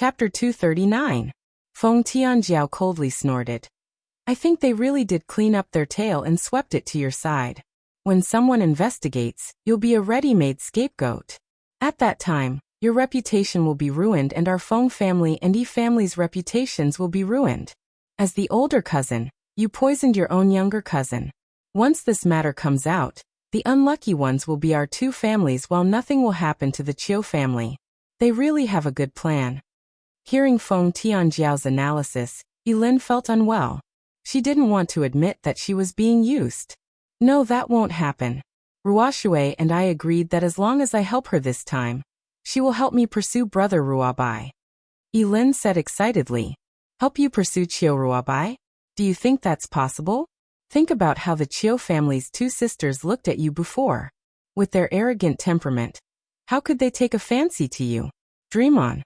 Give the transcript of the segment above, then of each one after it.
Chapter 239. Feng Tianjiao coldly snorted. I think they really did clean up their tail and swept it to your side. When someone investigates, you'll be a ready-made scapegoat. At that time, your reputation will be ruined and our Feng family and Yi family's reputations will be ruined. As the older cousin, you poisoned your own younger cousin. Once this matter comes out, the unlucky ones will be our two families while nothing will happen to the Qiu family. They really have a good plan. Hearing Feng Tianjiao's analysis, Yilin felt unwell. She didn't want to admit that she was being used. No, that won't happen. Ruoshui and I agreed that as long as I help her this time, she will help me pursue brother Ruobai. Yilin said excitedly. Help you pursue Qiu Ruobai? Do you think that's possible? Think about how the Qiu family's two sisters looked at you before. With their arrogant temperament, how could they take a fancy to you? Dream on.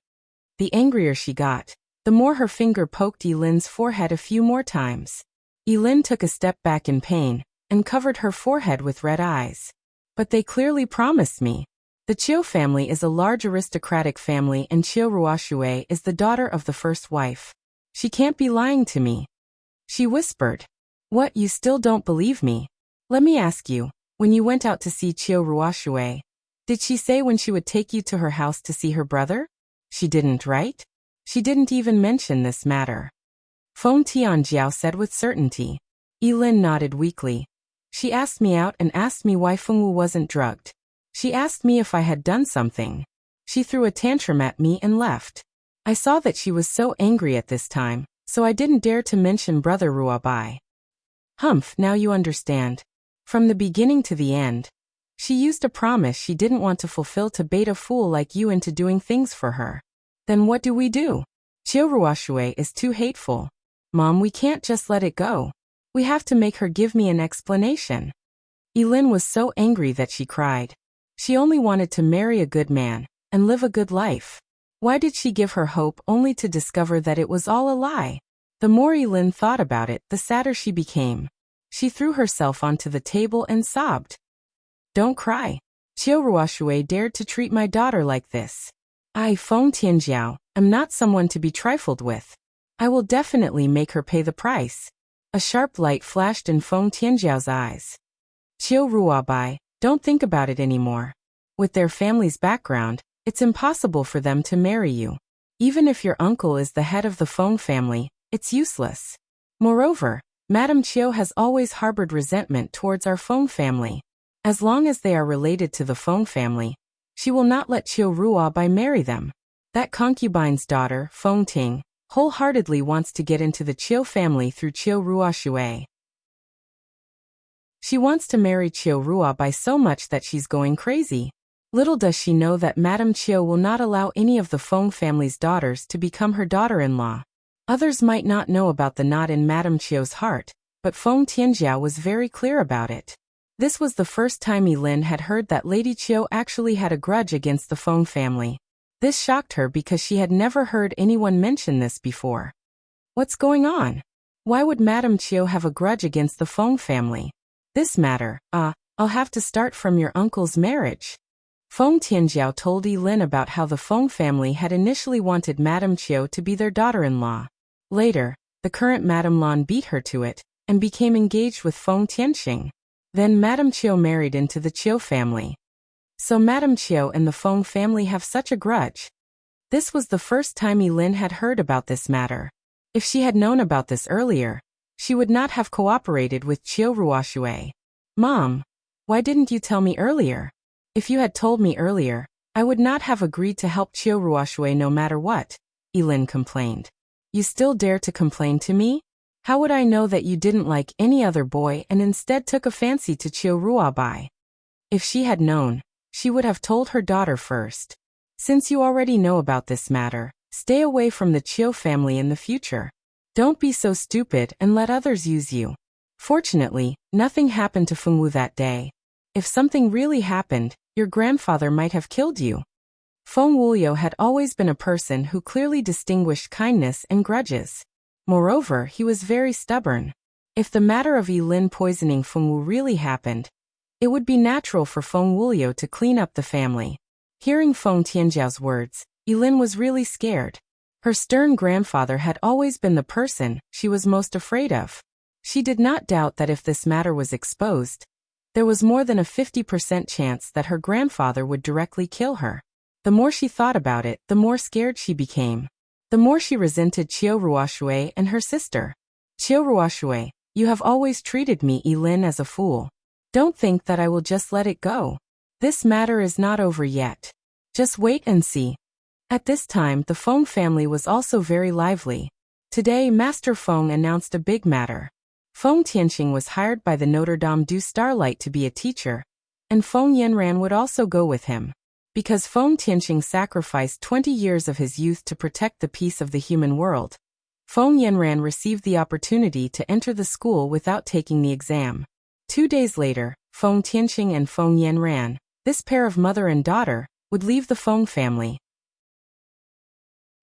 The angrier she got, the more her finger poked Yilin's forehead a few more times. Yilin took a step back in pain and covered her forehead with red eyes. But they clearly promised me. The Qiu family is a large aristocratic family and Qiu Ruoshui is the daughter of the first wife. She can't be lying to me. She whispered. What, you still don't believe me? Let me ask you, when you went out to see Qiu Ruoshui, did she say when she would take you to her house to see her brother? She didn't, right? She didn't even mention this matter. Feng Tianjiao said with certainty. Yilin nodded weakly. She asked me out and asked me why Fengwu wasn't drugged. She asked me if I had done something. She threw a tantrum at me and left. I saw that she was so angry at this time, so I didn't dare to mention brother Ruobai. Humph, now you understand. From the beginning to the end, she used a promise she didn't want to fulfill to bait a fool like you into doing things for her. Then what do? Qiu Ruoshui is too hateful. Mom, we can't just let it go. We have to make her give me an explanation. Yilin was so angry that she cried. She only wanted to marry a good man and live a good life. Why did she give her hope only to discover that it was all a lie? The more Yilin thought about it, the sadder she became. She threw herself onto the table and sobbed. Don't cry. Qiu Ruoshui dared to treat my daughter like this. I, Feng Tianjiao, am not someone to be trifled with. I will definitely make her pay the price. A sharp light flashed in Feng Tianjiao's eyes. Qiu Ruobai, don't think about it anymore. With their family's background, it's impossible for them to marry you. Even if your uncle is the head of the Feng family, it's useless. Moreover, Madame Qiu has always harbored resentment towards our Feng family. As long as they are related to the Feng family, she will not let Qiu Ruobai marry them. That concubine's daughter, Feng Ting, wholeheartedly wants to get into the Qiu family through Qiu Ruoshui. She wants to marry Qiu Ruobai so much that she's going crazy. Little does she know that Madame Qiu will not allow any of the Feng family's daughters to become her daughter-in-law. Others might not know about the knot in Madame Qiu's heart, but Feng Tianjiao was very clear about it. This was the first time Yilin had heard that Lady Qiu actually had a grudge against the Feng family. This shocked her because she had never heard anyone mention this before. What's going on? Why would Madame Qiu have a grudge against the Feng family? This matter, I'll have to start from your uncle's marriage. Feng Tianjiao told Yilin about how the Feng family had initially wanted Madame Qiu to be their daughter-in-law. Later, the current Madame Lan beat her to it, and became engaged with Feng Tianxing. Then Madame Qiu married into the Qiu family. So Madame Qiu and the Feng family have such a grudge. This was the first time Yilin had heard about this matter. If she had known about this earlier, she would not have cooperated with Qiu Ruoshui. Mom, why didn't you tell me earlier? If you had told me earlier, I would not have agreed to help Qiu Ruoshui no matter what, Yilin complained. You still dare to complain to me? How would I know that you didn't like any other boy and instead took a fancy to Qiu Ruobai? If she had known, she would have told her daughter first. Since you already know about this matter, stay away from the Qiu family in the future. Don't be so stupid and let others use you. Fortunately, nothing happened to Fengwu that day. If something really happened, your grandfather might have killed you. Feng Wuliu had always been a person who clearly distinguished kindness and grudges. Moreover, he was very stubborn. If the matter of Yilin poisoning Fengwu really happened, it would be natural for Feng Wuliu to clean up the family. Hearing Feng Tianjiao's words, Yilin was really scared. Her stern grandfather had always been the person she was most afraid of. She did not doubt that if this matter was exposed, there was more than a 50% chance that her grandfather would directly kill her. The more she thought about it, the more scared she became. The more she resented Chiao Ruoshui and her sister. Chiao Ruoshui, you have always treated me, Elin, as a fool. Don't think that I will just let it go. This matter is not over yet. Just wait and see. At this time, the Feng family was also very lively. Today, Master Feng announced a big matter. Feng Tianqing was hired by the Notre Dame du Starlight to be a teacher, and Feng Yanran would also go with him. Because Feng Tianqing sacrificed 20 years of his youth to protect the peace of the human world, Feng Yanran received the opportunity to enter the school without taking the exam. 2 days later, Feng Tianqing and Feng Yanran, this pair of mother and daughter, would leave the Feng family.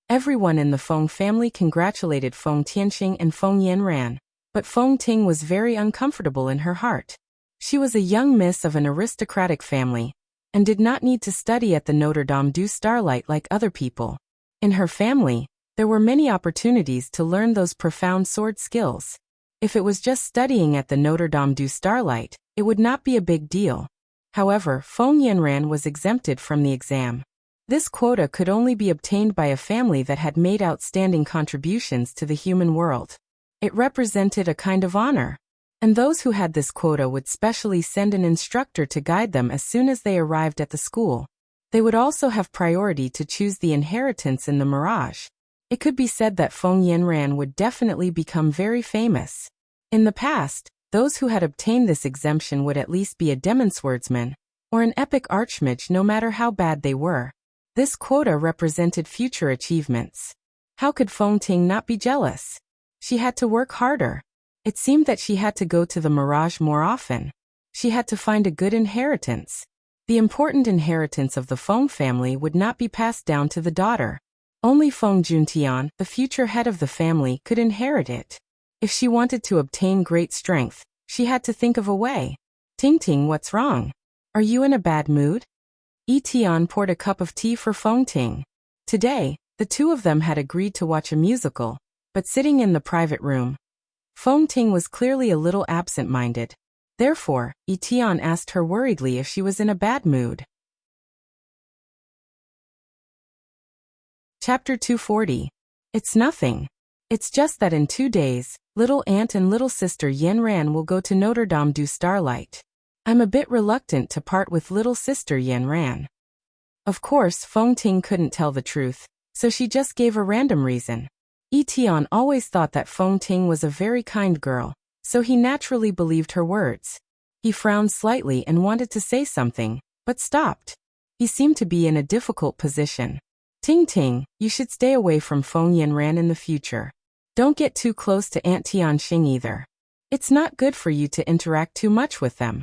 Everyone in the Feng family congratulated Feng Tianqing and Feng Yanran, but Feng Ting was very uncomfortable in her heart. She was a young miss of an aristocratic family, and did not need to study at the Notre Dame du Starlight like other people. In her family, there were many opportunities to learn those profound sword skills. If it was just studying at the Notre Dame du Starlight, it would not be a big deal. However, Feng Yanran was exempted from the exam. This quota could only be obtained by a family that had made outstanding contributions to the human world. It represented a kind of honor, and those who had this quota would specially send an instructor to guide them as soon as they arrived at the school. They would also have priority to choose the inheritance in the Mirage. It could be said that Feng Yanran would definitely become very famous. In the past, those who had obtained this exemption would at least be a demon swordsman, or an epic archmage no matter how bad they were. This quota represented future achievements. How could Feng Ting not be jealous? She had to work harder. It seemed that she had to go to the Mirage more often. She had to find a good inheritance. The important inheritance of the Feng family would not be passed down to the daughter. Only Feng Juntian, the future head of the family, could inherit it. If she wanted to obtain great strength, she had to think of a way. Ting Ting, what's wrong? Are you in a bad mood? Tian poured a cup of tea for Feng Ting. Today, the two of them had agreed to watch a musical, but sitting in the private room, Feng Ting was clearly a little absent-minded. Therefore, Tian asked her worriedly if she was in a bad mood. Chapter 240. It's nothing. It's just that in 2 days, little aunt and little sister Yanran will go to Notre Dame du Starlight. I'm a bit reluctant to part with little sister Yanran. Of course, Feng Ting couldn't tell the truth, so she just gave a random reason. Tian always thought that Feng Ting was a very kind girl, so he naturally believed her words. He frowned slightly and wanted to say something, but stopped. He seemed to be in a difficult position. Ting Ting, you should stay away from Feng Yanran in the future. Don't get too close to Aunt Tianxing either. It's not good for you to interact too much with them.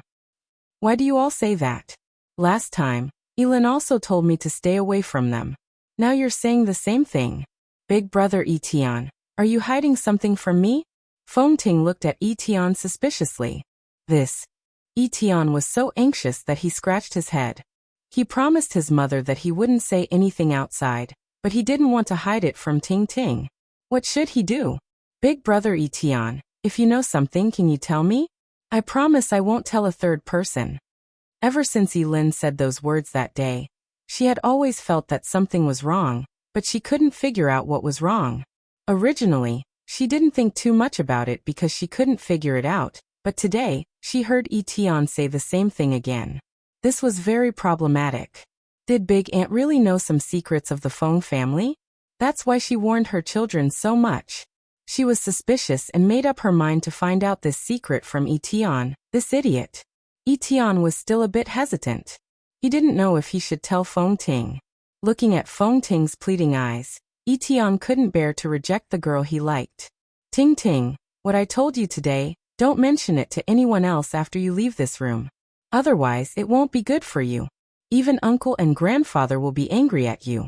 Why do you all say that? Last time, Elin also told me to stay away from them. Now you're saying the same thing. Big brother Tian, are you hiding something from me? Feng Ting looked at Tian suspiciously. Tian was so anxious that he scratched his head. He promised his mother that he wouldn't say anything outside, but he didn't want to hide it from Ting Ting. What should he do? Big brother Tian, if you know something, can you tell me? I promise I won't tell a third person. Ever since Elin said those words that day, she had always felt that something was wrong, but she couldn't figure out what was wrong. Originally, she didn't think too much about it because she couldn't figure it out, but today, she heard Tian say the same thing again. This was very problematic. Did Big Aunt really know some secrets of the Feng family? That's why she warned her children so much. She was suspicious and made up her mind to find out this secret from Tian, this idiot. Tian was still a bit hesitant. He didn't know if he should tell Feng Ting. Looking at Feng Ting's pleading eyes, Tian couldn't bear to reject the girl he liked. Ting Ting, what I told you today, don't mention it to anyone else after you leave this room. Otherwise, it won't be good for you. Even uncle and grandfather will be angry at you.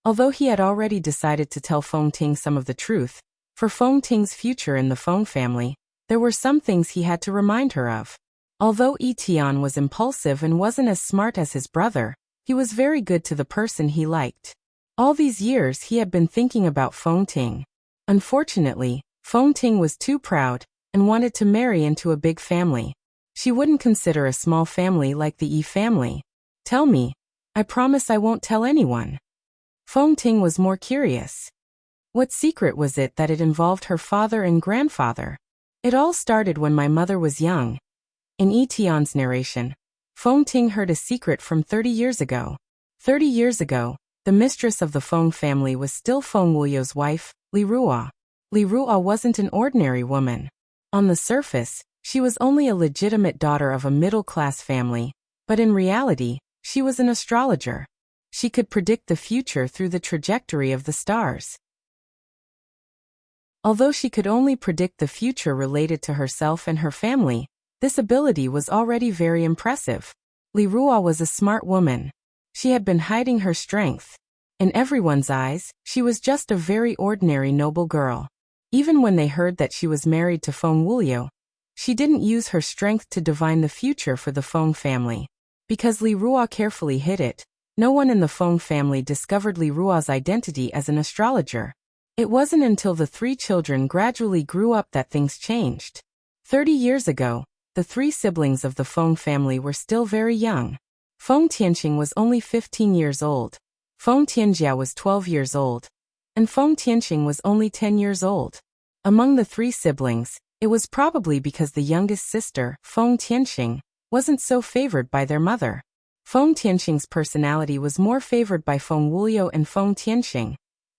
Although he had already decided to tell Feng Ting some of the truth, for Feng Ting's future in the Feng family, there were some things he had to remind her of. Although Tian was impulsive and wasn't as smart as his brother, he was very good to the person he liked. All these years he had been thinking about Feng Ting. Unfortunately, Feng Ting was too proud and wanted to marry into a big family. She wouldn't consider a small family like the Yi family. Tell me. I promise I won't tell anyone. Feng Ting was more curious. What secret was it that it involved her father and grandfather? It all started when my mother was young. In Yi Tian's narration, Feng Ting heard a secret from 30 years ago. 30 years ago, the mistress of the Feng family was still Feng Wuliu's wife, Li Ruo. Li Ruo wasn't an ordinary woman. On the surface, she was only a legitimate daughter of a middle-class family, but in reality, she was an astrologer. She could predict the future through the trajectory of the stars. Although she could only predict the future related to herself and her family, this ability was already very impressive. Li Ruo was a smart woman. She had been hiding her strength. In everyone's eyes, she was just a very ordinary noble girl. Even when they heard that she was married to Feng Wuliu, she didn't use her strength to divine the future for the Feng family. Because Li Ruo carefully hid it, no one in the Feng family discovered Li Ruo's identity as an astrologer. It wasn't until the 3 children gradually grew up that things changed. 30 years ago, the 3 siblings of the Feng family were still very young. Feng Tianqing was only 15 years old. Feng Tianjiao was 12 years old. And Feng Tianqing was only 10 years old. Among the 3 siblings, it was probably because the youngest sister, Feng Tianqing, wasn't so favored by their mother. Feng Tianqing's personality was more favored by Feng Wuliu and Feng Tianqing.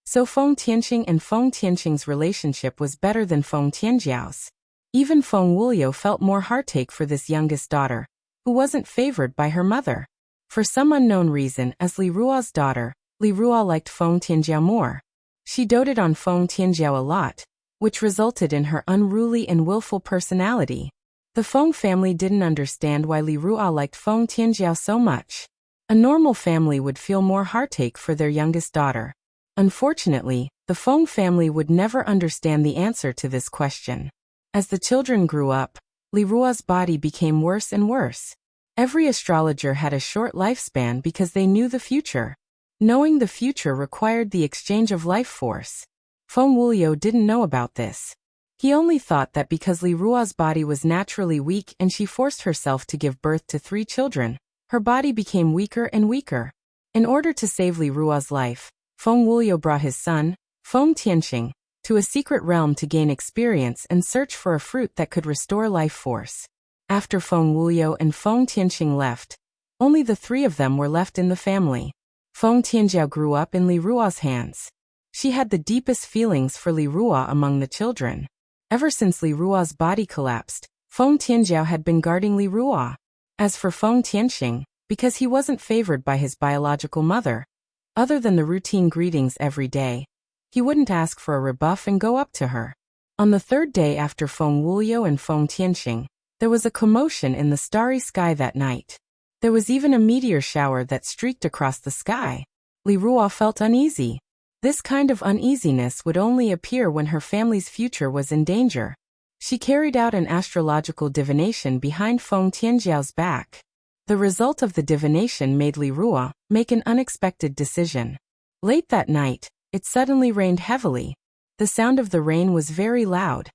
So Feng Tianqing and Feng Tianqing's relationship was better than Feng Tianjiao's. Even Feng Wuliu felt more heartache for this youngest daughter, who wasn't favored by her mother. For some unknown reason, as Li Ruo's daughter, Li Ruo liked Feng Tianjiao more. She doted on Feng Tianjiao a lot, which resulted in her unruly and willful personality. The Feng family didn't understand why Li Ruo liked Feng Tianjiao so much. A normal family would feel more heartache for their youngest daughter. Unfortunately, the Feng family would never understand the answer to this question. As the children grew up, Li Ruo's body became worse and worse. Every astrologer had a short lifespan because they knew the future. Knowing the future required the exchange of life force. Feng Wuliu didn't know about this. He only thought that because Li Ruo's body was naturally weak and she forced herself to give birth to 3 children, her body became weaker and weaker. In order to save Li Ruo's life, Feng Wuliu brought his son, Feng Tianqing, to a secret realm to gain experience and search for a fruit that could restore life force. After Feng Wuliu and Feng Tianqing left, only the 3 of them were left in the family. Feng Tianjiao grew up in Li Ruo's hands. She had the deepest feelings for Li Ruo among the children. Ever since Li Ruo's body collapsed, Feng Tianjiao had been guarding Li Ruo. As for Feng Tianqing, because he wasn't favored by his biological mother, other than the routine greetings every day, he wouldn't ask for a rebuff and go up to her. On the 3rd day after Feng Wuliu and Feng Tianqing, there was a commotion in the starry sky that night. There was even a meteor shower that streaked across the sky. Li Ruo felt uneasy. This kind of uneasiness would only appear when her family's future was in danger. She carried out an astrological divination behind Feng Tianjiao's back. The result of the divination made Li Ruo make an unexpected decision. Late that night, it suddenly rained heavily. The sound of the rain was very loud.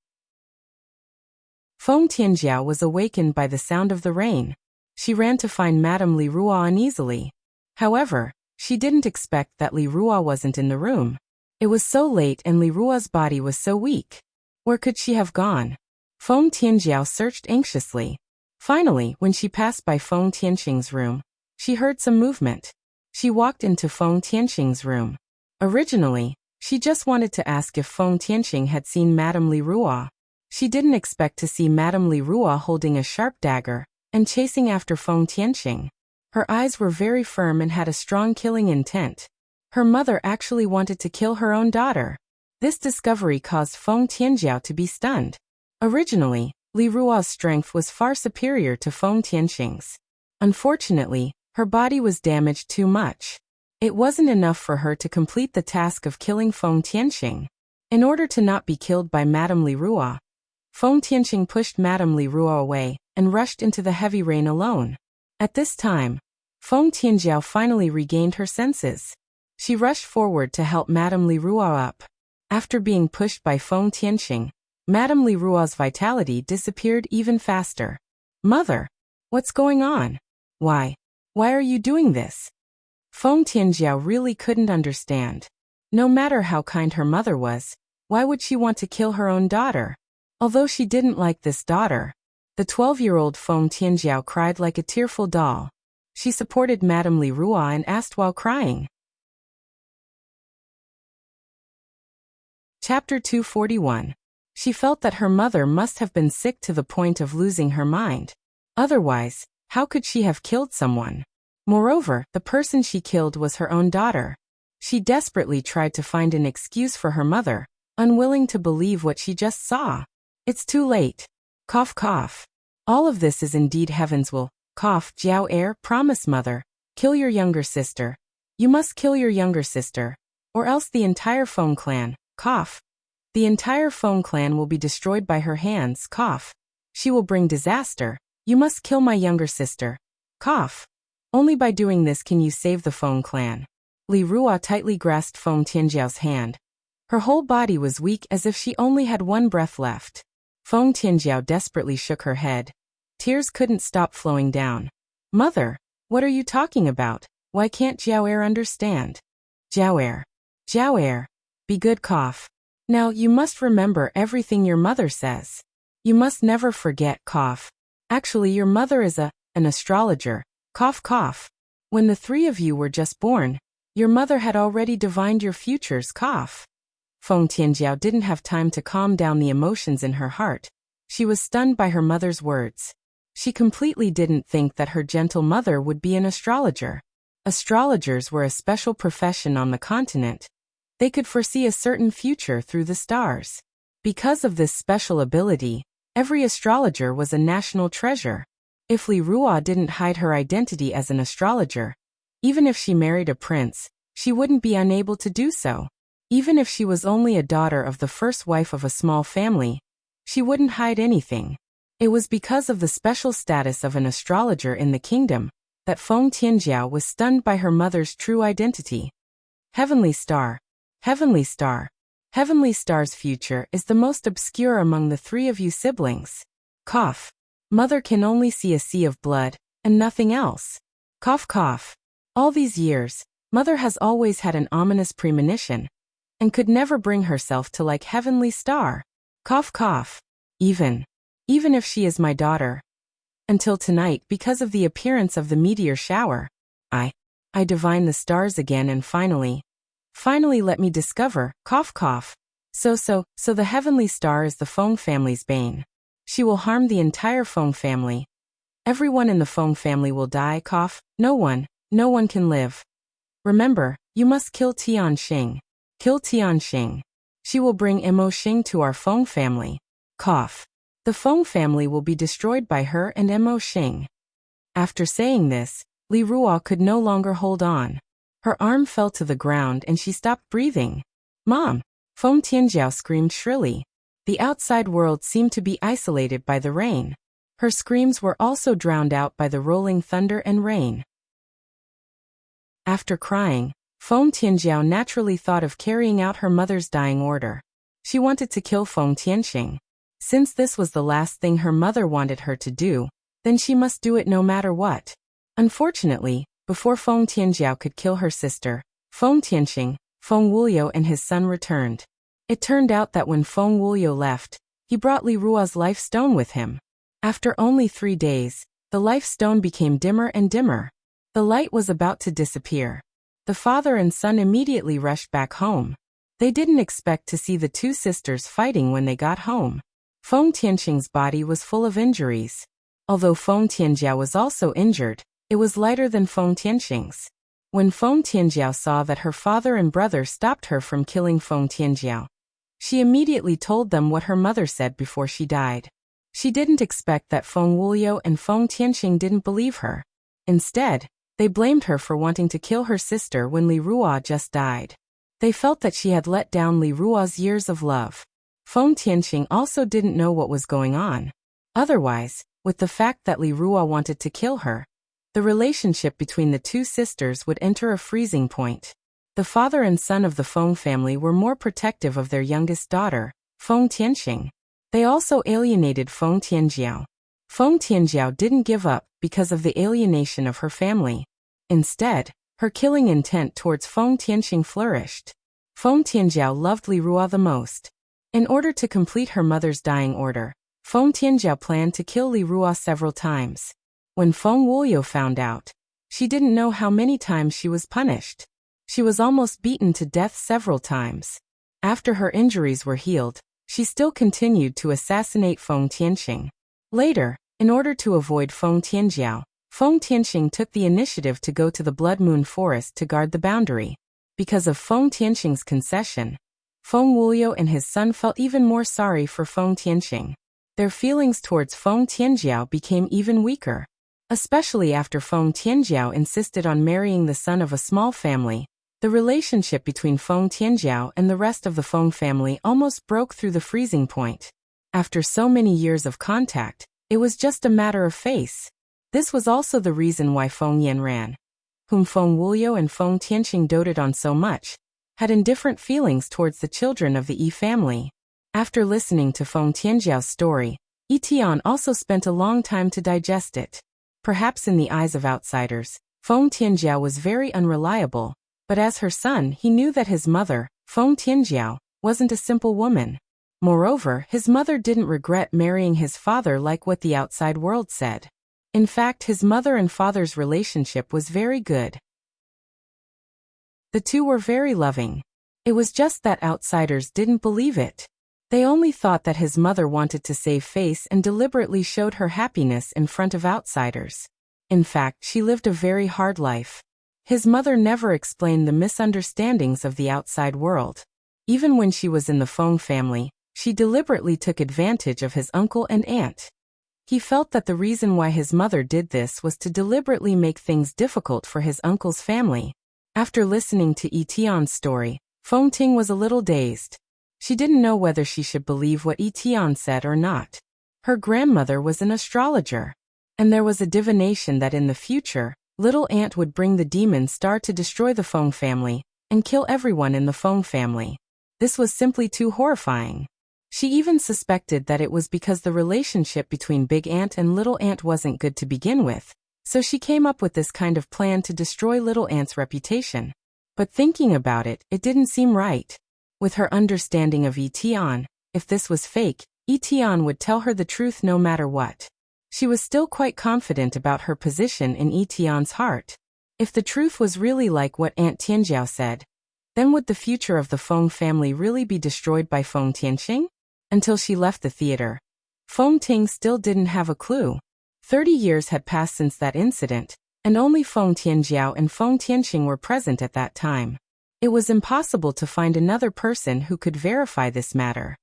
Feng Tianjiao was awakened by the sound of the rain. She ran to find Madame Li Ruo uneasily. However, she didn't expect that Li Ruo wasn't in the room. It was so late and Li Ruo's body was so weak. Where could she have gone? Feng Tianjiao searched anxiously. Finally, when she passed by Feng Tianqing's room, she heard some movement. She walked into Feng Tianqing's room. Originally, she just wanted to ask if Feng Tianqing had seen Madame Li Ruo. She didn't expect to see Madame Li Ruo holding a sharp dagger and chasing after Feng Tianqing. Her eyes were very firm and had a strong killing intent. Her mother actually wanted to kill her own daughter. This discovery caused Feng Tianjiao to be stunned. Originally, Li Ruo's strength was far superior to Feng Tianqing's. Unfortunately, her body was damaged too much. It wasn't enough for her to complete the task of killing Feng Tianqing. In order to not be killed by Madame Li Ruo, Feng Tianqing pushed Madame Li Ruo away and rushed into the heavy rain alone. At this time, Feng Tianjiao finally regained her senses. She rushed forward to help Madame Li Ruo up. After being pushed by Feng Tianxing, Madame Li Ruo's vitality disappeared even faster. Mother! What's going on? Why are you doing this? Feng Tianjiao really couldn't understand. No matter how kind her mother was, why would she want to kill her own daughter? Although she didn't like this daughter, the 12-year-old Feng Tianjiao cried like a tearful doll. She supported Madame Li Ruo and asked while crying. Chapter 241. She felt that her mother must have been sick to the point of losing her mind. Otherwise, how could she have killed someone? Moreover, the person she killed was her own daughter. She desperately tried to find an excuse for her mother, unwilling to believe what she just saw. It's too late. Cough cough. All of this is indeed heaven's will. Cough, Jiao Er, promise mother. Kill your younger sister. You must kill your younger sister. Or else the entire Feng clan. Cough. The entire Feng clan will be destroyed by her hands. Cough. She will bring disaster. You must kill my younger sister. Cough. Only by doing this can you save the Feng clan. Li Ruo tightly grasped Feng Tianjiao's hand. Her whole body was weak as if she only had one breath left. Feng Tianjiao desperately shook her head. Tears couldn't stop flowing down. Mother, what are you talking about? Why can't Jiao Er understand? Jiao Er, be good. Cough. Now you must remember everything your mother says. You must never forget. Cough. Actually, your mother is an astrologer. Cough cough. When the three of you were just born, your mother had already divined your futures. Cough. Feng Tianjiao didn't have time to calm down the emotions in her heart. She was stunned by her mother's words. She completely didn't think that her gentle mother would be an astrologer. Astrologers were a special profession on the continent. They could foresee a certain future through the stars. Because of this special ability, every astrologer was a national treasure. If Li Ruo didn't hide her identity as an astrologer, even if she married a prince, she wouldn't be unable to do so. Even if she was only a daughter of the first wife of a small family, she wouldn't hide anything. It was because of the special status of an astrologer in the kingdom that Feng Tianjiao was stunned by her mother's true identity. Heavenly Star. Heavenly Star. Heavenly Star's future is the most obscure among the three of you siblings. Cough. Mother can only see a sea of blood, and nothing else. Cough cough. All these years, Mother has always had an ominous premonition, and could never bring herself to like Heavenly Star. Cough cough. Even if she is my daughter. Until tonight, because of the appearance of the meteor shower, I divine the stars again, and finally let me discover. Cough cough. So the Heavenly Star is the Feng family's bane. She will harm the entire Feng family. Everyone in the Feng family will die. Cough. No one can live. Remember, you must kill Tianxing. Kill Tianxing. She will bring Mo Xing to our Feng family. Cough. The Feng family will be destroyed by her and Mo Xing. After saying this, Li Ruo could no longer hold on. Her arm fell to the ground and she stopped breathing. Mom! Feng Tianjiao screamed shrilly. The outside world seemed to be isolated by the rain. Her screams were also drowned out by the rolling thunder and rain. After crying, Feng Tianjiao naturally thought of carrying out her mother's dying order. She wanted to kill Feng Tianxing. Since this was the last thing her mother wanted her to do, then she must do it no matter what. Unfortunately, before Feng Tianjiao could kill her sister, Feng Tianxing, Feng Wuliu and his son returned. It turned out that when Feng Wuliu left, he brought Li Ruo's life stone with him. After only 3 days, the life stone became dimmer and dimmer. The light was about to disappear. The father and son immediately rushed back home. They didn't expect to see the two sisters fighting when they got home. Feng Tianxing's body was full of injuries. Although Feng Tianjiao was also injured, it was lighter than Feng Tianxing's. When Feng Tianjiao saw that her father and brother stopped her from killing Feng Tianjiao, she immediately told them what her mother said before she died. She didn't expect that Feng Wuliu and Feng Tianxing didn't believe her. Instead, they blamed her for wanting to kill her sister when Li Ruo just died. They felt that she had let down Li Ruo's years of love. Feng Tianxing also didn't know what was going on. Otherwise, with the fact that Li Ruo wanted to kill her, the relationship between the two sisters would enter a freezing point. The father and son of the Feng family were more protective of their youngest daughter, Feng Tianxing. They also alienated Feng Tianjiao. Feng Tianjiao didn't give up because of the alienation of her family. Instead, her killing intent towards Feng Tianxing flourished. Feng Tianjiao loved Li Ruo the most. In order to complete her mother's dying order, Feng Tianjiao planned to kill Li Ruo several times. When Feng Wuliu found out, she didn't know how many times she was punished. She was almost beaten to death several times. After her injuries were healed, she still continued to assassinate Feng Tianxing. Later, in order to avoid Feng Tianjiao, Feng Tianxing took the initiative to go to the Blood Moon Forest to guard the boundary. Because of Feng Tianxing's concession, Feng Wuliu and his son felt even more sorry for Feng Tianxing. Their feelings towards Feng Tianjiao became even weaker. Especially after Feng Tianjiao insisted on marrying the son of a small family, the relationship between Feng Tianjiao and the rest of the Feng family almost broke through the freezing point. After so many years of contact, it was just a matter of face. This was also the reason why Feng Yanran, whom Feng Wuliu and Feng Tianxing doted on so much, had indifferent feelings towards the children of the Yi family. After listening to Feng Tianjiao's story, Yi Tian also spent a long time to digest it. Perhaps in the eyes of outsiders, Feng Tianjiao was very unreliable, but as her son he knew that his mother, Feng Tianjiao, wasn't a simple woman. Moreover, his mother didn't regret marrying his father like what the outside world said. In fact, his mother and father's relationship was very good. The two were very loving. It was just that outsiders didn't believe it. They only thought that his mother wanted to save face and deliberately showed her happiness in front of outsiders. In fact, she lived a very hard life. His mother never explained the misunderstandings of the outside world. Even when she was in the Feng family, she deliberately took advantage of his uncle and aunt. He felt that the reason why his mother did this was to deliberately make things difficult for his uncle's family. After listening to Yi Tian's story, Feng Ting was a little dazed. She didn't know whether she should believe what Yi Tian said or not. Her grandmother was an astrologer, and there was a divination that in the future, Little Ant would bring the demon star to destroy the Feng family and kill everyone in the Feng family. This was simply too horrifying. She even suspected that it was because the relationship between Big Ant and Little Ant wasn't good to begin with, so she came up with this kind of plan to destroy Little Ant's reputation. But thinking about it, it didn't seem right. With her understanding of Yi Tian, if this was fake, Yi Tian would tell her the truth no matter what. She was still quite confident about her position in Yi Tian's heart. If the truth was really like what Aunt Tianjiao said, then would the future of the Feng family really be destroyed by Feng Tianxing? Until she left the theater, Feng Ting still didn't have a clue. 30 years had passed since that incident, and only Feng Tianjiao and Feng Tianxing were present at that time. It was impossible to find another person who could verify this matter.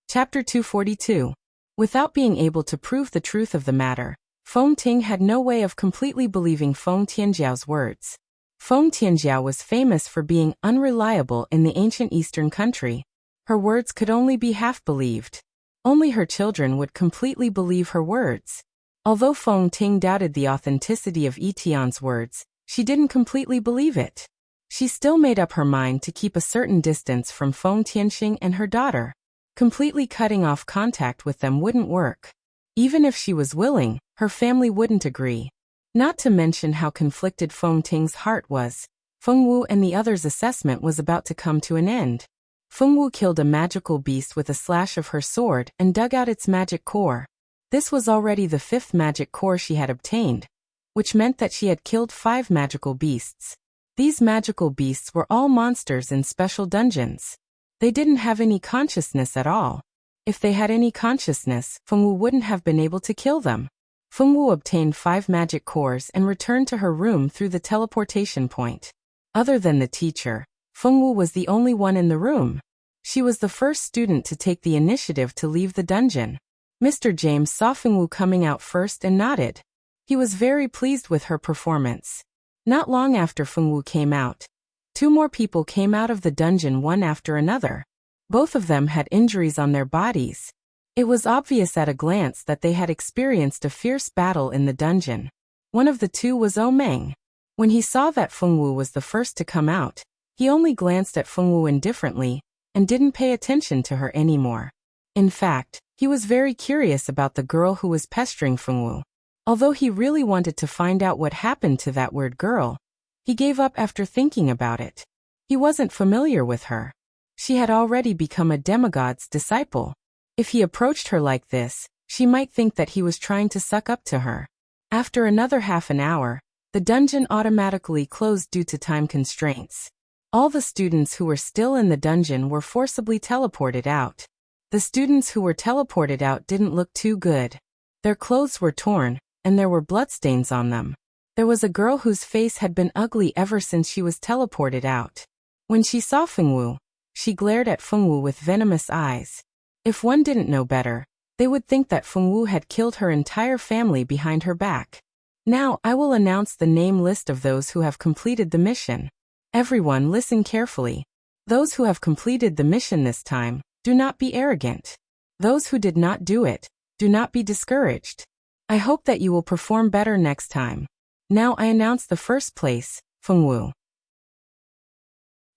Chapter 242. Without being able to prove the truth of the matter, Feng Ting had no way of completely believing Feng Tianjiao's words. Feng Tianjiao was famous for being unreliable in the ancient Eastern country. Her words could only be half believed. Only her children would completely believe her words. Although Feng Ting doubted the authenticity of Yi Tian's words, she didn't completely believe it. She still made up her mind to keep a certain distance from Feng Tianxing and her daughter. Completely cutting off contact with them wouldn't work. Even if she was willing, her family wouldn't agree. Not to mention how conflicted Feng Ting's heart was. Feng Wu and the others' assessment was about to come to an end. Feng Wu killed a magical beast with a slash of her sword and dug out its magic core. This was already the 5th magic core she had obtained, which meant that she had killed 5 magical beasts. These magical beasts were all monsters in special dungeons. They didn't have any consciousness at all. If they had any consciousness, Feng Wu wouldn't have been able to kill them. Feng Wu obtained 5 magic cores and returned to her room through the teleportation point. Other than the teacher, Feng Wu was the only one in the room. She was the first student to take the initiative to leave the dungeon. Mr. James saw Feng Wu coming out first and nodded. He was very pleased with her performance. Not long after Feng Wu came out, 2 more people came out of the dungeon one after another. Both of them had injuries on their bodies. It was obvious at a glance that they had experienced a fierce battle in the dungeon. One of the two was Meng. When he saw that Fengwu was the first to come out, he only glanced at Fengwu indifferently and didn't pay attention to her anymore. In fact, he was very curious about the girl who was pestering Fengwu. Although he really wanted to find out what happened to that weird girl, he gave up after thinking about it. He wasn't familiar with her. She had already become a demigod's disciple. If he approached her like this, she might think that he was trying to suck up to her. After another half an hour, the dungeon automatically closed due to time constraints. All the students who were still in the dungeon were forcibly teleported out. The students who were teleported out didn't look too good. Their clothes were torn, and there were bloodstains on them. There was a girl whose face had been ugly ever since she was teleported out. When she saw Fengwu, she glared at Fengwu with venomous eyes. If one didn't know better, they would think that Fengwu had killed her entire family behind her back. Now I will announce the name list of those who have completed the mission. Everyone listen carefully. Those who have completed the mission this time, do not be arrogant. Those who did not do it, do not be discouraged. I hope that you will perform better next time. Now I announce the first place, Fengwu.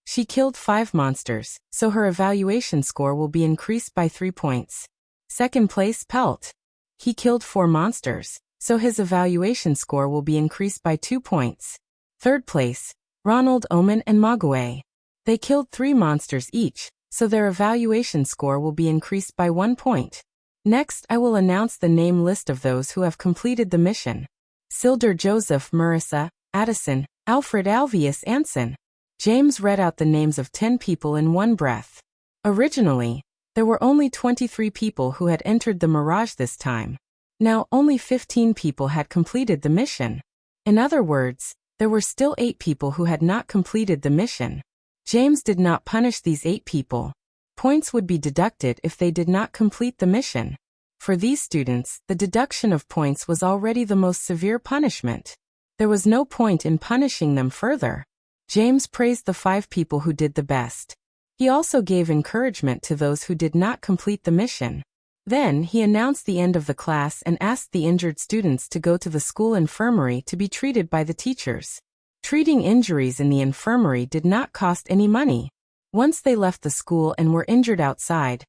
She killed 5 monsters, so her evaluation score will be increased by 3 points. Second place, Pelt. He killed 4 monsters, so his evaluation score will be increased by 2 points. Third place, Ronald, Omen and Maguey. They killed 3 monsters each, so their evaluation score will be increased by 1 point. Next, I will announce the name list of those who have completed the mission. Silder, Joseph, Marissa, Addison, Alfred, Alvius, Anson. James read out the names of 10 people in one breath. Originally, there were only 23 people who had entered the Mirage this time. Now only 15 people had completed the mission. In other words, there were still 8 people who had not completed the mission. James did not punish these 8 people. Points would be deducted if they did not complete the mission. For these students, the deduction of points was already the most severe punishment. There was no point in punishing them further. James praised the 5 people who did the best. He also gave encouragement to those who did not complete the mission. Then he announced the end of the class and asked the injured students to go to the school infirmary to be treated by the teachers. Treating injuries in the infirmary did not cost any money. Once they left the school and were injured outside,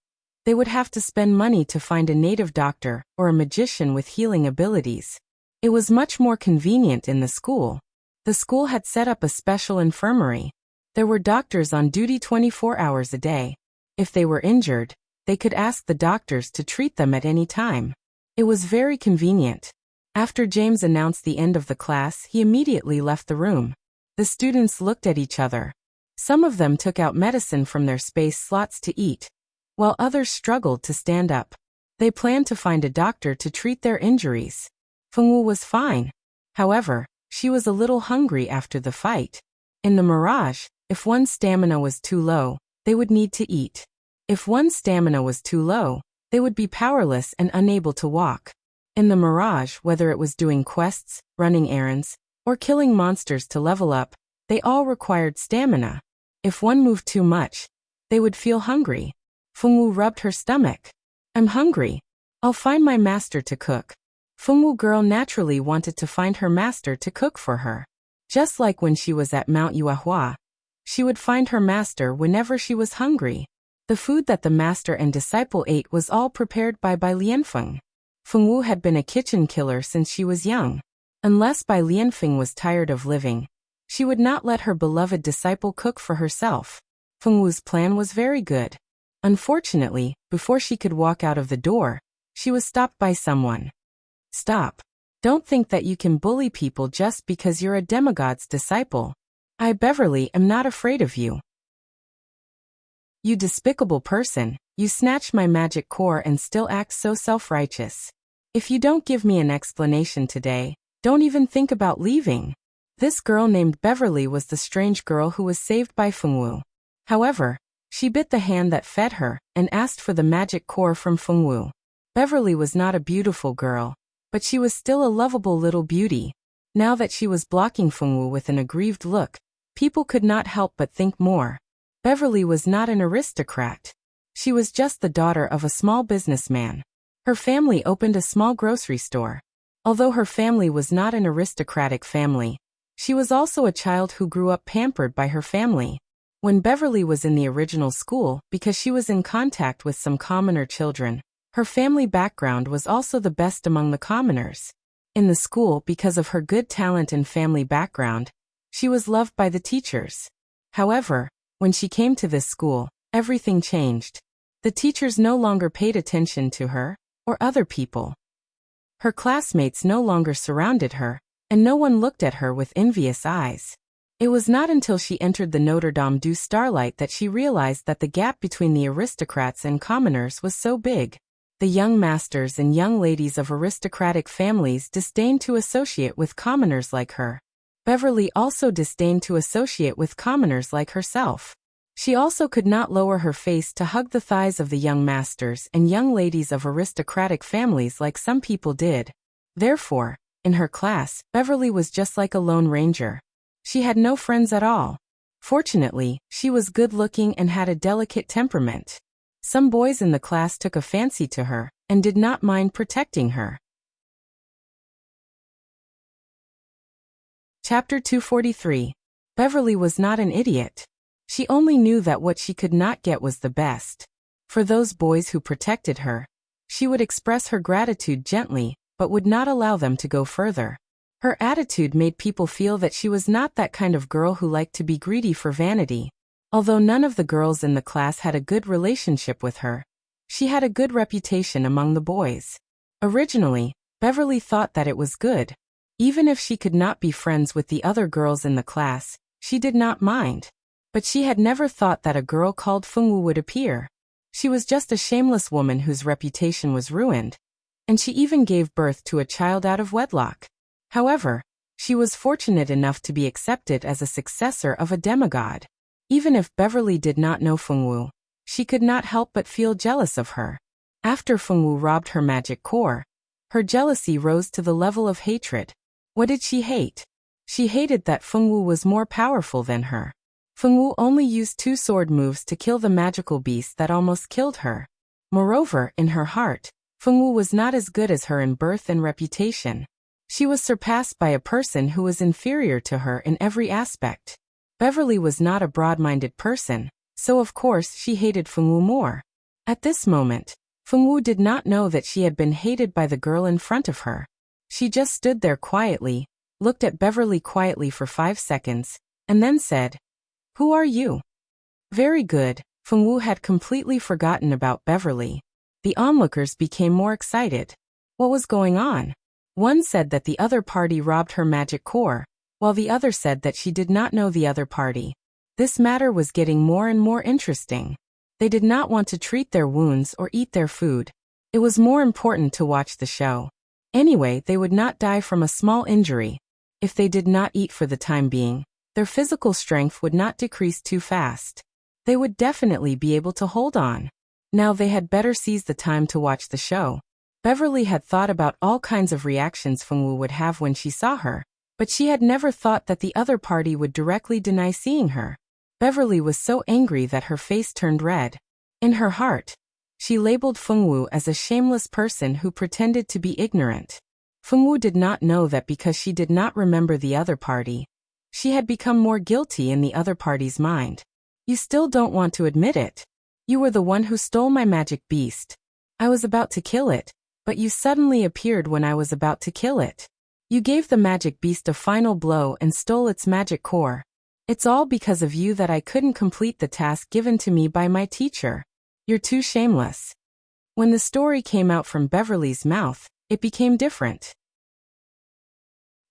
they would have to spend money to find a native doctor or a magician with healing abilities. It was much more convenient in the school. The school had set up a special infirmary. There were doctors on duty 24 hours a day. If they were injured, they could ask the doctors to treat them at any time. It was very convenient. After James announced the end of the class, he immediately left the room. The students looked at each other. Some of them took out medicine from their space slots to eat, while others struggled to stand up. They planned to find a doctor to treat their injuries. Fengwu was fine. However, she was a little hungry after the fight. In the Mirage, if one's stamina was too low, they would need to eat. If one's stamina was too low, they would be powerless and unable to walk. In the Mirage, whether it was doing quests, running errands, or killing monsters to level up, they all required stamina. If one moved too much, they would feel hungry. Fengwu rubbed her stomach. I'm hungry. I'll find my master to cook. Fengwu girl naturally wanted to find her master to cook for her. Just like when she was at Mount Yuehua, she would find her master whenever she was hungry. The food that the master and disciple ate was all prepared by Bai Lianfeng. Fengwu had been a kitchen killer since she was young. Unless Bai Lianfeng was tired of living, she would not let her beloved disciple cook for herself. Fengwu's plan was very good. Unfortunately, before she could walk out of the door, she was stopped by someone. Stop. Don't think that you can bully people just because you're a demigod's disciple. I, Beverly, am not afraid of you. You despicable person, you snatched my magic core and still act so self-righteous. If you don't give me an explanation today, don't even think about leaving. This girl named Beverly was the strange girl who was saved by Fengwu. However, she bit the hand that fed her and asked for the magic core from Fengwu. Beverly was not a beautiful girl, but she was still a lovable little beauty. Now that she was blocking Fengwu with an aggrieved look, people could not help but think more. Beverly was not an aristocrat. She was just the daughter of a small businessman. Her family opened a small grocery store. Although her family was not an aristocratic family, she was also a child who grew up pampered by her family. When Beverly was in the original school, because she was in contact with some commoner children, her family background was also the best among the commoners. In the school, because of her good talent and family background, she was loved by the teachers. However, when she came to this school, everything changed. The teachers no longer paid attention to her, or other people. Her classmates no longer surrounded her, and no one looked at her with envious eyes. It was not until she entered the Notre Dame du Starlight that she realized that the gap between the aristocrats and commoners was so big. The young masters and young ladies of aristocratic families disdained to associate with commoners like her. Beverly also disdained to associate with commoners like herself. She also could not lower her face to hug the thighs of the young masters and young ladies of aristocratic families like some people did. Therefore, in her class, Beverly was just like a lone ranger. She had no friends at all. Fortunately, she was good-looking and had a delicate temperament. Some boys in the class took a fancy to her and did not mind protecting her. Chapter 243. Beverly was not an idiot. She only knew that what she could not get was the best. For those boys who protected her, she would express her gratitude gently, but would not allow them to go further. Her attitude made people feel that she was not that kind of girl who liked to be greedy for vanity. Although none of the girls in the class had a good relationship with her, she had a good reputation among the boys. Originally, Beverly thought that it was good. Even if she could not be friends with the other girls in the class, she did not mind. But she had never thought that a girl called Fengwu would appear. She was just a shameless woman whose reputation was ruined, and she even gave birth to a child out of wedlock. However, she was fortunate enough to be accepted as a successor of a demigod. Even if Beverly did not know Fengwu, she could not help but feel jealous of her. After Fengwu robbed her magic core, her jealousy rose to the level of hatred. What did she hate? She hated that Fengwu was more powerful than her. Fengwu only used 2 sword moves to kill the magical beast that almost killed her. Moreover, in her heart, Fengwu was not as good as her in birth and reputation. She was surpassed by a person who was inferior to her in every aspect. Beverly was not a broad-minded person, so of course she hated Fengwu more. At this moment, Fengwu did not know that she had been hated by the girl in front of her. She just stood there quietly, looked at Beverly quietly for 5 seconds, and then said, "Who are you?" Very good, Fengwu had completely forgotten about Beverly. The onlookers became more excited. What was going on? One said that the other party robbed her magic core, while the other said that she did not know the other party. This matter was getting more and more interesting. They did not want to treat their wounds or eat their food. It was more important to watch the show. Anyway, they would not die from a small injury. If they did not eat for the time being, their physical strength would not decrease too fast. They would definitely be able to hold on. Now they had better seize the time to watch the show. Beverly had thought about all kinds of reactions Fengwu would have when she saw her, but she had never thought that the other party would directly deny seeing her. Beverly was so angry that her face turned red. In her heart, she labeled Fengwu as a shameless person who pretended to be ignorant. Fengwu did not know that because she did not remember the other party, she had become more guilty in the other party's mind. You still don't want to admit it. You were the one who stole my magic beast. I was about to kill it, but you suddenly appeared when I was about to kill it. You gave the magic beast a final blow and stole its magic core. It's all because of you that I couldn't complete the task given to me by my teacher. You're too shameless. When the story came out from Beverly's mouth, it became different.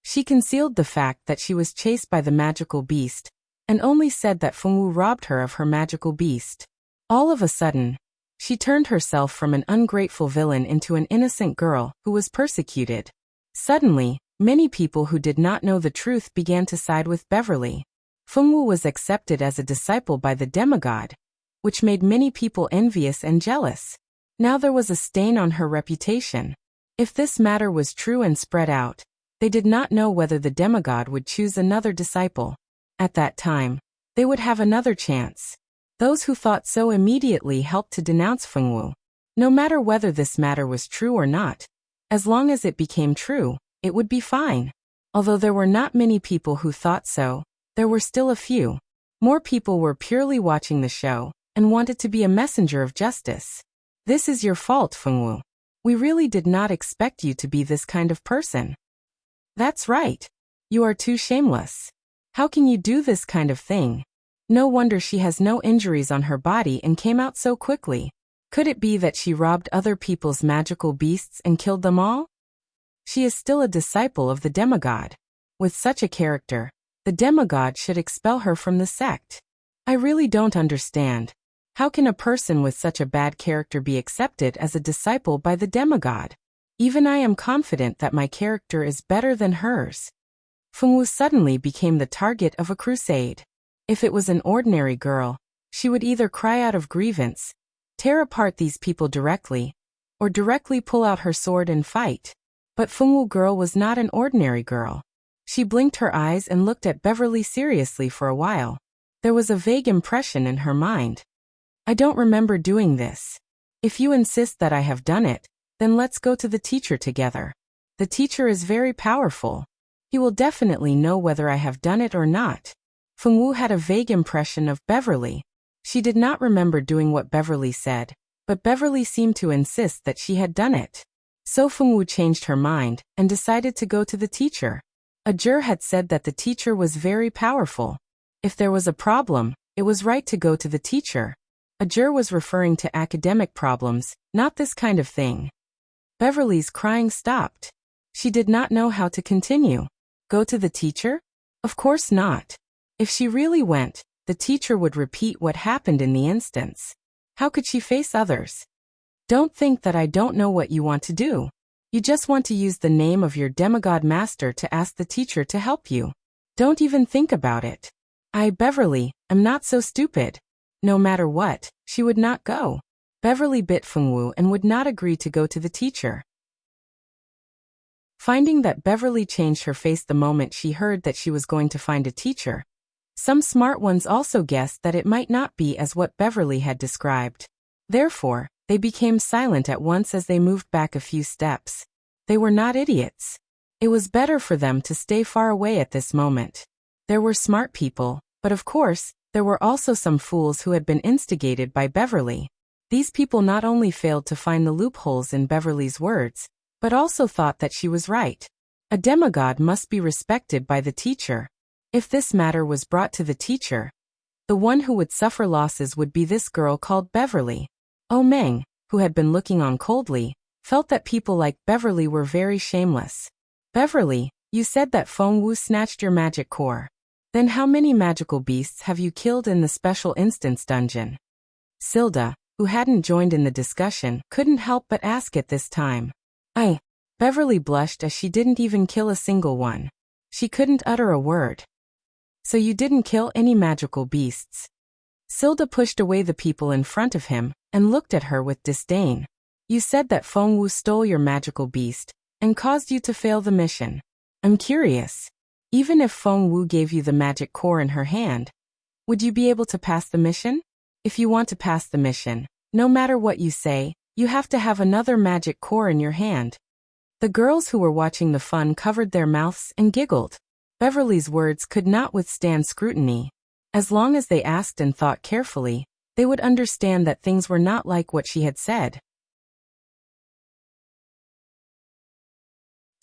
She concealed the fact that she was chased by the magical beast, and only said that Fengwu robbed her of her magical beast. All of a sudden, she turned herself from an ungrateful villain into an innocent girl who was persecuted. Suddenly, many people who did not know the truth began to side with Beverly. Fengwu was accepted as a disciple by the demigod, which made many people envious and jealous. Now there was a stain on her reputation. If this matter was true and spread out, they did not know whether the demigod would choose another disciple. At that time, they would have another chance. Those who thought so immediately helped to denounce Fengwu. No matter whether this matter was true or not, As long as it became true, it would be fine. Although there were not many people who thought so, there were still a few. More people were purely watching the show and wanted to be a messenger of justice. This is your fault, Fengwu. We really did not expect you to be this kind of person. That's right. You are too shameless. How can you do this kind of thing? No wonder she has no injuries on her body and came out so quickly. Could it be that she robbed other people's magical beasts and killed them all? She is still a disciple of the demigod. With such a character, the demigod should expel her from the sect. I really don't understand. How can a person with such a bad character be accepted as a disciple by the demigod? Even I am confident that my character is better than hers. Fengwu suddenly became the target of a crusade. If it was an ordinary girl, she would either cry out of grievance, tear apart these people directly, or directly pull out her sword and fight. But Fengwu girl was not an ordinary girl. She blinked her eyes and looked at Beverly seriously for a while. There was a vague impression in her mind. I don't remember doing this. If you insist that I have done it, then let's go to the teacher together. The teacher is very powerful. He will definitely know whether I have done it or not. Fengwu had a vague impression of Beverly. She did not remember doing what Beverly said, but Beverly seemed to insist that she had done it. So Fengwu changed her mind and decided to go to the teacher. Ajur had said that the teacher was very powerful. If there was a problem, it was right to go to the teacher. Ajur was referring to academic problems, not this kind of thing. Beverly's crying stopped. She did not know how to continue. Go to the teacher? Of course not. If she really went, the teacher would repeat what happened in the instance. How could she face others? Don't think that I don't know what you want to do. You just want to use the name of your demigod master to ask the teacher to help you. Don't even think about it. I, Beverly, am not so stupid. No matter what, she would not go. Beverly bit Fengwu and would not agree to go to the teacher. Finding that Beverly changed her face the moment she heard that she was going to find a teacher, some smart ones also guessed that it might not be as what Beverly had described. Therefore, they became silent at once as they moved back a few steps. They were not idiots. It was better for them to stay far away at this moment. There were smart people, but of course, there were also some fools who had been instigated by Beverly. These people not only failed to find the loopholes in Beverly's words, but also thought that she was right. A demigod must be respected by the teacher. If this matter was brought to the teacher, the one who would suffer losses would be this girl called Beverly. Oh Meng, who had been looking on coldly, felt that people like Beverly were very shameless. Beverly, you said that Fengwu snatched your magic core. Then how many magical beasts have you killed in the special instance dungeon? Silda, who hadn't joined in the discussion, couldn't help but ask at this time. Beverly blushed as she didn't even kill a single one. She couldn't utter a word. So you didn't kill any magical beasts. Silda pushed away the people in front of him and looked at her with disdain. You said that Fengwu stole your magical beast and caused you to fail the mission. I'm curious. Even if Fengwu gave you the magic core in her hand, would you be able to pass the mission? If you want to pass the mission, no matter what you say, you have to have another magic core in your hand. The girls who were watching the fun covered their mouths and giggled. Beverly's words could not withstand scrutiny. As long as they asked and thought carefully, they would understand that things were not like what she had said.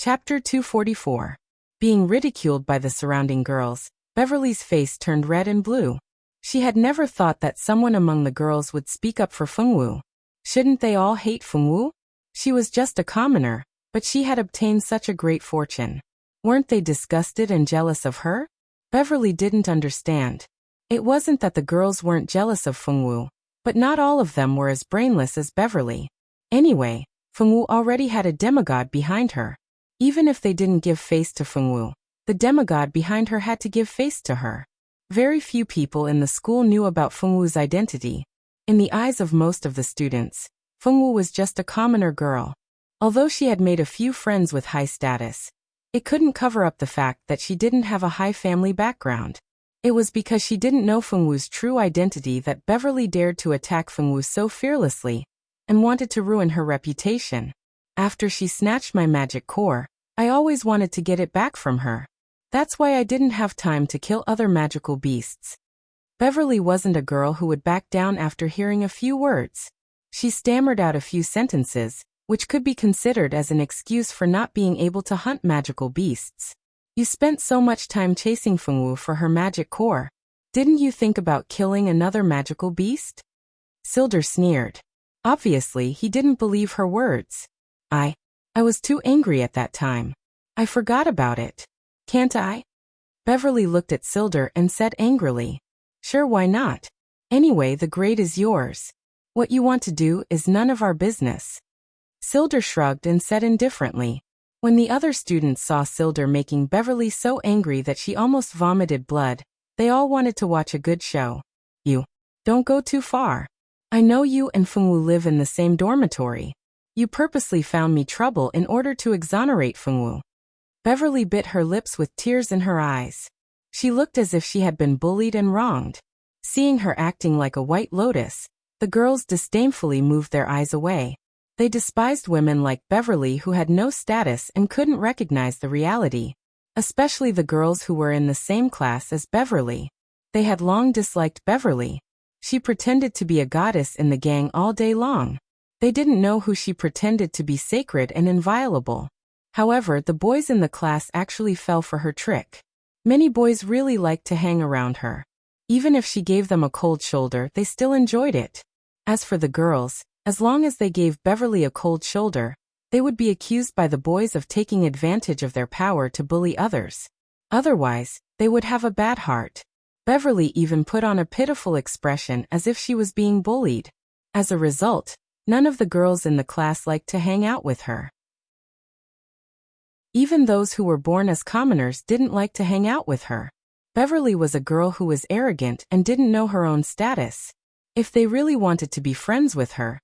Chapter 244. Being ridiculed by the surrounding girls, Beverly's face turned red and blue. She had never thought that someone among the girls would speak up for Fengwu. Shouldn't they all hate Fengwu? She was just a commoner, but she had obtained such a great fortune. Weren't they disgusted and jealous of her? Beverly didn't understand. It wasn't that the girls weren't jealous of Fengwu, but not all of them were as brainless as Beverly. Anyway, Fengwu already had a demigod behind her. Even if they didn't give face to Fengwu, the demigod behind her had to give face to her. Very few people in the school knew about Fengwu's identity. In the eyes of most of the students, Fengwu was just a commoner girl. Although she had made a few friends with high status, it couldn't cover up the fact that she didn't have a high family background. It was because she didn't know Fengwu's true identity that Beverly dared to attack Fengwu so fearlessly and wanted to ruin her reputation. After she snatched my magic core, I always wanted to get it back from her. That's why I didn't have time to kill other magical beasts. Beverly wasn't a girl who would back down after hearing a few words. She stammered out a few sentences, which could be considered as an excuse for not being able to hunt magical beasts. You spent so much time chasing Fengwu for her magic core. Didn't you think about killing another magical beast? Silder sneered. Obviously, he didn't believe her words. I was too angry at that time. I forgot about it. Can't I? Beverly looked at Silder and said angrily. Sure, why not? Anyway, the grade is yours. What you want to do is none of our business. Silder shrugged and said indifferently. When the other students saw Silder making Beverly so angry that she almost vomited blood, they all wanted to watch a good show. You don't go too far. I know you and Fengwu live in the same dormitory. You purposely found me trouble in order to exonerate Fengwu. Beverly bit her lips with tears in her eyes. She looked as if she had been bullied and wronged. Seeing her acting like a white lotus, the girls disdainfully moved their eyes away. They despised women like Beverly who had no status and couldn't recognize the reality. Especially the girls who were in the same class as Beverly. They had long disliked Beverly. She pretended to be a goddess in the gang all day long. They didn't know who she pretended to be sacred and inviolable. However, the boys in the class actually fell for her trick. Many boys really liked to hang around her. Even if she gave them a cold shoulder, they still enjoyed it. As for the girls, as long as they gave Beverly a cold shoulder, they would be accused by the boys of taking advantage of their power to bully others. Otherwise, they would have a bad heart. Beverly even put on a pitiful expression as if she was being bullied. As a result, none of the girls in the class liked to hang out with her. Even those who were born as commoners didn't like to hang out with her. Beverly was a girl who was arrogant and didn't know her own status. If they really wanted to be friends with her,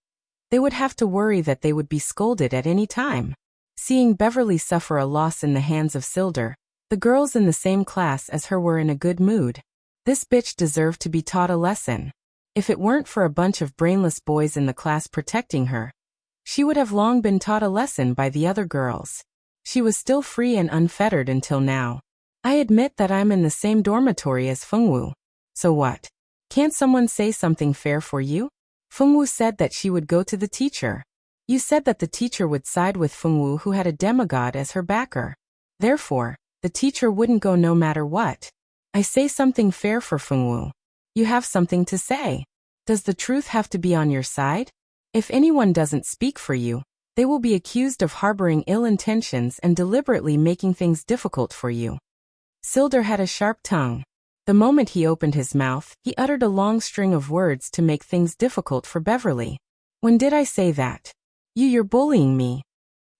they would have to worry that they would be scolded at any time. Seeing Beverly suffer a loss in the hands of Silder, the girls in the same class as her were in a good mood. This bitch deserved to be taught a lesson. If it weren't for a bunch of brainless boys in the class protecting her, she would have long been taught a lesson by the other girls. She was still free and unfettered until now. I admit that I'm in the same dormitory as Fengwu. So what? Can't someone say something fair for you? Fengwu said that she would go to the teacher. You said that the teacher would side with Fengwu who had a demigod as her backer. Therefore, the teacher wouldn't go no matter what. I say something fair for Fengwu. You have something to say. Does the truth have to be on your side? If anyone doesn't speak for you, they will be accused of harboring ill intentions and deliberately making things difficult for you. Silder had a sharp tongue. The moment he opened his mouth, he uttered a long string of words to make things difficult for Beverly. When did I say that? You're bullying me.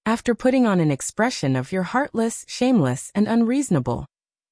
After putting on an expression of you're heartless, shameless, and unreasonable,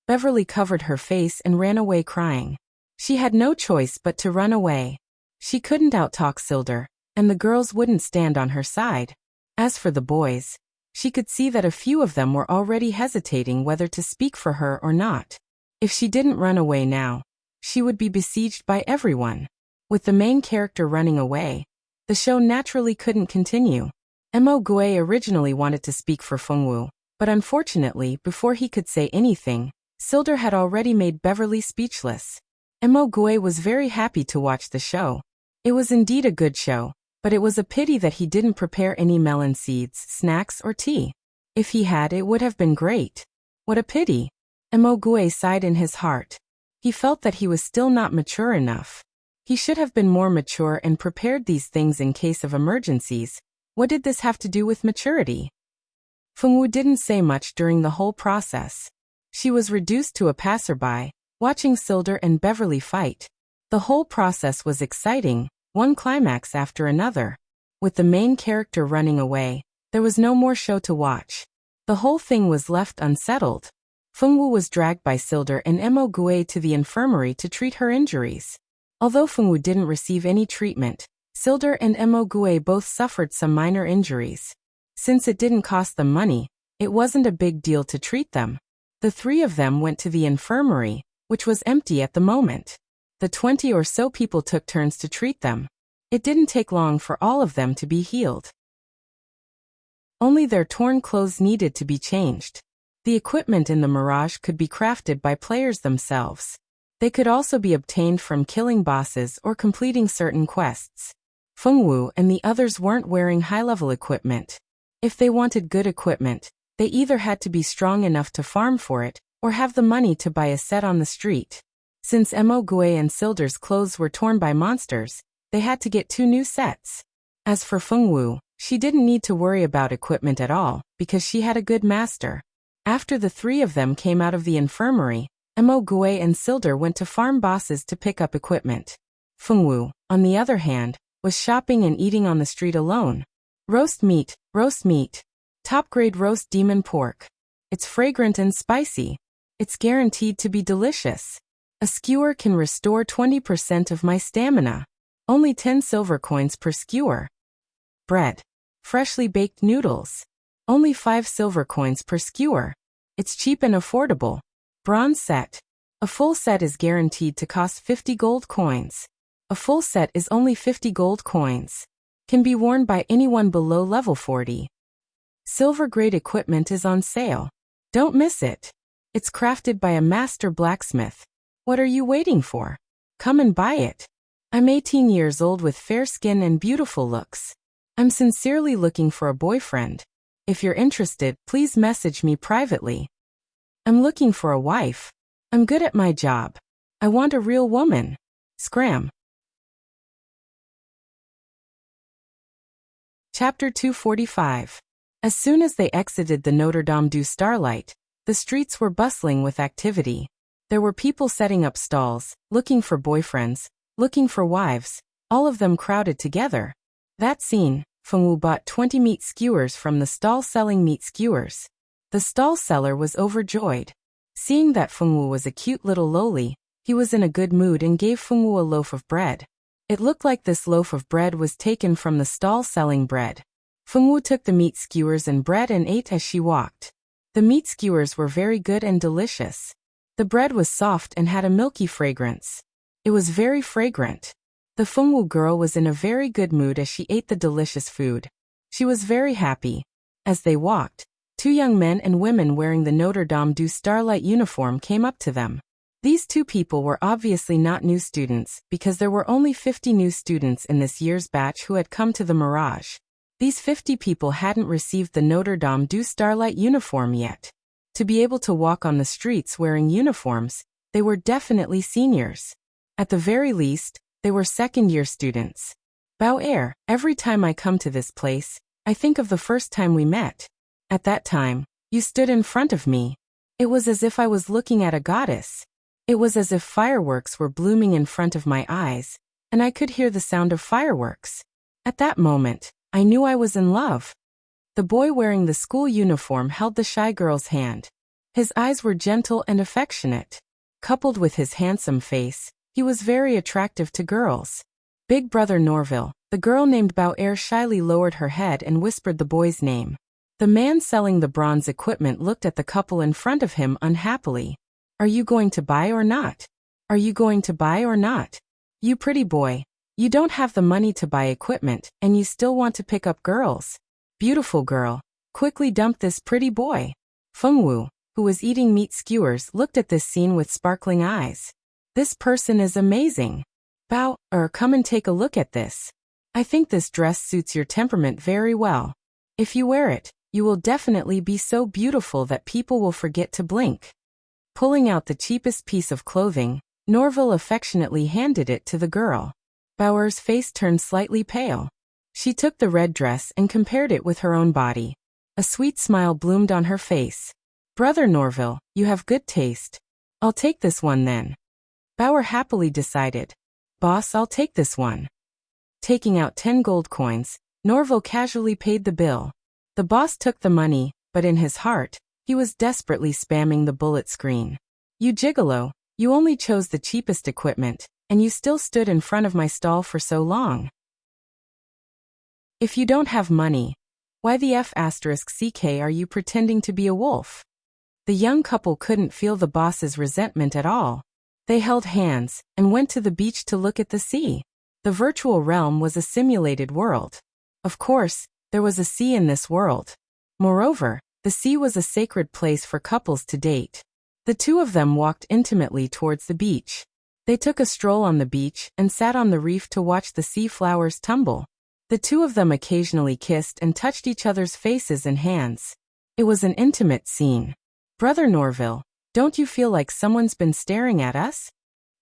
Beverly covered her face and ran away crying. She had no choice but to run away. She couldn't outtalk Silder, and the girls wouldn't stand on her side. As for the boys, she could see that a few of them were already hesitating whether to speak for her or not. If she didn't run away now, she would be besieged by everyone. With the main character running away, the show naturally couldn't continue. Mo Gue originally wanted to speak for Fengwu, but unfortunately, before he could say anything, Silder had already made Beverly speechless. Mo Gue was very happy to watch the show. It was indeed a good show, but it was a pity that he didn't prepare any melon seeds, snacks, or tea. If he had, it would have been great. What a pity. Mo Gue sighed in his heart. He felt that he was still not mature enough. He should have been more mature and prepared these things in case of emergencies. What did this have to do with maturity? Fengwu didn't say much during the whole process. She was reduced to a passerby, watching Silder and Beverly fight. The whole process was exciting, one climax after another. With the main character running away, there was no more show to watch. The whole thing was left unsettled. Fengwu was dragged by Silder and Mo Gue to the infirmary to treat her injuries. Although Fengwu didn't receive any treatment, Silder and Mo Gue both suffered some minor injuries. Since it didn't cost them money, it wasn't a big deal to treat them. The three of them went to the infirmary, which was empty at the moment. The 20 or so people took turns to treat them. It didn't take long for all of them to be healed. Only their torn clothes needed to be changed. The equipment in the Mirage could be crafted by players themselves. They could also be obtained from killing bosses or completing certain quests. Fengwu and the others weren't wearing high-level equipment. If they wanted good equipment, they either had to be strong enough to farm for it, or have the money to buy a set on the street. Since Mo Gue and Silder's clothes were torn by monsters, they had to get 2 new sets. As for Fengwu, she didn't need to worry about equipment at all, because she had a good master. After the 3 of them came out of the infirmary, Mo Gue and Silder went to farm bosses to pick up equipment. Fengwu, on the other hand, was shopping and eating on the street alone. Roast meat, top-grade roast demon pork. It's fragrant and spicy. It's guaranteed to be delicious. A skewer can restore 20% of my stamina. Only 10 silver coins per skewer. Bread. Freshly baked noodles. Only 5 silver coins per skewer. It's cheap and affordable. Bronze set. A full set is guaranteed to cost 50 gold coins. A full set is only 50 gold coins. Can be worn by anyone below level 40. Silver grade equipment is on sale. Don't miss it. It's crafted by a master blacksmith. What are you waiting for? Come and buy it. I'm 18 years old with fair skin and beautiful looks. I'm sincerely looking for a boyfriend. If you're interested, please message me privately. I'm looking for a wife. I'm good at my job. I want a real woman. Scram. Chapter 245. As soon as they exited the Notre Dame du Starlight, the streets were bustling with activity. There were people setting up stalls, looking for boyfriends, looking for wives, all of them crowded together. That scene, Fengwu bought 20 meat skewers from the stall selling meat skewers. The stall seller was overjoyed. Seeing that Fengwu was a cute little loli, he was in a good mood and gave Fengwu a loaf of bread. It looked like this loaf of bread was taken from the stall selling bread. Fengwu took the meat skewers and bread and ate as she walked. The meat skewers were very good and delicious. The bread was soft and had a milky fragrance. It was very fragrant. The Fengwu girl was in a very good mood as she ate the delicious food. She was very happy. As they walked, 2 young men and women wearing the Notre Dame du Starlight uniform came up to them. These 2 people were obviously not new students, because there were only 50 new students in this year's batch who had come to the Mirage. These 50 people hadn't received the Notre Dame du Starlight uniform yet. To be able to walk on the streets wearing uniforms, they were definitely seniors. At the very least, they were second-year students. Bao, every time I come to this place, I think of the first time we met. At that time, you stood in front of me. It was as if I was looking at a goddess. It was as if fireworks were blooming in front of my eyes, and I could hear the sound of fireworks. At that moment, I knew I was in love. The boy wearing the school uniform held the shy girl's hand. His eyes were gentle and affectionate. Coupled with his handsome face, he was very attractive to girls. Big brother Norville, the girl named Bao shyly lowered her head and whispered the boy's name. The man selling the bronze equipment looked at the couple in front of him unhappily. Are you going to buy or not? Are you going to buy or not? You pretty boy. You don't have the money to buy equipment, and you still want to pick up girls. Beautiful girl, quickly dump this pretty boy. Fengwu, who was eating meat skewers, looked at this scene with sparkling eyes. This person is amazing. Bao, come and take a look at this. I think this dress suits your temperament very well. If you wear it, you will definitely be so beautiful that people will forget to blink. Pulling out the cheapest piece of clothing, Norville affectionately handed it to the girl. Bao's face turned slightly pale. She took the red dress and compared it with her own body. A sweet smile bloomed on her face. Brother Norville, you have good taste. I'll take this one then. Bao happily decided. Boss, I'll take this one. Taking out 10 gold coins, Norville casually paid the bill. The boss took the money, but in his heart, he was desperately spamming the bullet screen. You gigolo, you only chose the cheapest equipment, and you still stood in front of my stall for so long. If you don't have money, why the F***ck are you pretending to be a wolf? The young couple couldn't feel the boss's resentment at all. They held hands and went to the beach to look at the sea. The virtual realm was a simulated world. Of course, there was a sea in this world. Moreover, the sea was a sacred place for couples to date. The two of them walked intimately towards the beach. They took a stroll on the beach and sat on the reef to watch the sea flowers tumble. The two of them occasionally kissed and touched each other's faces and hands. It was an intimate scene. "Brother Norville, don't you feel like someone's been staring at us?"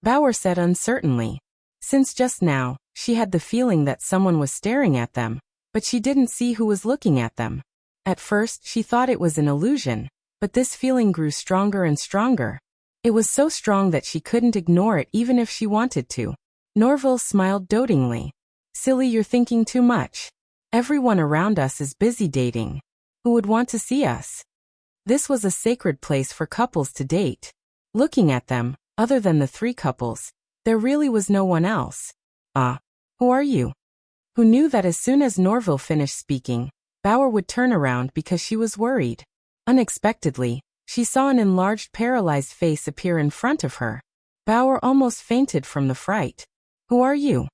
Bauer said uncertainly. Since just now, she had the feeling that someone was staring at them, but she didn't see who was looking at them. At first, she thought it was an illusion, but this feeling grew stronger and stronger. It was so strong that she couldn't ignore it even if she wanted to. Norville smiled dotingly. "Silly, you're thinking too much. Everyone around us is busy dating. Who would want to see us?" This was a sacred place for couples to date. Looking at them, other than the three couples, there really was no one else. Who are you?" Who knew that as soon as Norville finished speaking, Bauer would turn around because she was worried. Unexpectedly, she saw an enlarged paralyzed face appear in front of her. Bauer almost fainted from the fright. "Who are you?"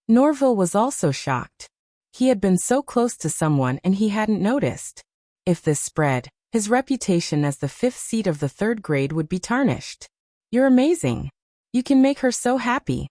Norville was also shocked. He had been so close to someone and he hadn't noticed. If this spread, his reputation as the fifth seat of the third grade would be tarnished. "You're amazing. You can make her so happy."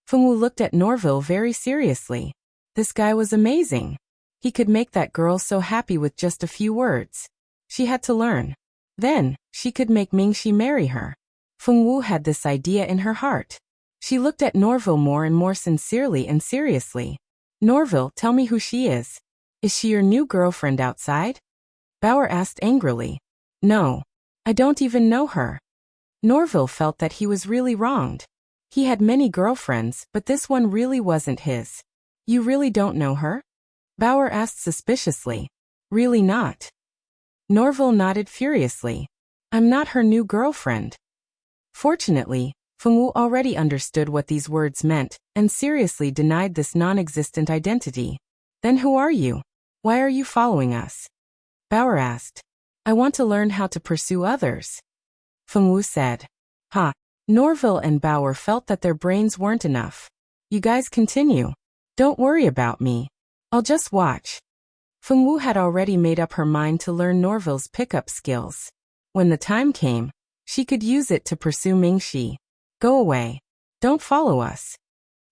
Fengwu looked at Norville very seriously. This guy was amazing. He could make that girl so happy with just a few words. She had to learn. Then, she could make Mingxi marry her. Fengwu had this idea in her heart. She looked at Norville more and more sincerely and seriously. "Norville, tell me who she is. Is she your new girlfriend outside?" Bauer asked angrily. "No. I don't even know her." Norville felt that he was really wronged. He had many girlfriends, but this one really wasn't his. "You really don't know her?" Bauer asked suspiciously. "Really not." Norville nodded furiously. "I'm not her new girlfriend." Fortunately, Fengwu already understood what these words meant, and seriously denied this non-existent identity. "Then who are you? Why are you following us?" Bauer asked. "I want to learn how to pursue others." Fengwu said. Norville and Bauer felt that their brains weren't enough. "You guys continue. Don't worry about me. I'll just watch." Fengwu had already made up her mind to learn Norville's pickup skills. When the time came, she could use it to pursue Mingxi. "Go away. Don't follow us."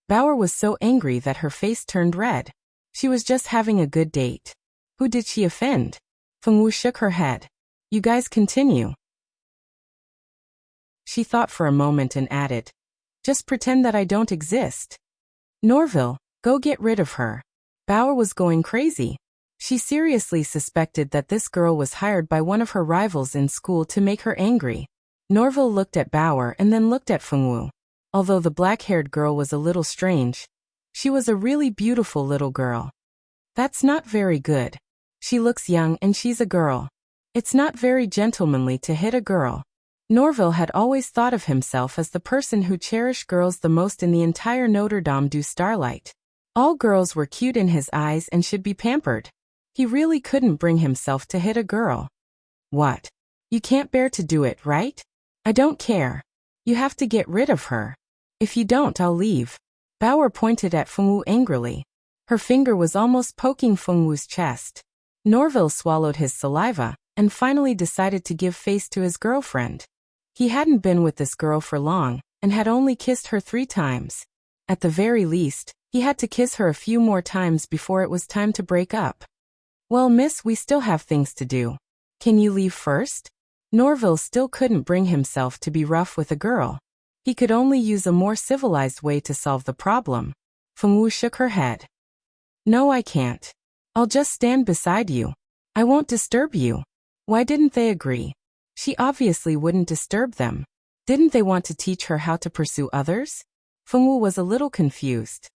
Bauer was so angry that her face turned red. She was just having a good date. Who did she offend? Fengwu shook her head. "You guys continue." She thought for a moment and added, "Just pretend that I don't exist." "Norville, go get rid of her." Bauer was going crazy. She seriously suspected that this girl was hired by one of her rivals in school to make her angry. Norville looked at Bauer and then looked at Fengwu. Although the black-haired girl was a little strange, she was a really beautiful little girl. "That's not very good. She looks young and she's a girl. It's not very gentlemanly to hit a girl." Norville had always thought of himself as the person who cherished girls the most in the entire Notre Dame du Starlight. All girls were cute in his eyes and should be pampered. He really couldn't bring himself to hit a girl. "What? You can't bear to do it, right?" "I don't care. You have to get rid of her. If you don't, I'll leave." Bauer pointed at Fengwu angrily. Her finger was almost poking Fengwu's chest. Norville swallowed his saliva and finally decided to give face to his girlfriend. He hadn't been with this girl for long and had only kissed her 3 times. At the very least, he had to kiss her a few more times before it was time to break up. "Well, miss, we still have things to do. Can you leave first?" Norville still couldn't bring himself to be rough with a girl. He could only use a more civilized way to solve the problem. Fengwu shook her head. "No, I can't. I'll just stand beside you. I won't disturb you." Why didn't they agree? She obviously wouldn't disturb them. Didn't they want to teach her how to pursue others? Fengwu was a little confused.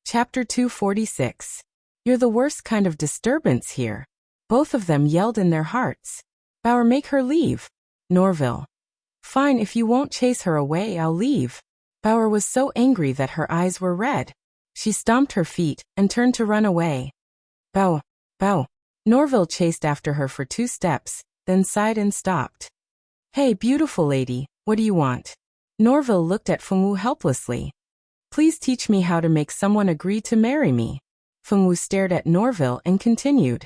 Chapter 246. "You're the worst kind of disturbance here." Both of them yelled in their hearts. "Bauer, make her leave." Norville. "Fine, if you won't chase her away, I'll leave." Bauer was so angry that her eyes were red. She stomped her feet and turned to run away. "Bow, bow." Norville chased after her for 2 steps, then sighed and stopped. "Hey, beautiful lady, what do you want?" Norville looked at Fengwu helplessly. "Please teach me how to make someone agree to marry me." Fengwu stared at Norville and continued.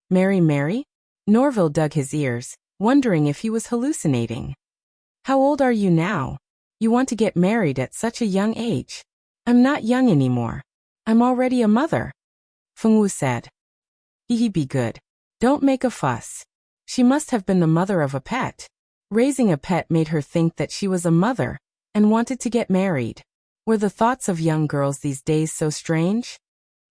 Marry? Norville dug his ears, wondering if he was hallucinating. How old are you now? You want to get married at such a young age? I'm not young anymore. I'm already a mother. Fengwu said. He be good. Don't make a fuss. She must have been the mother of a pet. Raising a pet made her think that she was a mother, and wanted to get married. Were the thoughts of young girls these days so strange?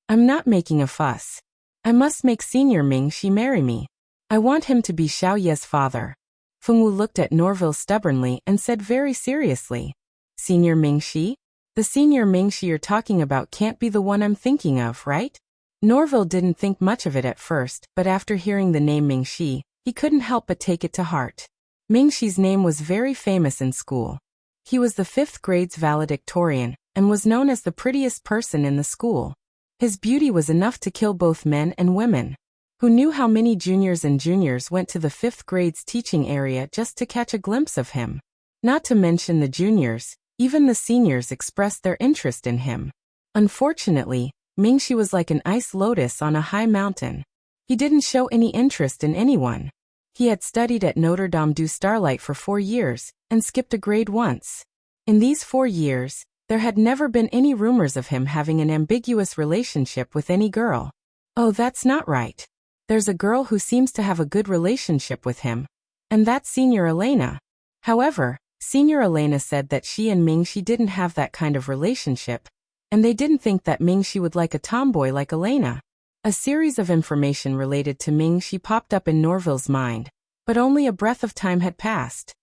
I'm not making a fuss. I must make Senior Mingxi marry me. I want him to be Xiaoye's father. Fengwu looked at Norville stubbornly and said very seriously. Senior Mingxi? The Senior Mingxi you're talking about can't be the one I'm thinking of, right? Norville didn't think much of it at first, but after hearing the name Mingxi, he couldn't help but take it to heart. Mingxi's name was very famous in school. He was the 5th grade's valedictorian, and was known as the prettiest person in the school. His beauty was enough to kill both men and women. Who knew how many juniors and juniors went to the 5th grade's teaching area just to catch a glimpse of him? Not to mention the juniors, even the seniors expressed their interest in him. Unfortunately, Mingxi was like an ice lotus on a high mountain. He didn't show any interest in anyone. He had studied at Notre Dame du Starlight for 4 years, and skipped a grade once. In these 4 years, there had never been any rumors of him having an ambiguous relationship with any girl. Oh, that's not right. There's a girl who seems to have a good relationship with him, and that's Senior Elena. However, Senior Elena said that she and Mingxi didn't have that kind of relationship, and they didn't think that Mingxi would like a tomboy like Elena. A series of information related to Mingxi popped up in Norville's mind, but only a breath of time had passed.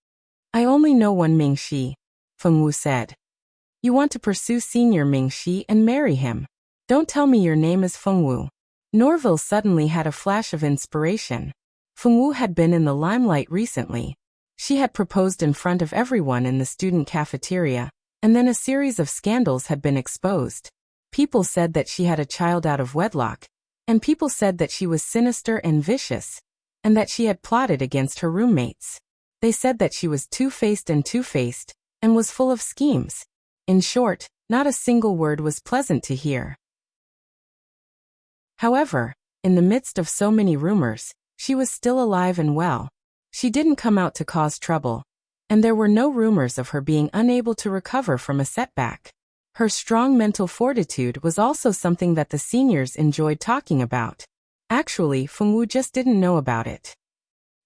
I only know one Mingxi, Fengwu said. You want to pursue Senior Mingxi and marry him. Don't tell me your name is Fengwu. Norville suddenly had a flash of inspiration. Fengwu had been in the limelight recently. She had proposed in front of everyone in the student cafeteria, and then a series of scandals had been exposed. People said that she had a child out of wedlock, and people said that she was sinister and vicious, and that she had plotted against her roommates. They said that she was two-faced, and was full of schemes. In short, not a single word was pleasant to hear. However, in the midst of so many rumors, she was still alive and well. She didn't come out to cause trouble, and there were no rumors of her being unable to recover from a setback. Her strong mental fortitude was also something that the seniors enjoyed talking about. Actually, Fengwu just didn't know about it.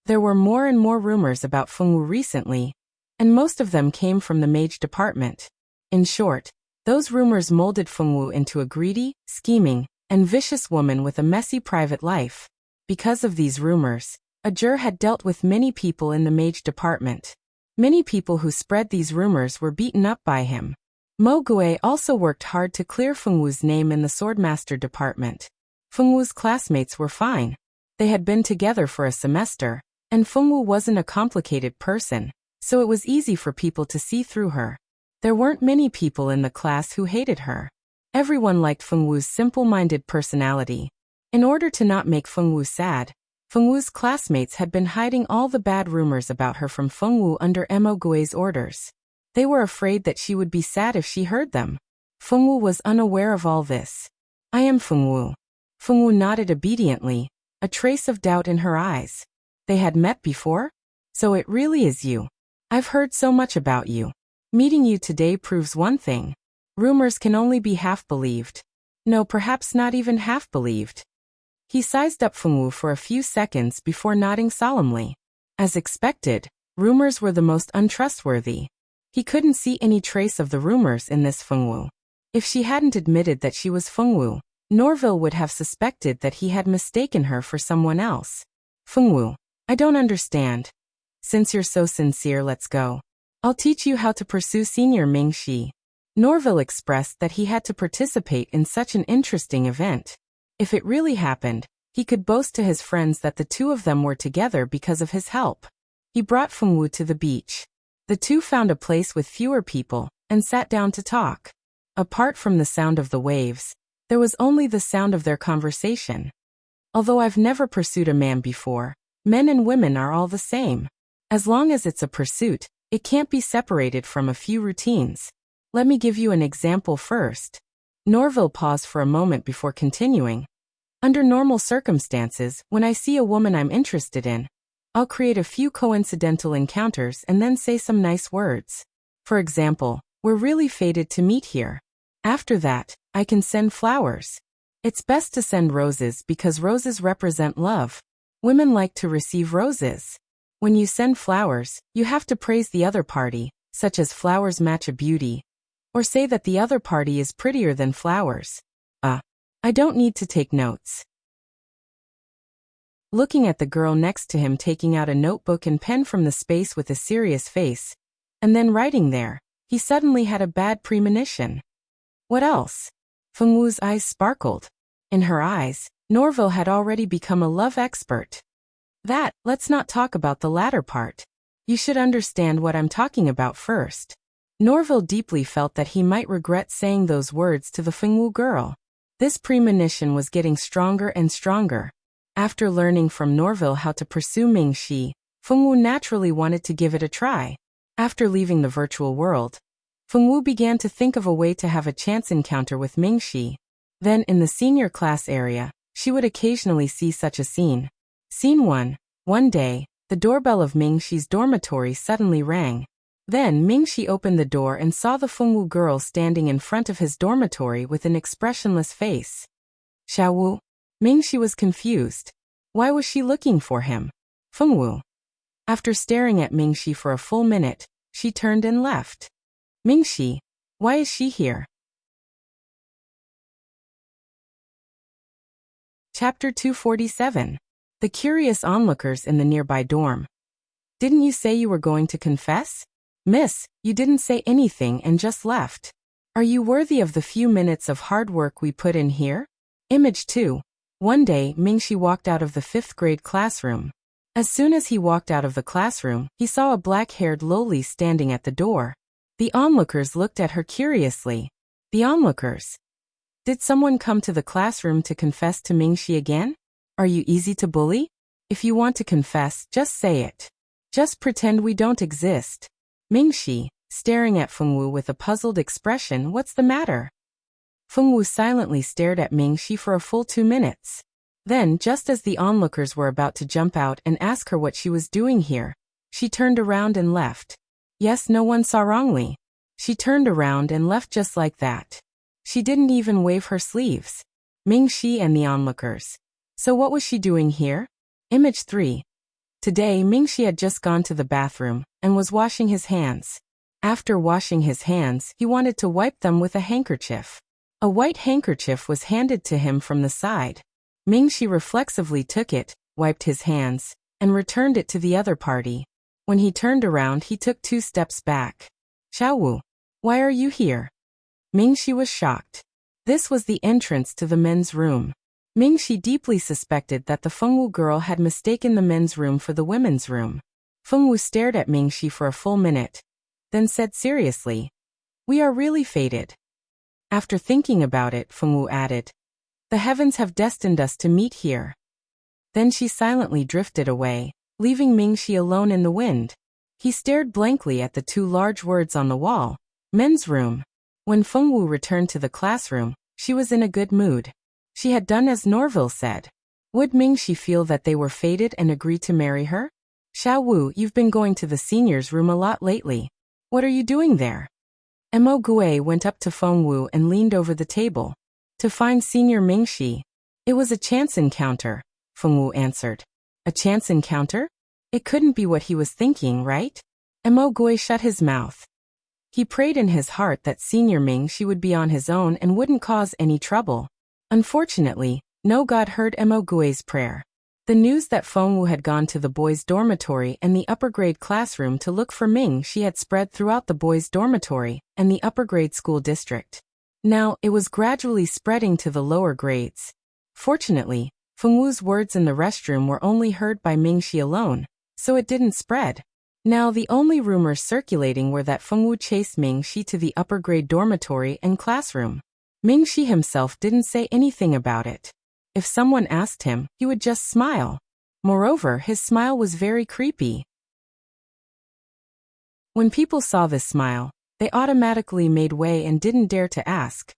There were more and more rumors about Fengwu recently, and most of them came from the mage department. In short, those rumors molded Fengwu into a greedy, scheming, and vicious woman with a messy private life. Because of these rumors, Ajur had dealt with many people in the mage department. Many people who spread these rumors were beaten up by him. Mo Gue also worked hard to clear Fengwu's name in the Swordmaster department. Fengwu's classmates were fine. They had been together for a semester, and Fengwu wasn't a complicated person, so it was easy for people to see through her. There weren't many people in the class who hated her. Everyone liked Fengwu's simple-minded personality. In order to not make Fengwu sad, Fengwu's classmates had been hiding all the bad rumors about her from Fengwu under Mo Gue's orders. They were afraid that she would be sad if she heard them. Fengwu was unaware of all this. I am Fengwu. Fengwu nodded obediently, a trace of doubt in her eyes. They had met before? So it really is you. I've heard so much about you. Meeting you today proves one thing. Rumors can only be half believed. No, perhaps not even half believed. He sized up Fengwu for a few seconds before nodding solemnly. As expected, rumors were the most untrustworthy. He couldn't see any trace of the rumors in this Fengwu. If she hadn't admitted that she was Fengwu, Norville would have suspected that he had mistaken her for someone else. Fengwu, I don't understand. Since you're so sincere, let's go. I'll teach you how to pursue Senior Mingxi. Norville expressed that he had to participate in such an interesting event. If it really happened, he could boast to his friends that the two of them were together because of his help. He brought Fengwu to the beach. The two found a place with fewer people, and sat down to talk. Apart from the sound of the waves, there was only the sound of their conversation. Although I've never pursued a man before, men and women are all the same. As long as it's a pursuit, it can't be separated from a few routines. Let me give you an example first. Norville paused for a moment before continuing. Under normal circumstances, when I see a woman I'm interested in, I'll create a few coincidental encounters and then say some nice words. For example, we're really fated to meet here. After that, I can send flowers. It's best to send roses because roses represent love. Women like to receive roses. When you send flowers, you have to praise the other party, such as flowers match a beauty, or say that the other party is prettier than flowers. I don't need to take notes. Looking at the girl next to him taking out a notebook and pen from the space with a serious face, and then writing there, he suddenly had a bad premonition. What else? Feng Wu's eyes sparkled. In her eyes, Norville had already become a love expert. Let's not talk about the latter part. You should understand what I'm talking about first. Norville deeply felt that he might regret saying those words to the Feng Wu girl. This premonition was getting stronger and stronger. After learning from Norville how to pursue Mingxi, Feng Wu naturally wanted to give it a try. After leaving the virtual world, Feng Wu began to think of a way to have a chance encounter with Mingxi. Then, in the senior class area, she would occasionally see such a scene. Scene 1. One day, the doorbell of Mingxi's dormitory suddenly rang. Then Mingxi opened the door and saw the Feng Wu girl standing in front of his dormitory with an expressionless face. Xiao Wu? Mingxi was confused. Why was she looking for him? Feng Wu. After staring at Mingxi for a full minute, she turned and left. Mingxi, why is she here? Chapter 247. The curious onlookers in the nearby dorm. Didn't you say you were going to confess? Miss, you didn't say anything and just left. Are you worthy of the few minutes of hard work we put in here? Image 2. One day, Mingxi walked out of the 5th grade classroom. As soon as he walked out of the classroom, he saw a black-haired loli standing at the door. The onlookers looked at her curiously. The onlookers. Did someone come to the classroom to confess to Mingxi again? Are you easy to bully? If you want to confess, just say it. Just pretend we don't exist. Mingxi, staring at Feng Wu with a puzzled expression, what's the matter? Feng Wu silently stared at Mingxi for a full 2 minutes. Then, just as the onlookers were about to jump out and ask her what she was doing here, she turned around and left. Yes, no one saw wrongly. She turned around and left just like that. She didn't even wave her sleeves. Mingxi and the onlookers. So what was she doing here? Image 3. Today, Mingxi had just gone to the bathroom and was washing his hands. After washing his hands, he wanted to wipe them with a handkerchief. A white handkerchief was handed to him from the side. Mingxi reflexively took it, wiped his hands, and returned it to the other party. When he turned around, he took 2 steps back. Xiao Wu, why are you here? Mingxi was shocked. This was the entrance to the men's room. Mingxi deeply suspected that the Feng Wu girl had mistaken the men's room for the women's room. Feng Wu stared at Mingxi for a full minute, then said seriously, "We are really fated." After thinking about it, Feng Wu added, "The heavens have destined us to meet here." Then she silently drifted away, leaving Mingxi alone in the wind. He stared blankly at the 2 large words on the wall, men's room. When Feng Wu returned to the classroom, she was in a good mood. She had done as Norville said. Would Mingxi feel that they were fated and agree to marry her? Xiao Wu, you've been going to the seniors' room a lot lately. What are you doing there? Mo Gue went up to Feng Wu and leaned over the table. To find Senior Mingxi. It was a chance encounter, Feng Wu answered. A chance encounter? It couldn't be what he was thinking, right? Mo Gue shut his mouth. He prayed in his heart that Senior Mingxi would be on his own and wouldn't cause any trouble. Unfortunately, no god heard Mo Gue's prayer. The news that Feng Wu had gone to the boys' dormitory and the upper-grade classroom to look for Mingxi had spread throughout the boys' dormitory and the upper-grade school district. Now, it was gradually spreading to the lower grades. Fortunately, Feng Wu's words in the restroom were only heard by Mingxi alone, so it didn't spread. Now the only rumors circulating were that Feng Wu chased Mingxi to the upper-grade dormitory and classroom. Mingxi himself didn't say anything about it. If someone asked him, he would just smile. Moreover, his smile was very creepy. When people saw this smile, they automatically made way and didn't dare to ask.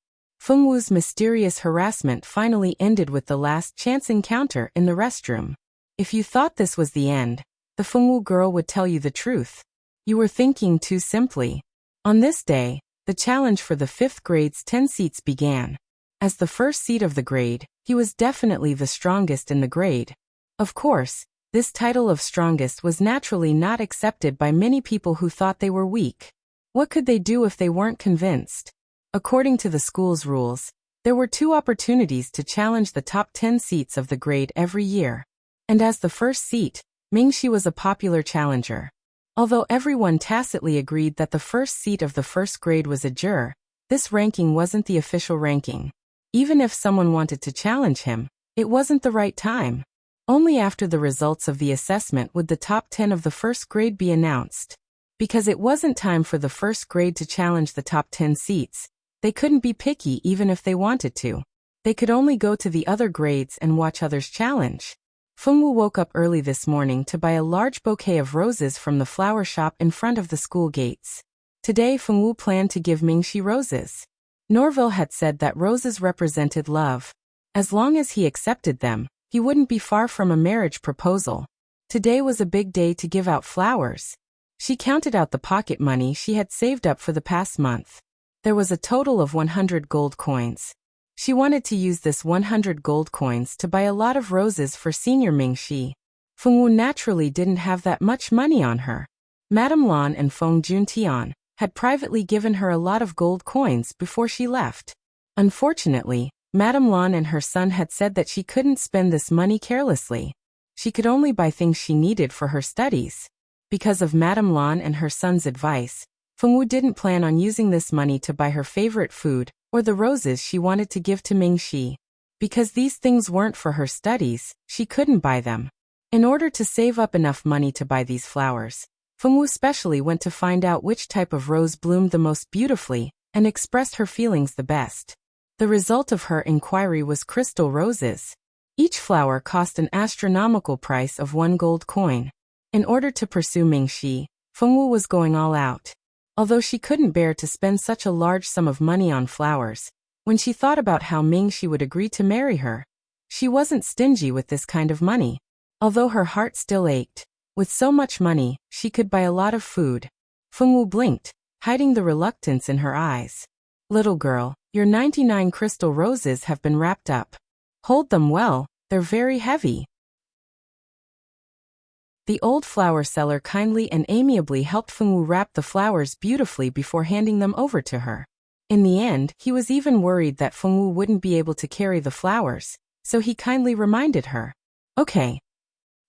Fengwu's mysterious harassment finally ended with the last chance encounter in the restroom. If you thought this was the end, the Fengwu girl would tell you the truth. You were thinking too simply. On this day, the challenge for the 5th grade's 10 seats began. As the first seat of the grade, he was definitely the strongest in the grade. Of course, this title of strongest was naturally not accepted by many people who thought they were weak. What could they do if they weren't convinced? According to the school's rules, there were 2 opportunities to challenge the top 10 seats of the grade every year. And as the first seat, Mingxi was a popular challenger. Although everyone tacitly agreed that the first seat of the first grade was a juror, this ranking wasn't the official ranking. Even if someone wanted to challenge him, it wasn't the right time. Only after the results of the assessment would the top 10 of the first grade be announced. Because it wasn't time for the first grade to challenge the top 10 seats, they couldn't be picky even if they wanted to. They could only go to the other grades and watch others challenge. Fengwu woke up early this morning to buy a large bouquet of roses from the flower shop in front of the school gates. Today Fengwu planned to give Mingxi roses. Norville had said that roses represented love. As long as he accepted them, he wouldn't be far from a marriage proposal. Today was a big day to give out flowers. She counted out the pocket money she had saved up for the past month. There was a total of 100 gold coins. She wanted to use this 100 gold coins to buy a lot of roses for senior Mingxi. Fengwu naturally didn't have that much money on her. Madame Lan and Feng Juntian had privately given her a lot of gold coins before she left. Unfortunately, Madame Lan and her son had said that she couldn't spend this money carelessly. She could only buy things she needed for her studies. Because of Madame Lan and her son's advice, Fengwu didn't plan on using this money to buy her favorite food or the roses she wanted to give to Mingxi. Because these things weren't for her studies, she couldn't buy them. In order to save up enough money to buy these flowers, Fengwu specially went to find out which type of rose bloomed the most beautifully and expressed her feelings the best. The result of her inquiry was crystal roses. Each flower cost an astronomical price of 1 gold coin. In order to pursue Mingxi, Fengwu was going all out. Although she couldn't bear to spend such a large sum of money on flowers, when she thought about how Mingxi would agree to marry her, she wasn't stingy with this kind of money. Although her heart still ached, with so much money, she could buy a lot of food. Fengwu blinked, hiding the reluctance in her eyes. Little girl, your 99 crystal roses have been wrapped up. Hold them well, they're very heavy. The old flower seller kindly and amiably helped Fengwu wrap the flowers beautifully before handing them over to her. In the end, he was even worried that Fengwu wouldn't be able to carry the flowers, so he kindly reminded her. Okay.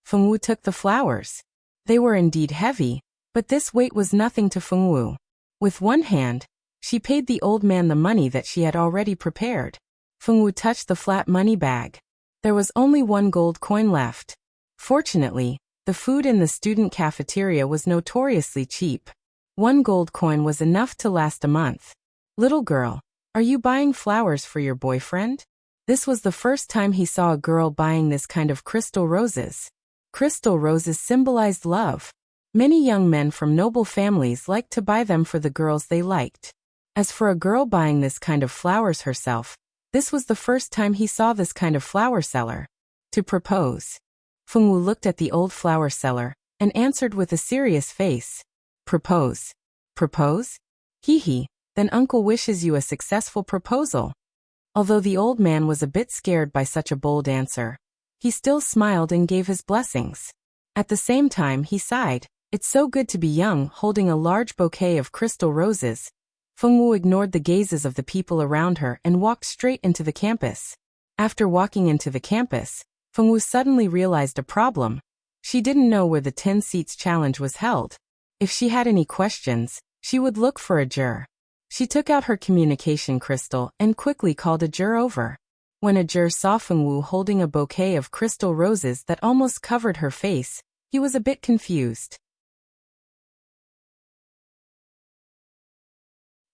Fengwu took the flowers. They were indeed heavy, but this weight was nothing to Fengwu. With one hand, she paid the old man the money that she had already prepared. Fengwu touched the flat money bag. There was only 1 gold coin left. Fortunately, the food in the student cafeteria was notoriously cheap. 1 gold coin was enough to last a month. Little girl, are you buying flowers for your boyfriend? This was the first time he saw a girl buying this kind of crystal roses. Crystal roses symbolized love. Many young men from noble families liked to buy them for the girls they liked. As for a girl buying this kind of flowers herself, this was the first time he saw this kind of flower seller. To propose. Fengwu looked at the old flower seller and answered with a serious face. Propose. Propose? Hee, then uncle wishes you a successful proposal. Although the old man was a bit scared by such a bold answer, he still smiled and gave his blessings. At the same time he sighed. It's so good to be young, holding a large bouquet of crystal roses. Fengwu ignored the gazes of the people around her and walked straight into the campus. After walking into the campus, Fengwu suddenly realized a problem. She didn't know where the 10 seats challenge was held. If she had any questions, she would look for a juror. She took out her communication crystal and quickly called a juror over. When a juror saw Fengwu holding a bouquet of crystal roses that almost covered her face, he was a bit confused.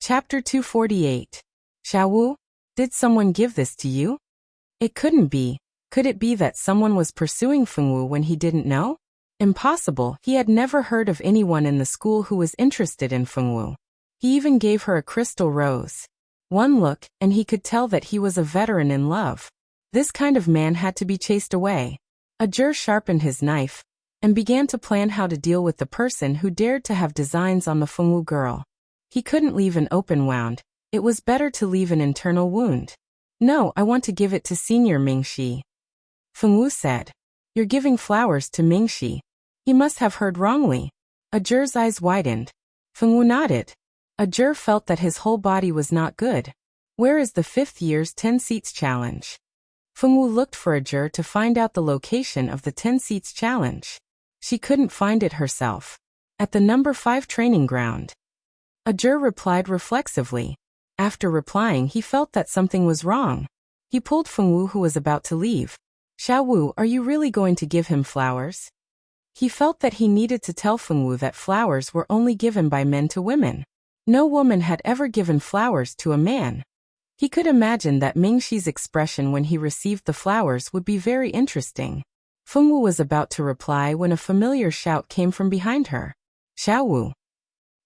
Chapter 248. Xiaowu, did someone give this to you? It couldn't be. Could it be that someone was pursuing Fengwu when he didn't know? Impossible, he had never heard of anyone in the school who was interested in Fengwu. He even gave her a crystal rose. One look, and he could tell that he was a veteran in love. This kind of man had to be chased away. Ajur sharpened his knife and began to plan how to deal with the person who dared to have designs on the Fengwu girl. He couldn't leave an open wound. It was better to leave an internal wound. No, I want to give it to Senior Mingxi. Fengwu said. You're giving flowers to Mingxi. He must have heard wrongly. Ajur's eyes widened. Fengwu nodded. Ajur felt that his whole body was not good. Where is the 5th year's 10 seats challenge? Fengwu looked for Ajur to find out the location of the 10 seats challenge. She couldn't find it herself. At the number 5 training ground. Ajur replied reflexively. After replying, he felt that something was wrong. He pulled Fengwu, who was about to leave. Xiaowu, are you really going to give him flowers? He felt that he needed to tell Fengwu that flowers were only given by men to women. No woman had ever given flowers to a man. He could imagine that Mingxi's expression when he received the flowers would be very interesting. Fengwu was about to reply when a familiar shout came from behind her. Xiaowu.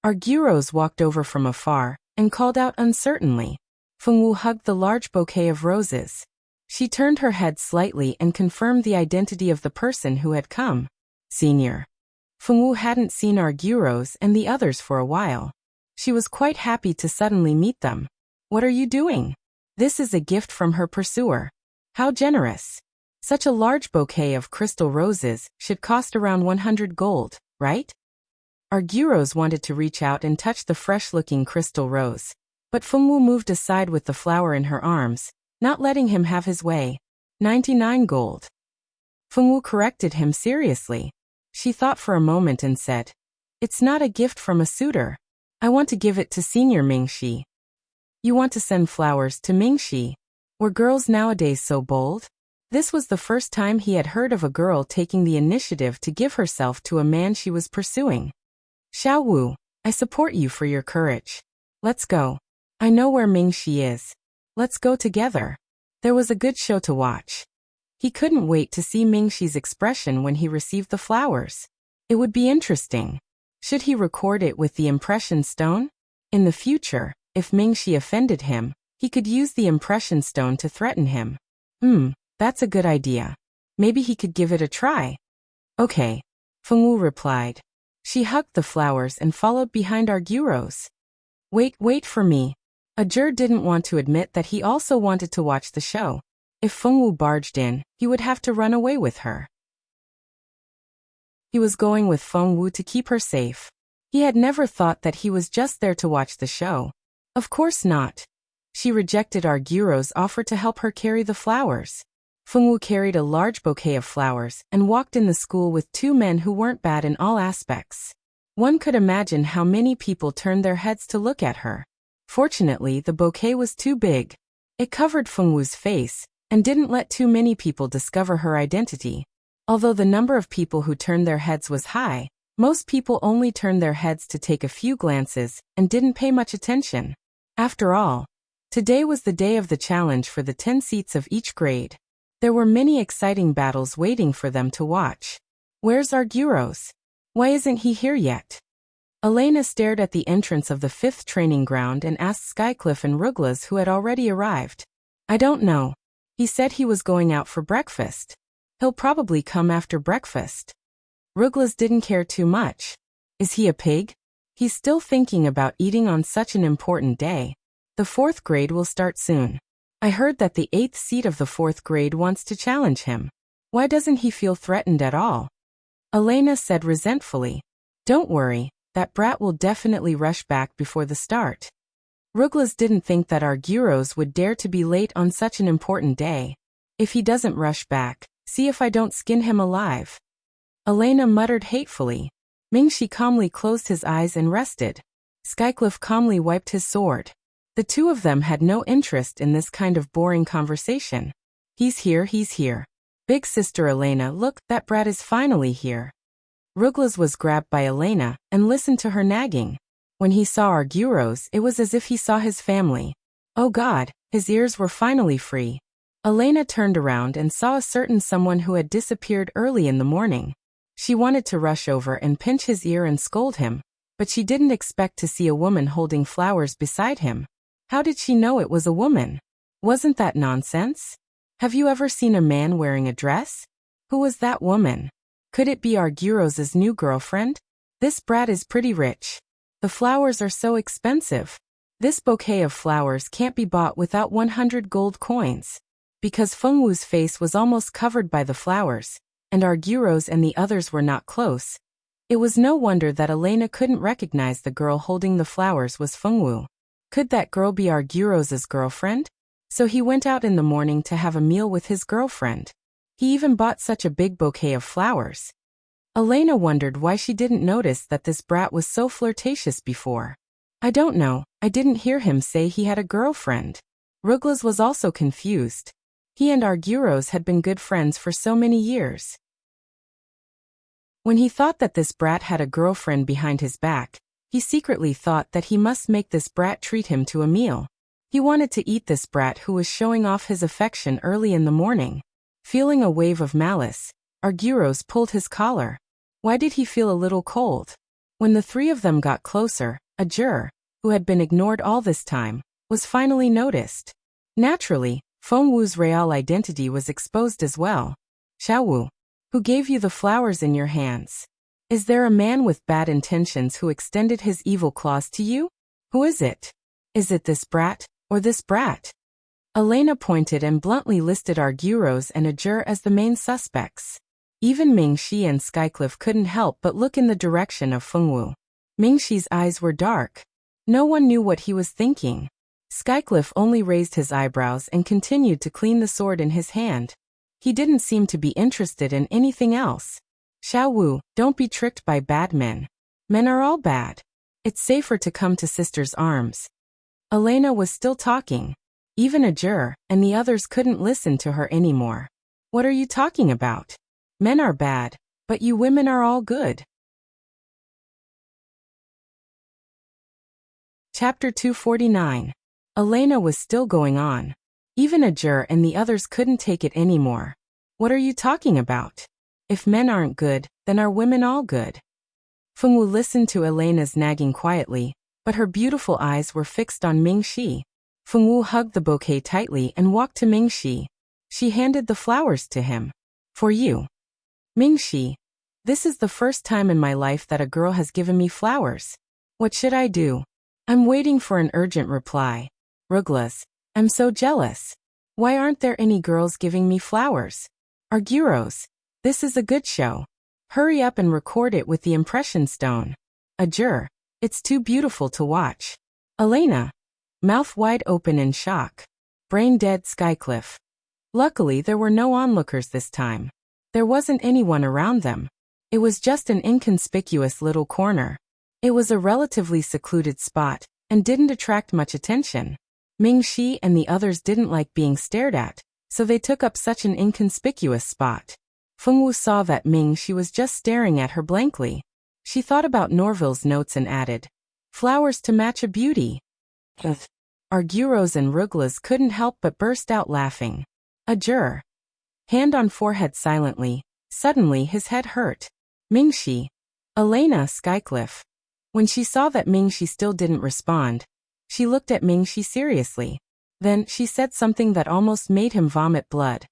Arguros walked over from afar and called out uncertainly. Fengwu hugged the large bouquet of roses. She turned her head slightly and confirmed the identity of the person who had come. Senior. Fengwu hadn't seen Arguros and the others for a while. She was quite happy to suddenly meet them. What are you doing? This is a gift from her pursuer. How generous. Such a large bouquet of crystal roses should cost around 100 gold, right? Arguros wanted to reach out and touch the fresh-looking crystal rose. But Fengwu moved aside with the flower in her arms, not letting him have his way. 99 gold. Fengwu corrected him seriously. She thought for a moment and said, It's not a gift from a suitor. I want to give it to Senior Mingxi. You want to send flowers to Mingxi? Were girls nowadays so bold? This was the first time he had heard of a girl taking the initiative to give herself to a man she was pursuing. Xiaowu, I support you for your courage. Let's go. I know where Mingxi is. Let's go together. There was a good show to watch. He couldn't wait to see Mingxi's expression when he received the flowers. It would be interesting. Should he record it with the impression stone? In the future, if Mingxi offended him, he could use the impression stone to threaten him. That's a good idea. Maybe he could give it a try. Okay. Fengwu replied. She hugged the flowers and followed behind Arguros. Wait for me. Ajur didn't want to admit that he also wanted to watch the show. If Fengwu barged in, he would have to run away with her. He was going with Fengwu to keep her safe. He had never thought that he was just there to watch the show. Of course not. She rejected Arguro's offer to help her carry the flowers. Fengwu carried a large bouquet of flowers and walked in the school with 2 men who weren't bad in all aspects. One could imagine how many people turned their heads to look at her. Fortunately, the bouquet was too big. It covered Fengwu's face and didn't let too many people discover her identity. Although the number of people who turned their heads was high, most people only turned their heads to take a few glances and didn't pay much attention. After all, today was the day of the challenge for the 10 seats of each grade. There were many exciting battles waiting for them to watch. Where's Arguros? Why isn't he here yet? Elena stared at the entrance of the 5th training ground and asked Skycliff and Ruglas, who had already arrived. I don't know. He said he was going out for breakfast. He'll probably come after breakfast. Ruglas didn't care too much. Is he a pig? He's still thinking about eating on such an important day. The 4th grade will start soon. I heard that the 8th seat of the 4th grade wants to challenge him. Why doesn't he feel threatened at all? Elena said resentfully. Don't worry, that brat will definitely rush back before the start. Ruglas didn't think that Arguros would dare to be late on such an important day. If he doesn't rush back, see if I don't skin him alive. Elena muttered hatefully. Mingxi calmly closed his eyes and rested. Skycliff calmly wiped his sword. The 2 of them had no interest in this kind of boring conversation. He's here. Big sister Elena, look, that brat is finally here. Ruglas was grabbed by Elena and listened to her nagging. When he saw Arguros, it was as if he saw his family. Oh God, his ears were finally free. Elena turned around and saw a certain someone who had disappeared early in the morning. She wanted to rush over and pinch his ear and scold him, but she didn't expect to see a woman holding flowers beside him. How did she know it was a woman? Wasn't that nonsense? Have you ever seen a man wearing a dress? Who was that woman? Could it be Arguros's new girlfriend? This brat is pretty rich. The flowers are so expensive. This bouquet of flowers can't be bought without 100 gold coins. Because Fengwu's face was almost covered by the flowers, and Arguros and the others were not close, it was no wonder that Elena couldn't recognize the girl holding the flowers was Fengwu. Could that girl be Arguros's girlfriend? So he went out in the morning to have a meal with his girlfriend. He even bought such a big bouquet of flowers. Elena wondered why she didn't notice that this brat was so flirtatious before. I don't know, I didn't hear him say he had a girlfriend. Ruglas was also confused. He and Arguros had been good friends for so many years. When he thought that this brat had a girlfriend behind his back, he secretly thought that he must make this brat treat him to a meal. He wanted to eat this brat who was showing off his affection early in the morning. Feeling a wave of malice, Arguros pulled his collar. Why did he feel a little cold? When the three of them got closer, a juror, who had been ignored all this time, was finally noticed. Naturally, Fengwu's real identity was exposed as well. Xiaowu, who gave you the flowers in your hands? Is there a man with bad intentions who extended his evil claws to you? Who is it? Is it this brat, or this brat? Elena pointed and bluntly listed Arguros and Ajur as the main suspects. Even Mingxi and Skycliff couldn't help but look in the direction of Fengwu. Mingxi's eyes were dark. No one knew what he was thinking. Skycliff only raised his eyebrows and continued to clean the sword in his hand. He didn't seem to be interested in anything else. Xiaowu, don't be tricked by bad men. Men are all bad. It's safer to come to sister's arms. Elena was still talking. Even Ajur and the others couldn't listen to her anymore. What are you talking about? Men are bad, but you women are all good. Chapter 249. Elena was still going on. Even Ajur and the others couldn't take it anymore. What are you talking about? If men aren't good, then are women all good? Fengwu listened to Elena's nagging quietly, but her beautiful eyes were fixed on Mingxi. Fengwu hugged the bouquet tightly and walked to Mingxi. She handed the flowers to him. For you. Mingxi, this is the first time in my life that a girl has given me flowers. What should I do? I'm waiting for an urgent reply. Ruglas, I'm so jealous. Why aren't there any girls giving me flowers? Arguros, this is a good show. Hurry up and record it with the impression stone. Ajur, it's too beautiful to watch. Elena, mouth wide open in shock. Brain dead Skycliff. Luckily there were no onlookers this time. There wasn't anyone around them. It was just an inconspicuous little corner. It was a relatively secluded spot, and didn't attract much attention. Mingxi and the others didn't like being stared at, so they took up such an inconspicuous spot. Fengwu saw that Mingxi was just staring at her blankly. She thought about Norville's notes and added, flowers to match a beauty. Arguros and Ruglas couldn't help but burst out laughing. Ajur. Hand on forehead silently. Suddenly his head hurt. Mingxi. Elena Skycliff. When she saw that Mingxi still didn't respond, she looked at Mingxi seriously. Then she said something that almost made him vomit blood.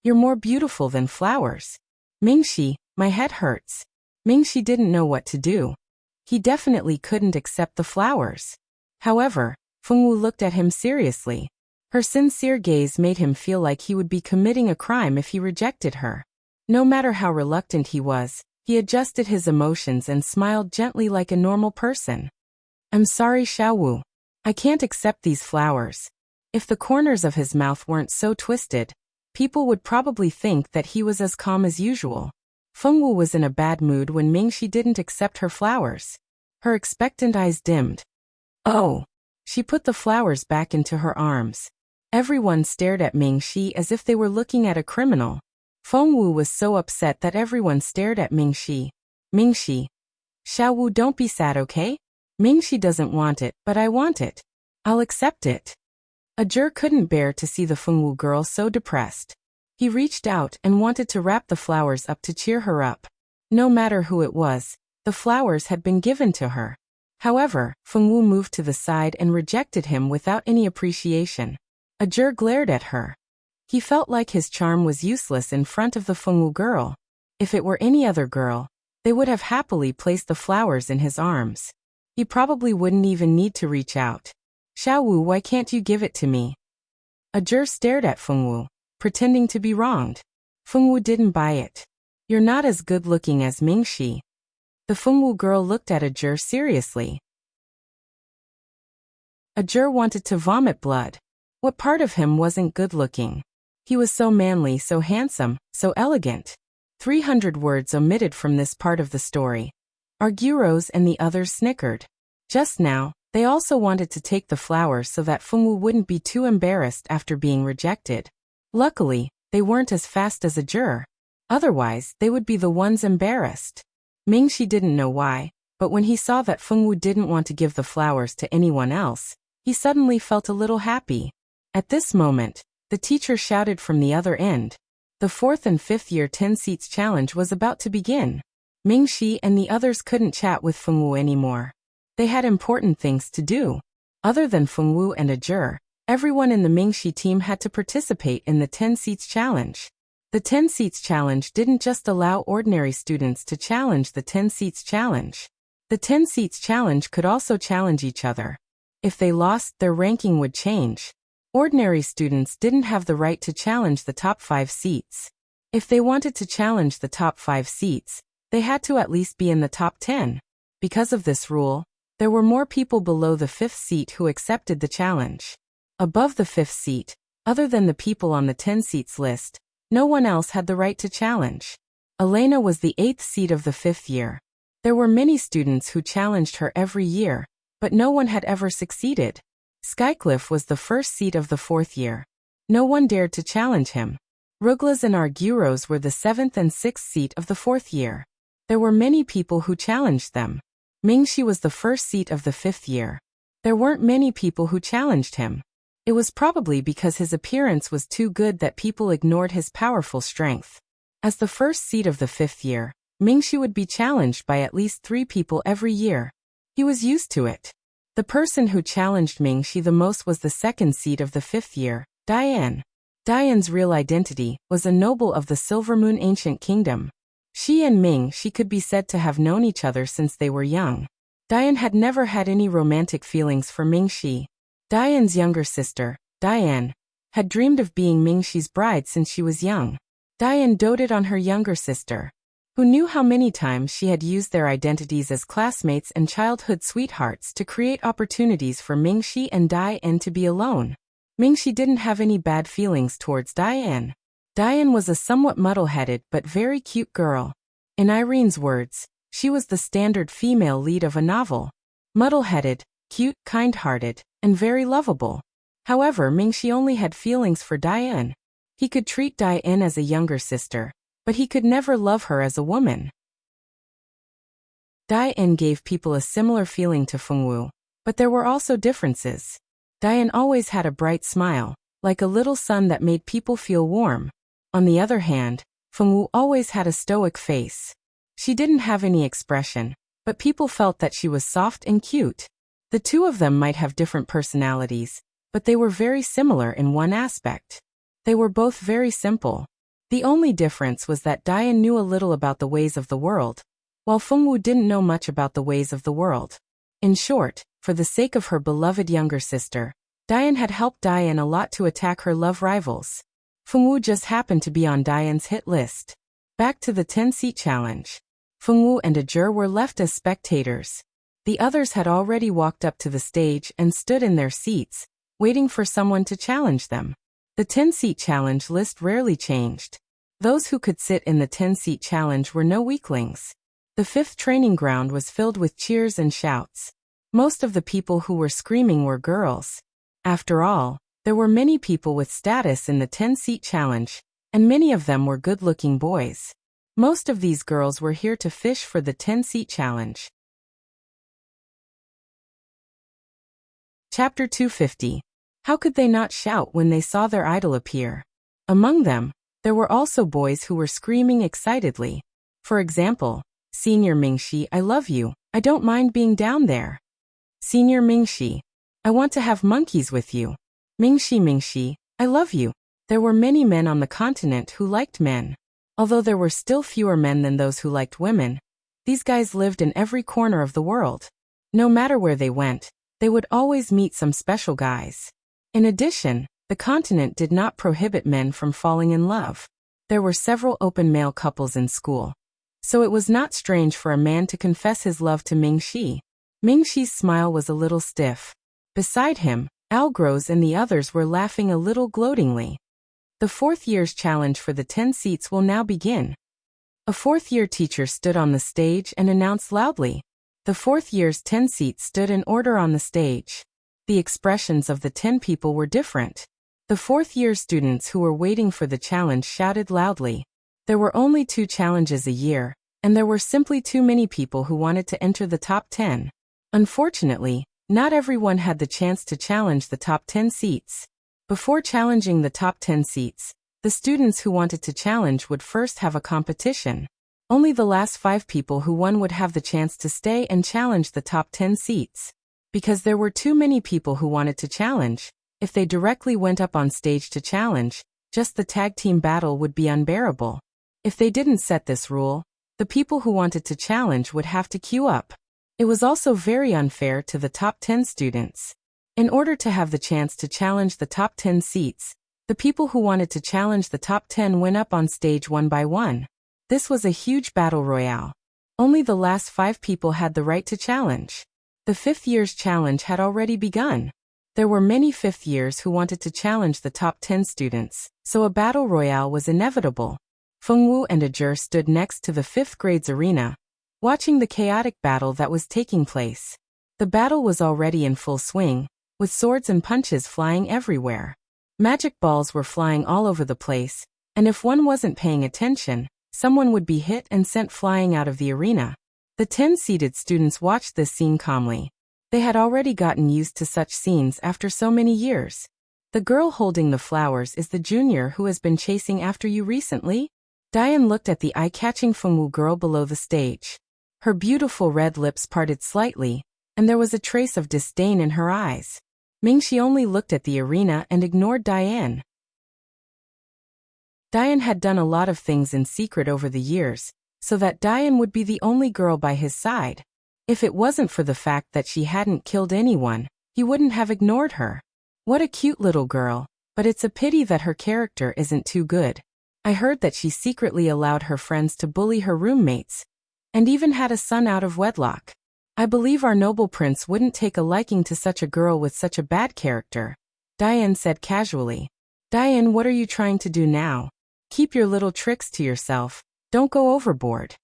You're more beautiful than flowers. Mingxi, my head hurts. Mingxi didn't know what to do. He definitely couldn't accept the flowers. However, Fengwu looked at him seriously. Her sincere gaze made him feel like he would be committing a crime if he rejected her. No matter how reluctant he was, he adjusted his emotions and smiled gently like a normal person. I'm sorry, Xiaowu. I can't accept these flowers. If the corners of his mouth weren't so twisted, people would probably think that he was as calm as usual. Fengwu was in a bad mood when Mingxi didn't accept her flowers. Her expectant eyes dimmed. Oh! She put the flowers back into her arms. Everyone stared at Mingxi as if they were looking at a criminal. Fengwu was so upset that everyone stared at Mingxi. Mingxi. Xiaowu, don't be sad, okay? Mingxi doesn't want it, but I want it. I'll accept it. Ajur couldn't bear to see the Fengwu girl so depressed. He reached out and wanted to wrap the flowers up to cheer her up. No matter who it was, the flowers had been given to her. However, Feng Wu moved to the side and rejected him without any appreciation. Ajur glared at her. He felt like his charm was useless in front of the Feng Wu girl. If it were any other girl, they would have happily placed the flowers in his arms. He probably wouldn't even need to reach out. Xiao Wu, why can't you give it to me? Ajur stared at Feng Wu, pretending to be wronged. Feng Wu didn't buy it. You're not as good looking as Mingxi. The Feng Wu girl looked at Ajur seriously. Ajur wanted to vomit blood. What part of him wasn't good looking? He was so manly, so handsome, so elegant. 300 words omitted from this part of the story. Arguros and the others snickered. Just now, they also wanted to take the flowers so that Feng Wu wouldn't be too embarrassed after being rejected. Luckily, they weren't as fast as Ajur. Otherwise, they would be the ones embarrassed. Mingxi didn't know why, but when he saw that Feng Wu didn't want to give the flowers to anyone else, he suddenly felt a little happy. At this moment, the teacher shouted from the other end. The 4th and 5th year 10 seats challenge was about to begin. Mingxi and the others couldn't chat with Feng Wu anymore. They had important things to do. Other than Feng Wu and Ajur, everyone in the Mingxi team had to participate in the 10 seats challenge. The 10 seats challenge didn't just allow ordinary students to challenge the 10 seats challenge. The 10 seats challenge could also challenge each other. If they lost, their ranking would change. Ordinary students didn't have the right to challenge the top 5 seats. If they wanted to challenge the top 5 seats, they had to at least be in the top 10. Because of this rule, there were more people below the 5th seat who accepted the challenge. Above the 5th seat, other than the people on the 10 seats list, no one else had the right to challenge. Elena was the 8th seat of the 5th year. There were many students who challenged her every year, but no one had ever succeeded. Skycliff was the 1st seat of the 4th year. No one dared to challenge him. Ruglas and Arguros were the 7th and 6th seat of the 4th year. There were many people who challenged them. Mingxi was the 1st seat of the 5th year. There weren't many people who challenged him. It was probably because his appearance was too good that people ignored his powerful strength. As the 1st seat of the 5th year, Mingxi would be challenged by at least 3 people every year. He was used to it. The person who challenged Mingxi the most was the 2nd seat of the 5th year, Diane. Diane's real identity was a noble of the Silver Moon Ancient Kingdom. She and Mingxi could be said to have known each other since they were young. Diane had never had any romantic feelings for Mingxi. Diane's younger sister, Diane, had dreamed of being Mingxi's bride since she was young. Diane doted on her younger sister, who knew how many times she had used their identities as classmates and childhood sweethearts to create opportunities for Mingxi and Diane to be alone. Mingxi didn't have any bad feelings towards Diane. Diane was a somewhat muddle-headed but very cute girl. In Irene's words, she was the standard female lead of a novel. Muddle-headed, cute, kind-hearted, and very lovable. However, Mingxi only had feelings for Diane. He could treat Diane as a younger sister, but he could never love her as a woman. Diane gave people a similar feeling to Feng Wu, but there were also differences. Diane always had a bright smile, like a little sun that made people feel warm. On the other hand, Feng Wu always had a stoic face. She didn't have any expression, but people felt that she was soft and cute. The two of them might have different personalities, but they were very similar in one aspect. They were both very simple. The only difference was that Diane knew a little about the ways of the world, while Feng Wu didn't know much about the ways of the world. In short, for the sake of her beloved younger sister, Diane had helped Diane a lot to attack her love rivals. Feng Wu just happened to be on Diane's hit list. Back to the 10-seat challenge. Feng Wu and Ajur were left as spectators. The others had already walked up to the stage and stood in their seats, waiting for someone to challenge them. The 10-seat challenge list rarely changed. Those who could sit in the 10-seat challenge were no weaklings. The 5th training ground was filled with cheers and shouts. Most of the people who were screaming were girls. After all, there were many people with status in the 10-seat challenge, and many of them were good-looking boys. Most of these girls were here to fish for the 10-seat challenge. Chapter 250. How could they not shout when they saw their idol appear? Among them, there were also boys who were screaming excitedly. For example, "Senior Mingxi, I love you. I don't mind being down there." Senior Mingxi. I want to have monkeys with you. Mingxi, I love you. There were many men on the continent who liked men. Although there were still fewer men than those who liked women, these guys lived in every corner of the world. No matter where they went, they would always meet some special guys. In addition, the continent did not prohibit men from falling in love. There were several open male couples in school. So it was not strange for a man to confess his love to Mingxi. Mingxi's smile was a little stiff. Beside him, Algros and the others were laughing a little gloatingly. The fourth year's challenge for the 10 seats will now begin. A fourth-year teacher stood on the stage and announced loudly. The fourth year's 10 seats stood in order on the stage. The expressions of the 10 people were different. The fourth-year students who were waiting for the challenge shouted loudly. There were only 2 challenges a year, and there were simply too many people who wanted to enter the top 10. Unfortunately, not everyone had the chance to challenge the top 10 seats. Before challenging the top 10 seats, the students who wanted to challenge would first have a competition. Only the last 5 people who won would have the chance to stay and challenge the top 10 seats. Because there were too many people who wanted to challenge, if they directly went up on stage to challenge, just the tag team battle would be unbearable. If they didn't set this rule, the people who wanted to challenge would have to queue up. It was also very unfair to the top 10 students. In order to have the chance to challenge the top 10 seats, the people who wanted to challenge the top 10 went up on stage one by one. This was a huge battle royale. Only the last 5 people had the right to challenge. The 5th year's challenge had already begun. There were many 5th years who wanted to challenge the top 10 students, so a battle royale was inevitable. Fengwu and Ajur stood next to the 5th grade's arena, watching the chaotic battle that was taking place. The battle was already in full swing, with swords and punches flying everywhere. Magic balls were flying all over the place, and if one wasn't paying attention, someone would be hit and sent flying out of the arena. The 10 seated students watched this scene calmly. They had already gotten used to such scenes after so many years. The girl holding the flowers is the junior who has been chasing after you recently? Diane looked at the eye-catching Fengwu girl below the stage. Her beautiful red lips parted slightly, and there was a trace of disdain in her eyes. Mingxi only looked at the arena and ignored Diane. Diane had done a lot of things in secret over the years, so that Diane would be the only girl by his side. If it wasn't for the fact that she hadn't killed anyone, he wouldn't have ignored her. What a cute little girl, but it's a pity that her character isn't too good. I heard that she secretly allowed her friends to bully her roommates, and even had a son out of wedlock. I believe our noble prince wouldn't take a liking to such a girl with such a bad character, Diane said casually. Diane, what are you trying to do now? Keep your little tricks to yourself, don't go overboard.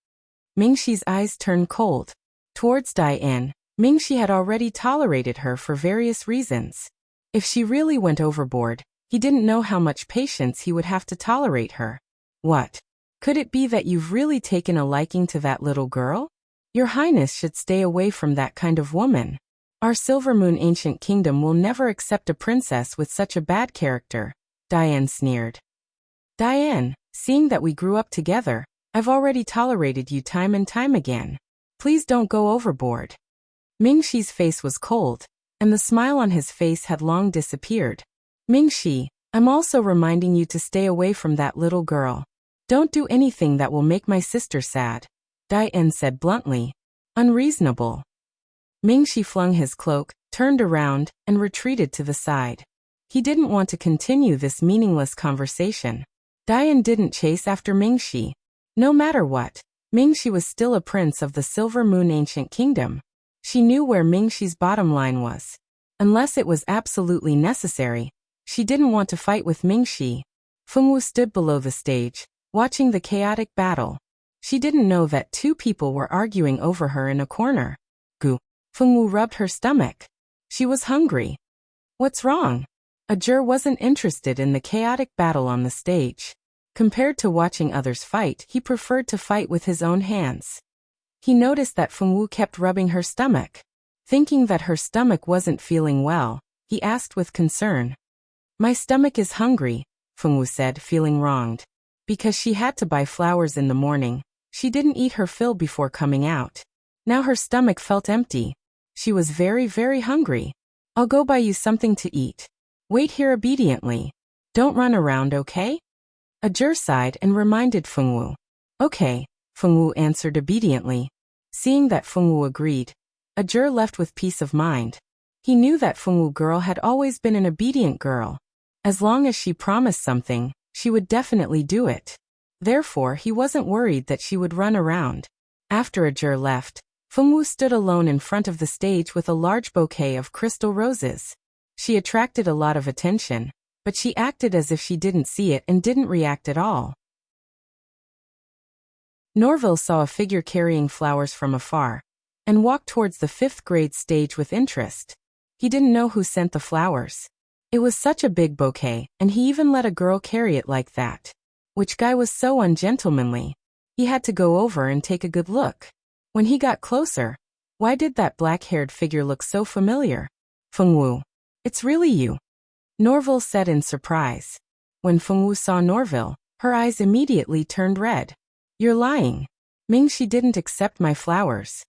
Mingxi's eyes turned cold. Towards Diane, Mingxi had already tolerated her for various reasons. If she really went overboard, he didn't know how much patience he would have to tolerate her. What? Could it be that you've really taken a liking to that little girl? Your Highness should stay away from that kind of woman. Our Silver Moon ancient kingdom will never accept a princess with such a bad character, Diane sneered. Diane, seeing that we grew up together, I've already tolerated you time and time again. Please don't go overboard. Mingxi's face was cold, and the smile on his face had long disappeared. Mingxi, I'm also reminding you to stay away from that little girl. Don't do anything that will make my sister sad, Diane said bluntly. Unreasonable. Mingxi flung his cloak, turned around, and retreated to the side. He didn't want to continue this meaningless conversation. Diane didn't chase after Mingxi. No matter what, Mingxi was still a prince of the Silver Moon ancient kingdom. She knew where Mingxi's bottom line was. Unless it was absolutely necessary, she didn't want to fight with Mingxi. Fengwu stood below the stage, watching the chaotic battle. She didn't know that 2 people were arguing over her in a corner. Goo. Fengwu rubbed her stomach. She was hungry. What's wrong? Ajur wasn't interested in the chaotic battle on the stage. Compared to watching others fight, he preferred to fight with his own hands. He noticed that Fengwu kept rubbing her stomach. Thinking that her stomach wasn't feeling well, he asked with concern. My stomach is hungry, Fengwu said, feeling wronged. Because she had to buy flowers in the morning, she didn't eat her fill before coming out. Now her stomach felt empty. She was very, very hungry. I'll go buy you something to eat. Wait here obediently. Don't run around, okay? Ajur sighed and reminded Fengwu. Okay, Fengwu answered obediently. Seeing that Fengwu agreed, Ajur left with peace of mind. He knew that Fengwu girl had always been an obedient girl. As long as she promised something, she would definitely do it. Therefore, he wasn't worried that she would run around. After Ajur left, Fengwu stood alone in front of the stage with a large bouquet of crystal roses. She attracted a lot of attention, but she acted as if she didn't see it and didn't react at all. Norville saw a figure carrying flowers from afar, and walked towards the 5th grade stage with interest. He didn't know who sent the flowers. It was such a big bouquet, and he even let a girl carry it like that. Which guy was so ungentlemanly? He had to go over and take a good look. When he got closer, why did that black-haired figure look so familiar? Fengwu. It's really you, Norville said in surprise. When Fengwu saw Norville, her eyes immediately turned red. You're lying. Mingxi didn't accept my flowers.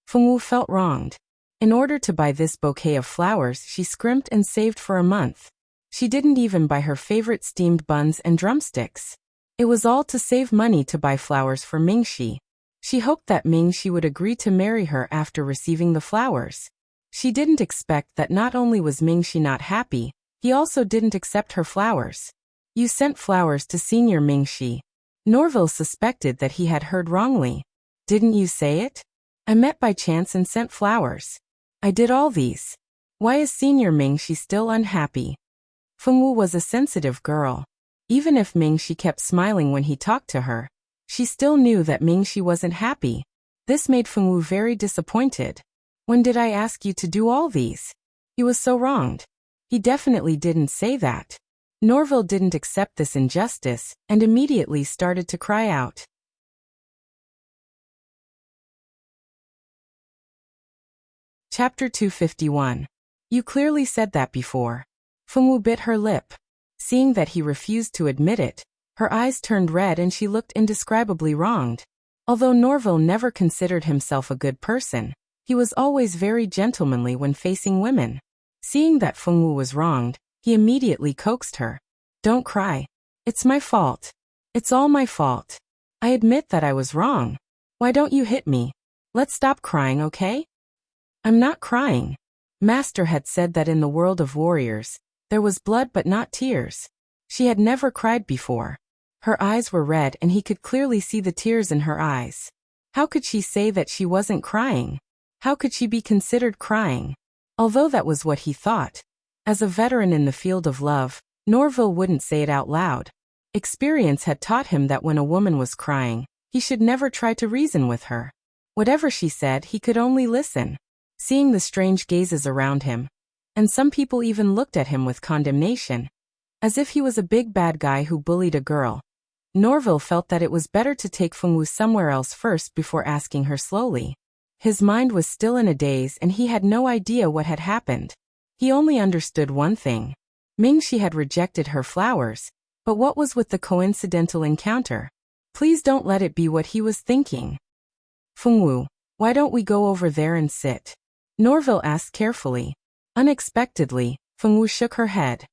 Fengwu felt wronged. In order to buy this bouquet of flowers, she scrimped and saved for a month. She didn't even buy her favorite steamed buns and drumsticks. It was all to save money to buy flowers for Mingxi. She hoped that Mingxi would agree to marry her after receiving the flowers. She didn't expect that not only was Mingxi not happy, he also didn't accept her flowers. You sent flowers to Senior Mingxi. Norville suspected that he had heard wrongly. Didn't you say it? I met by chance and sent flowers. I did all these. Why is Senior Mingxi still unhappy? Fengwu was a sensitive girl. Even if Mingxi kept smiling when he talked to her, she still knew that Mingxi wasn't happy. This made Fengwu very disappointed. When did I ask you to do all these? He was so wronged. He definitely didn't say that. Norville didn't accept this injustice and immediately started to cry out. Chapter 251. You clearly said that before. Fengwu bit her lip. Seeing that he refused to admit it, her eyes turned red and she looked indescribably wronged. Although Norville never considered himself a good person, he was always very gentlemanly when facing women. Seeing that Fengwu was wronged, he immediately coaxed her. Don't cry. It's my fault. It's all my fault. I admit that I was wrong. Why don't you hit me? Let's stop crying, okay? I'm not crying. Master had said that in the world of warriors, there was blood but not tears. She had never cried before. Her eyes were red and he could clearly see the tears in her eyes. How could she say that she wasn't crying? How could she be considered crying? Although that was what he thought. As a veteran in the field of love, Norville wouldn't say it out loud. Experience had taught him that when a woman was crying, he should never try to reason with her. Whatever she said, he could only listen. Seeing the strange gazes around him, and some people even looked at him with condemnation, as if he was a big bad guy who bullied a girl, Norville felt that it was better to take Fengwu somewhere else first before asking her slowly. His mind was still in a daze and he had no idea what had happened. He only understood one thing. Mingxi had rejected her flowers, but what was with the coincidental encounter? Please don't let it be what he was thinking. Fengwu, why don't we go over there and sit? Norville asked carefully. Unexpectedly, Fengwu shook her head.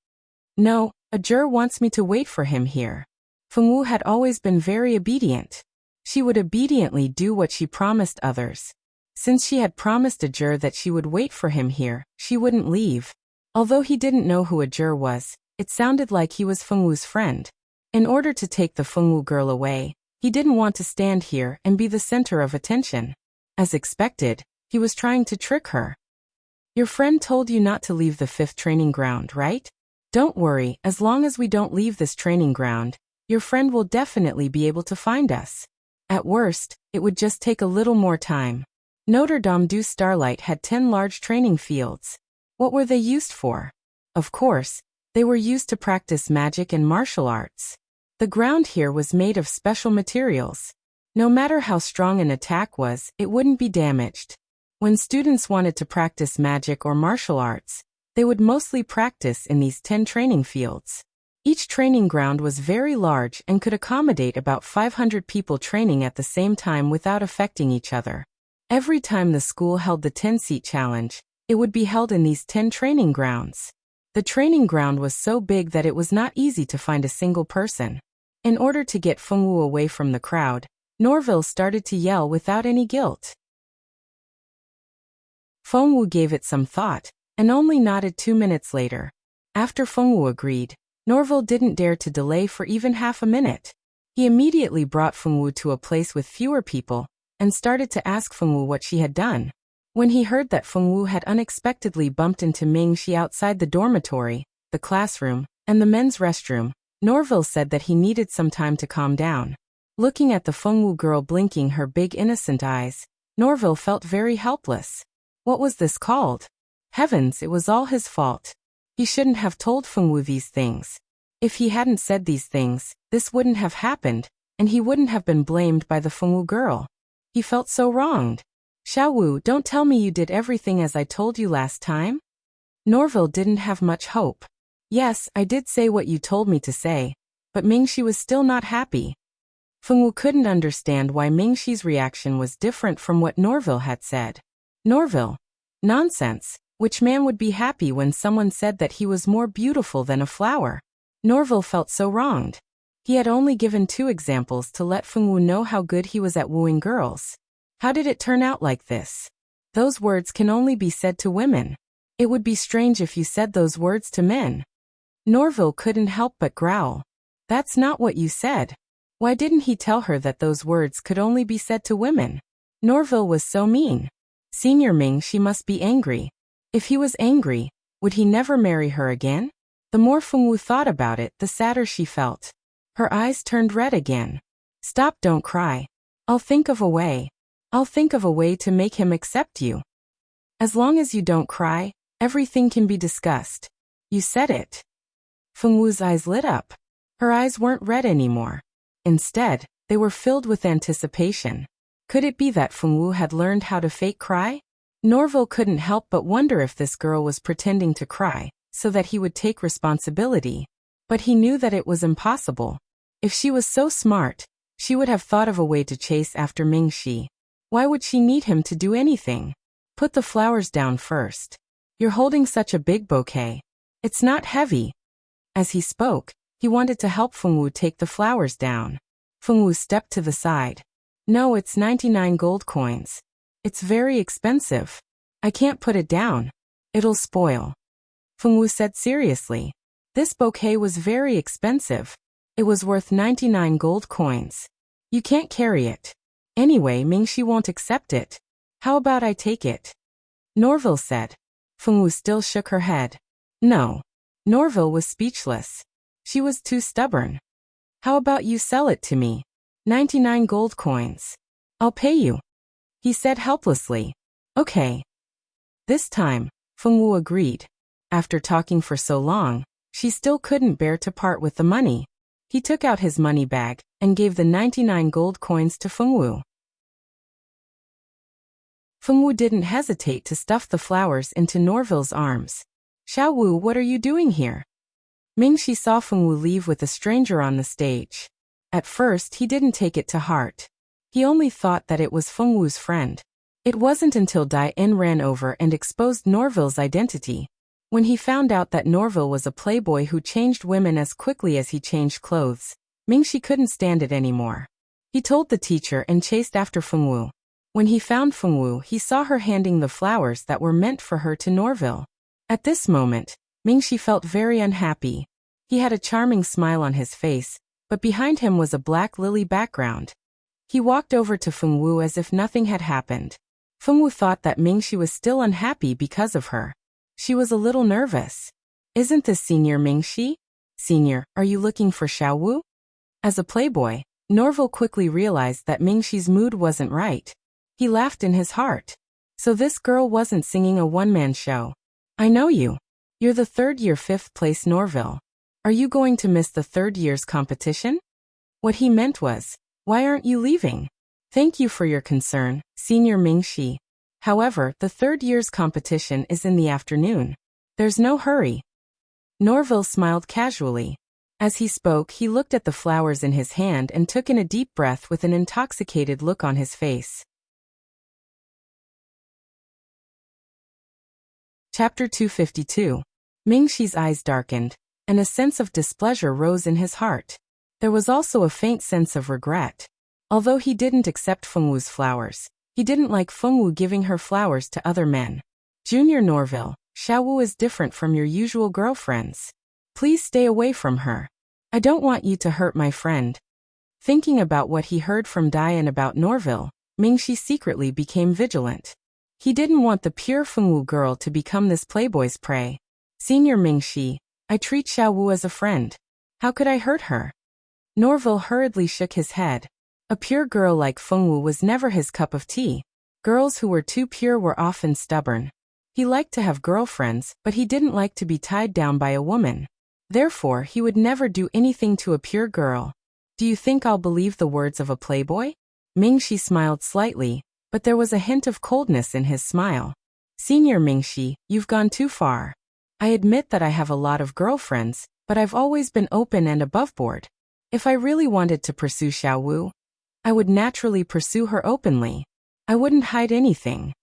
No, Ajur wants me to wait for him here. Fengwu had always been very obedient. She would obediently do what she promised others. Since she had promised Ajur that she would wait for him here, she wouldn't leave. Although he didn't know who Ajur was, it sounded like he was Fengwu's friend. In order to take the Fengwu girl away, he didn't want to stand here and be the center of attention. As expected, he was trying to trick her. Your friend told you not to leave the 5th training ground, right? Don't worry, as long as we don't leave this training ground, your friend will definitely be able to find us. At worst, it would just take a little more time. Notre Dame du Starlight had 10 large training fields. What were they used for? Of course, they were used to practice magic and martial arts. The ground here was made of special materials. No matter how strong an attack was, it wouldn't be damaged. When students wanted to practice magic or martial arts, they would mostly practice in these 10 training fields. Each training ground was very large and could accommodate about 500 people training at the same time without affecting each other. Every time the school held the 10-seat challenge, it would be held in these 10 training grounds. The training ground was so big that it was not easy to find a single person. In order to get Fengwu away from the crowd, Norville started to yell without any guilt. Fengwu gave it some thought, and only nodded 2 minutes later. After Fengwu agreed, Norville didn't dare to delay for even half a minute. He immediately brought Fengwu to a place with fewer people, and started to ask Fengwu what she had done. When he heard that Fengwu had unexpectedly bumped into Mingxi outside the dormitory, the classroom, and the men's restroom, Norville said that he needed some time to calm down. Looking at the Fengwu girl blinking her big innocent eyes, Norville felt very helpless. What was this called? Heavens, it was all his fault. He shouldn't have told Fengwu these things. If he hadn't said these things, this wouldn't have happened, and he wouldn't have been blamed by the Fengwu girl. He felt so wronged. Xiaowu, don't tell me you did everything as I told you last time? Norville didn't have much hope. Yes, I did say what you told me to say, but Mingxi was still not happy. Fengwu couldn't understand why Mingxi's reaction was different from what Norville had said. Norville? Nonsense. Which man would be happy when someone said that he was more beautiful than a flower? Norville felt so wronged. He had only given 2 examples to let Fengwu know how good he was at wooing girls. How did it turn out like this? Those words can only be said to women. It would be strange if you said those words to men. Norville couldn't help but growl. That's not what you said. Why didn't he tell her that those words could only be said to women? Norville was so mean. Senior Mingxi must be angry. If he was angry, would he never marry her again? The more Fengwu thought about it, the sadder she felt. Her eyes turned red again. Stop, don't cry. I'll think of a way. I'll think of a way to make him accept you. As long as you don't cry, everything can be discussed. You said it. Fengwu's eyes lit up. Her eyes weren't red anymore. Instead, they were filled with anticipation. Could it be that Fengwu had learned how to fake cry? Norville couldn't help but wonder if this girl was pretending to cry, so that he would take responsibility. But he knew that it was impossible. If she was so smart, she would have thought of a way to chase after Mingxi. Why would she need him to do anything? Put the flowers down first. You're holding such a big bouquet. It's not heavy. As he spoke, he wanted to help Fengwu take the flowers down. Fengwu stepped to the side. No, it's 99 gold coins. It's very expensive. I can't put it down. It'll spoil. Fengwu said seriously. This bouquet was very expensive. It was worth 99 gold coins. You can't carry it. Anyway, Mingxi won't accept it. How about I take it? Norville said. Fengwu still shook her head. No. Norville was speechless. She was too stubborn. How about you sell it to me? 99 gold coins. I'll pay you. He said helplessly. Okay. This time, Fengwu agreed. After talking for so long, she still couldn't bear to part with the money. He took out his money bag and gave the 99 gold coins to Fengwu. Fengwu didn't hesitate to stuff the flowers into Norville's arms. Xiaowu, what are you doing here? Mingxi saw Fengwu leave with a stranger on the stage. At first, he didn't take it to heart. He only thought that it was Fengwu's friend. It wasn't until Dai-En ran over and exposed Norville's identity. When he found out that Norville was a playboy who changed women as quickly as he changed clothes, Mingxi couldn't stand it anymore. He told the teacher and chased after Fengwu. When he found Fengwu, he saw her handing the flowers that were meant for her to Norville. At this moment, Mingxi felt very unhappy. He had a charming smile on his face, but behind him was a black lily background. He walked over to Fengwu as if nothing had happened. Fengwu thought that Mingxi was still unhappy because of her. She was a little nervous. Isn't this Senior Mingxi? Senior, are you looking for Xiaowu? As a playboy, Norville quickly realized that Mingxi's mood wasn't right. He laughed in his heart. So this girl wasn't singing a one-man show. I know you. You're the third-year 5th place Norville. Are you going to miss the third year's competition? What he meant was, why aren't you leaving? Thank you for your concern, Senior Mingxi. However, the third year's competition is in the afternoon. There's no hurry. Norville smiled casually. As he spoke, he looked at the flowers in his hand and took in a deep breath with an intoxicated look on his face. Chapter 252. Mingxi's eyes darkened, and a sense of displeasure rose in his heart. There was also a faint sense of regret. Although he didn't accept Fengwu's flowers, he didn't like Fengwu giving her flowers to other men. Junior Norville, Xiaowu is different from your usual girlfriends. Please stay away from her. I don't want you to hurt my friend. Thinking about what he heard from Diane about Norville, Mingxi secretly became vigilant. He didn't want the pure Fengwu girl to become this playboy's prey. Senior Mingxi, I treat Xiaowu as a friend. How could I hurt her? Norville hurriedly shook his head. A pure girl like Fengwu was never his cup of tea. Girls who were too pure were often stubborn. He liked to have girlfriends, but he didn't like to be tied down by a woman. Therefore, he would never do anything to a pure girl. Do you think I'll believe the words of a playboy? Mingxi smiled slightly, but there was a hint of coldness in his smile. Senior Mingxi, you've gone too far. I admit that I have a lot of girlfriends, but I've always been open and aboveboard. If I really wanted to pursue Xiaowu, I would naturally pursue her openly. I wouldn't hide anything.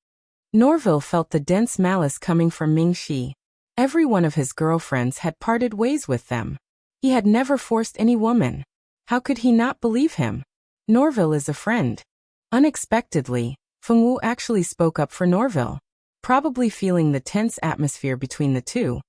Norville felt the dense malice coming from Mingxi. Every one of his girlfriends had parted ways with them. He had never forced any woman. How could he not believe him? Norville is a friend. Unexpectedly, Fengwu actually spoke up for Norville. Probably feeling the tense atmosphere between the two,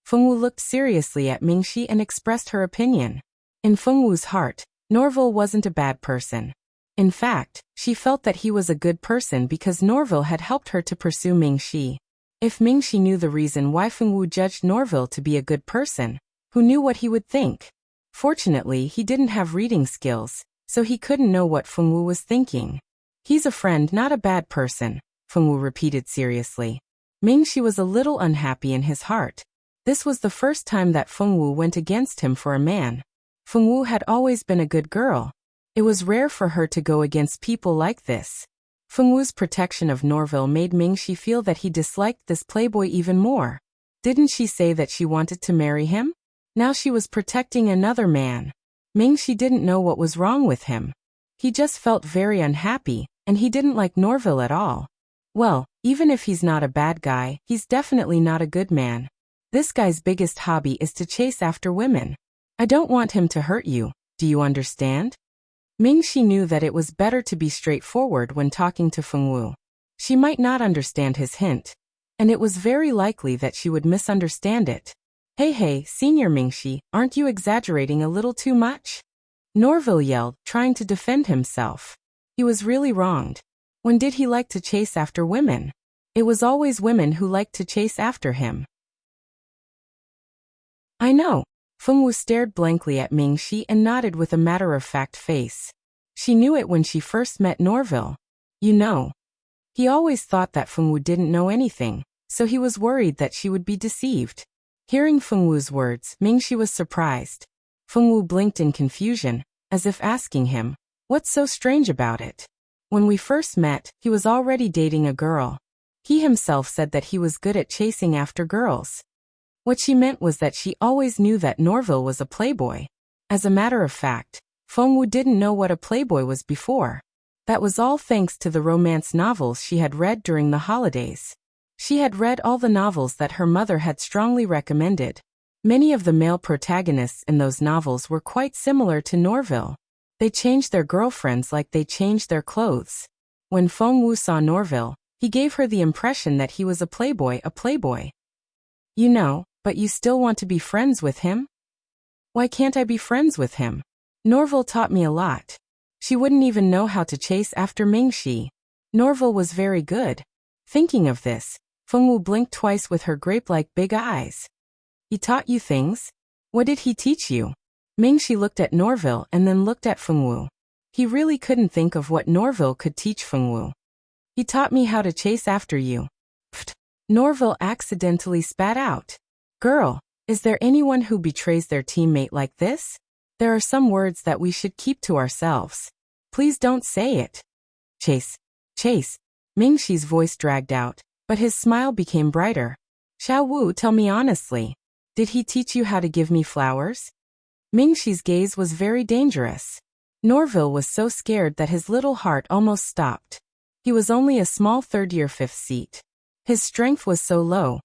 Fengwu looked seriously at Mingxi and expressed her opinion. In Fengwu's heart, Norville wasn't a bad person. In fact, she felt that he was a good person because Norville had helped her to pursue Mingxi. If Mingxi knew the reason why Fengwu judged Norville to be a good person, who knew what he would think? Fortunately, he didn't have reading skills, so he couldn't know what Fengwu was thinking. He's a friend, not a bad person, Fengwu repeated seriously. Mingxi was a little unhappy in his heart. This was the first time that Fengwu went against him for a man. Fengwu had always been a good girl. It was rare for her to go against people like this. Fengwu's protection of Norville made Mingxi feel that he disliked this playboy even more. Didn't she say that she wanted to marry him? Now she was protecting another man. Mingxi didn't know what was wrong with him. He just felt very unhappy, and he didn't like Norville at all. Well, even if he's not a bad guy, he's definitely not a good man. This guy's biggest hobby is to chase after women. I don't want him to hurt you, do you understand? Mingxi knew that it was better to be straightforward when talking to Fengwu. She might not understand his hint, and it was very likely that she would misunderstand it. Hey, Senior Mingxi, aren't you exaggerating a little too much? Norville yelled, trying to defend himself. He was really wronged. When did he like to chase after women? It was always women who liked to chase after him. I know. Fengwu stared blankly at Mingxi and nodded with a matter-of-fact face. She knew it when she first met Norville. You know. He always thought that Fengwu didn't know anything, so he was worried that she would be deceived. Hearing Fengwu's words, Mingxi was surprised. Fengwu blinked in confusion, as if asking him, what's so strange about it? When we first met, he was already dating a girl. He himself said that he was good at chasing after girls. What she meant was that she always knew that Norville was a playboy. As a matter of fact, Fengwu didn't know what a playboy was before. That was all thanks to the romance novels she had read during the holidays. She had read all the novels that her mother had strongly recommended. Many of the male protagonists in those novels were quite similar to Norville. They changed their girlfriends like they changed their clothes. When Fengwu saw Norville, he gave her the impression that he was a playboy. You know, but you still want to be friends with him? Why can't I be friends with him? Norville taught me a lot. She wouldn't even know how to chase after Mingxi. Norville was very good. Thinking of this, Fengwu blinked twice with her grape-like big eyes. He taught you things? What did he teach you? Mingxi looked at Norville and then looked at Fengwu. He really couldn't think of what Norville could teach Fengwu. He taught me how to chase after you. Pfft. Norville accidentally spat out. Girl, is there anyone who betrays their teammate like this? There are some words that we should keep to ourselves. Please don't say it. Chase. Mingxi's voice dragged out, but his smile became brighter. Xiaowu, tell me honestly. Did he teach you how to give me flowers? Mingxi's gaze was very dangerous. Norville was so scared that his little heart almost stopped. He was only a small third-year fifth seat. His strength was so low.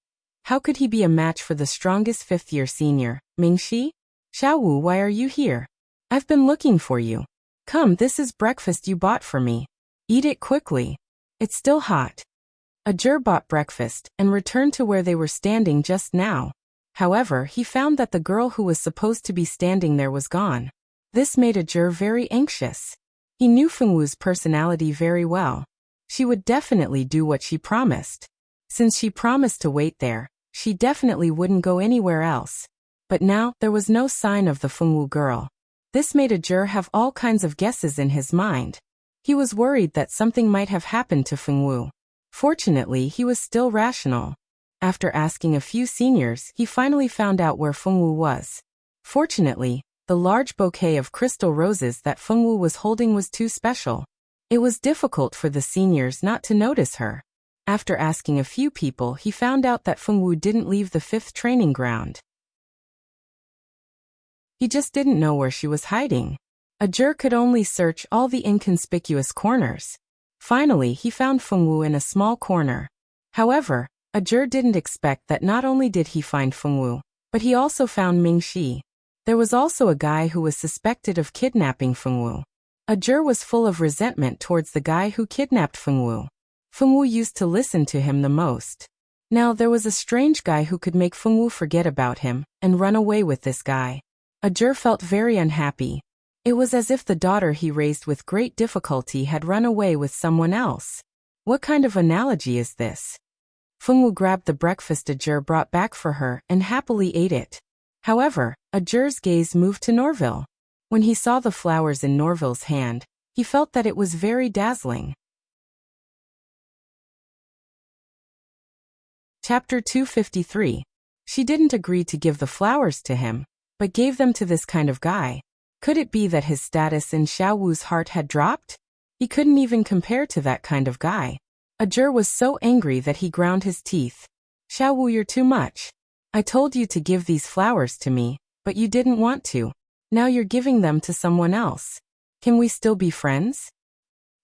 How could he be a match for the strongest fifth-year senior, Mingxi? Xiaowu, why are you here? I've been looking for you. Come, this is breakfast you bought for me. Eat it quickly. It's still hot. Ajur bought breakfast and returned to where they were standing just now. However, he found that the girl who was supposed to be standing there was gone. This made Ajur very anxious. He knew Fengwu's personality very well. She would definitely do what she promised. Since she promised to wait there, she definitely wouldn't go anywhere else. But now, there was no sign of the Fengwu girl. This made Ajur have all kinds of guesses in his mind. He was worried that something might have happened to Fengwu. Fortunately, he was still rational. After asking a few seniors, he finally found out where Fengwu was. Fortunately, the large bouquet of crystal roses that Fengwu was holding was too special. It was difficult for the seniors not to notice her. After asking a few people, he found out that Fengwu didn't leave the 5th training ground. He just didn't know where she was hiding. Ajur could only search all the inconspicuous corners. Finally, he found Fengwu in a small corner. However, Ajur didn't expect that not only did he find Fengwu, but he also found Mingxi. There was also a guy who was suspected of kidnapping Fengwu. Ajur was full of resentment towards the guy who kidnapped Fengwu. Fengwu used to listen to him the most. Now there was a strange guy who could make Fengwu forget about him and run away with this guy. Ajur felt very unhappy. It was as if the daughter he raised with great difficulty had run away with someone else. What kind of analogy is this? Fengwu grabbed the breakfast Ajur brought back for her and happily ate it. However, Ajur's gaze moved to Norville. When he saw the flowers in Norville's hand, he felt that it was very dazzling. Chapter 253. She didn't agree to give the flowers to him, but gave them to this kind of guy. Could it be that his status in Xiaowu's heart had dropped? He couldn't even compare to that kind of guy. Ajur was so angry that he ground his teeth. Xiaowu, you're too much. I told you to give these flowers to me, but you didn't want to. Now you're giving them to someone else. Can we still be friends?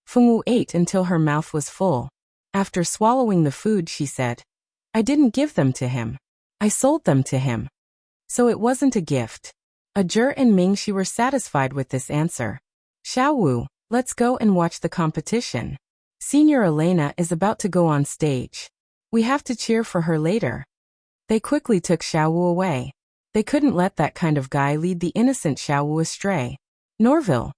Fengwu ate until her mouth was full. After swallowing the food, she said, I didn't give them to him. I sold them to him. So it wasn't a gift. Ajur and Mingxi were satisfied with this answer. Xiaowu, let's go and watch the competition. Senior Elena is about to go on stage. We have to cheer for her later. They quickly took Xiaowu away. They couldn't let that kind of guy lead the innocent Xiaowu astray. Norville,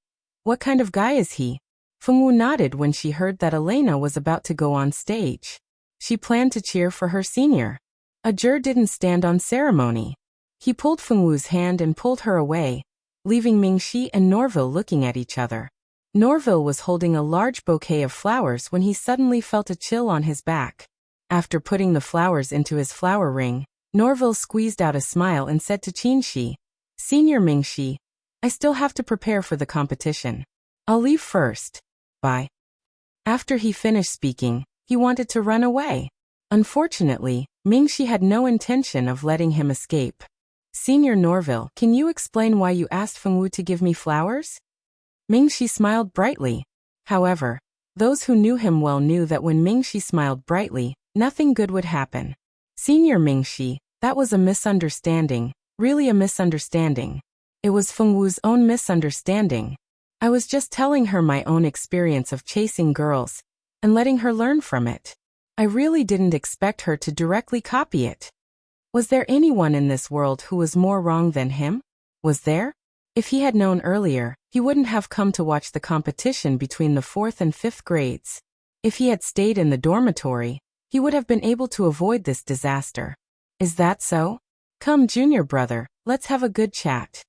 what kind of guy is he? Fengwu nodded when she heard that Elena was about to go on stage. She planned to cheer for her senior. Ajur didn't stand on ceremony. He pulled Fengwu's hand and pulled her away, leaving Mingxi and Norville looking at each other. Norville was holding a large bouquet of flowers when he suddenly felt a chill on his back. After putting the flowers into his flower ring, Norville squeezed out a smile and said to Qinxi, Senior Mingxi, I still have to prepare for the competition. I'll leave first. Bye. After he finished speaking, he wanted to run away. Unfortunately, Mingxi had no intention of letting him escape. Senior Norville, can you explain why you asked Fengwu to give me flowers? Mingxi smiled brightly. However, those who knew him well knew that when Mingxi smiled brightly, nothing good would happen. Senior Mingxi, that was a misunderstanding, really a misunderstanding. It was Fengwu's own misunderstanding. I was just telling her my own experience of chasing girls and letting her learn from it. I really didn't expect her to directly copy it. Was there anyone in this world who was more wrong than him? Was there? If he had known earlier, he wouldn't have come to watch the competition between the 4th and 5th grades. If he had stayed in the dormitory, he would have been able to avoid this disaster. Is that so? Come, junior brother, let's have a good chat.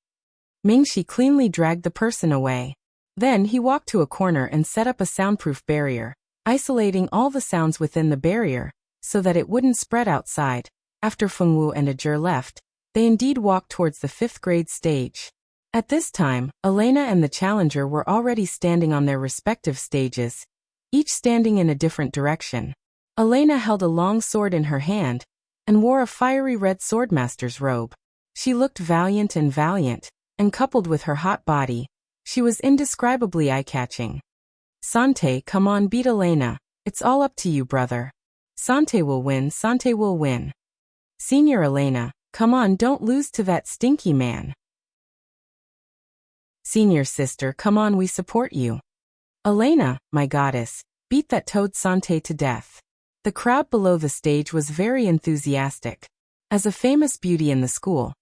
Mingxi cleanly dragged the person away. Then he walked to a corner and set up a soundproof barrier, isolating all the sounds within the barrier, so that it wouldn't spread outside. After Fengwu and Ajur left, they indeed walked towards the 5th grade stage. At this time, Elena and the challenger were already standing on their respective stages, each standing in a different direction. Elena held a long sword in her hand and wore a fiery red swordmaster's robe. She looked valiant, and coupled with her hot body, she was indescribably eye-catching. Sante, come on, beat Elena. It's all up to you, brother. Sante will win, Sante will win. Senior Elena, come on, don't lose to that stinky man. Senior sister, come on, we support you. Elena, my goddess, beat that toad Sante to death. The crowd below the stage was very enthusiastic. As a famous beauty in the school,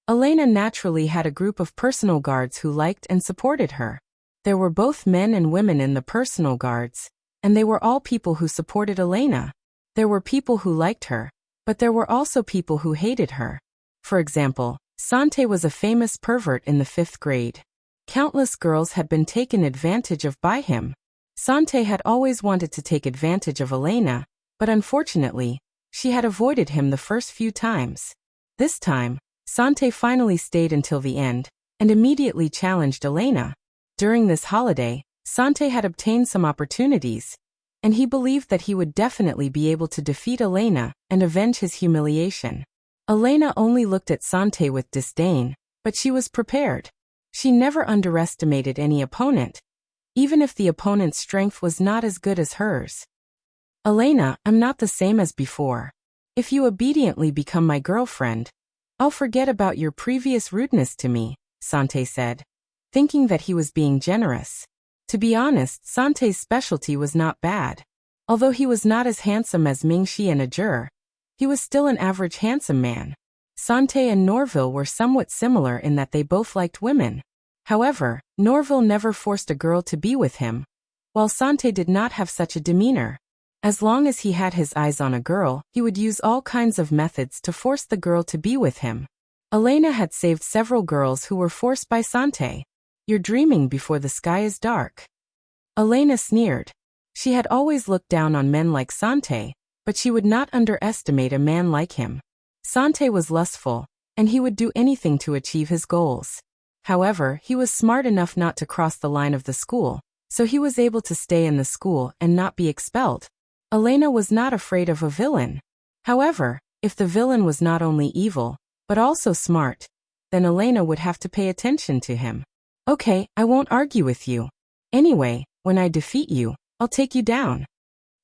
Elena naturally had a group of personal guards who liked and supported her. There were both men and women in the personal guards, and they were all people who supported Elena. There were people who liked her, but there were also people who hated her. For example, Sante was a famous pervert in the 5th grade. Countless girls had been taken advantage of by him. Sante had always wanted to take advantage of Elena, but unfortunately, she had avoided him the first few times. This time, Sante finally stayed until the end, and immediately challenged Elena. During this holiday, Sante had obtained some opportunities, and he believed that he would definitely be able to defeat Elena and avenge his humiliation. Elena only looked at Sante with disdain, but she was prepared. She never underestimated any opponent, even if the opponent's strength was not as good as hers. Elena, I'm not the same as before. If you obediently become my girlfriend, I'll forget about your previous rudeness to me, Sante said, thinking that he was being generous. To be honest, Sante's specialty was not bad. Although he was not as handsome as Mingxi and Ajur, he was still an average handsome man. Sante and Norville were somewhat similar in that they both liked women. However, Norville never forced a girl to be with him, while Sante did not have such a demeanor. As long as he had his eyes on a girl, he would use all kinds of methods to force the girl to be with him. Elena had saved several girls who were forced by Sante. You're dreaming before the sky is dark. Elena sneered. She had always looked down on men like Sante, but she would not underestimate a man like him. Sante was lustful, and he would do anything to achieve his goals. However, he was smart enough not to cross the line of the school, so he was able to stay in the school and not be expelled. Elena was not afraid of a villain. However, if the villain was not only evil, but also smart, then Elena would have to pay attention to him. Okay, I won't argue with you. Anyway, when I defeat you, I'll take you down.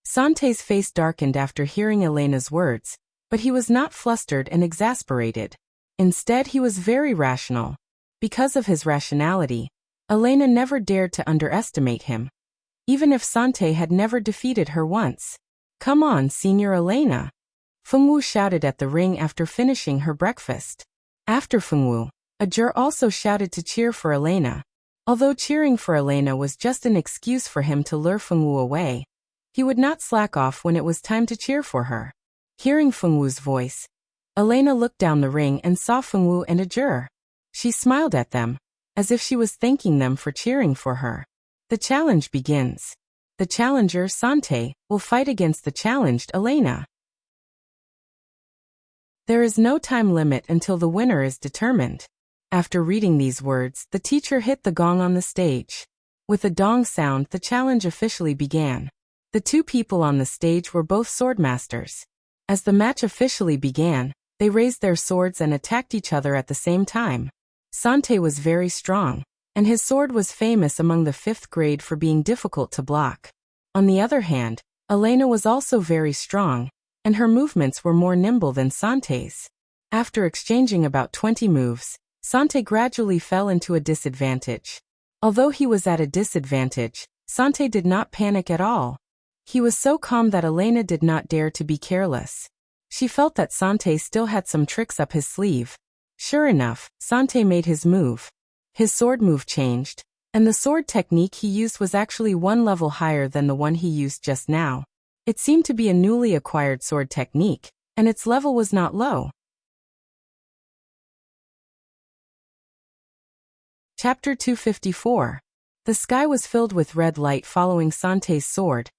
Sante's face darkened after hearing Elena's words, but he was not flustered and exasperated. Instead, he was very rational. Because of his rationality, Elena never dared to underestimate him, even if Sante had never defeated her once. Come on, Senior Elena. Fengwu shouted at the ring after finishing her breakfast. After Fengwu, Ajur also shouted to cheer for Elena. Although cheering for Elena was just an excuse for him to lure Fengwu away, he would not slack off when it was time to cheer for her. Hearing Fengwu's voice, Elena looked down the ring and saw Fengwu and Ajur. She smiled at them, as if she was thanking them for cheering for her. The challenge begins. The challenger, Sante, will fight against the challenged Elena. There is no time limit until the winner is determined. After reading these words, the teacher hit the gong on the stage. With the gong sound, the challenge officially began. The two people on the stage were both swordmasters. As the match officially began, they raised their swords and attacked each other at the same time. Sante was very strong, and his sword was famous among the 5th grade for being difficult to block. On the other hand, Elena was also very strong, and her movements were more nimble than Sante's. After exchanging about 20 moves, Sante gradually fell into a disadvantage. Although he was at a disadvantage, Sante did not panic at all. He was so calm that Elena did not dare to be careless. She felt that Sante still had some tricks up his sleeve. Sure enough, Sante made his move. His sword move changed, and the sword technique he used was actually one level higher than the one he used just now. It seemed to be a newly acquired sword technique, and its level was not low. Chapter 254. The sky was filled with red light following Sante's sword,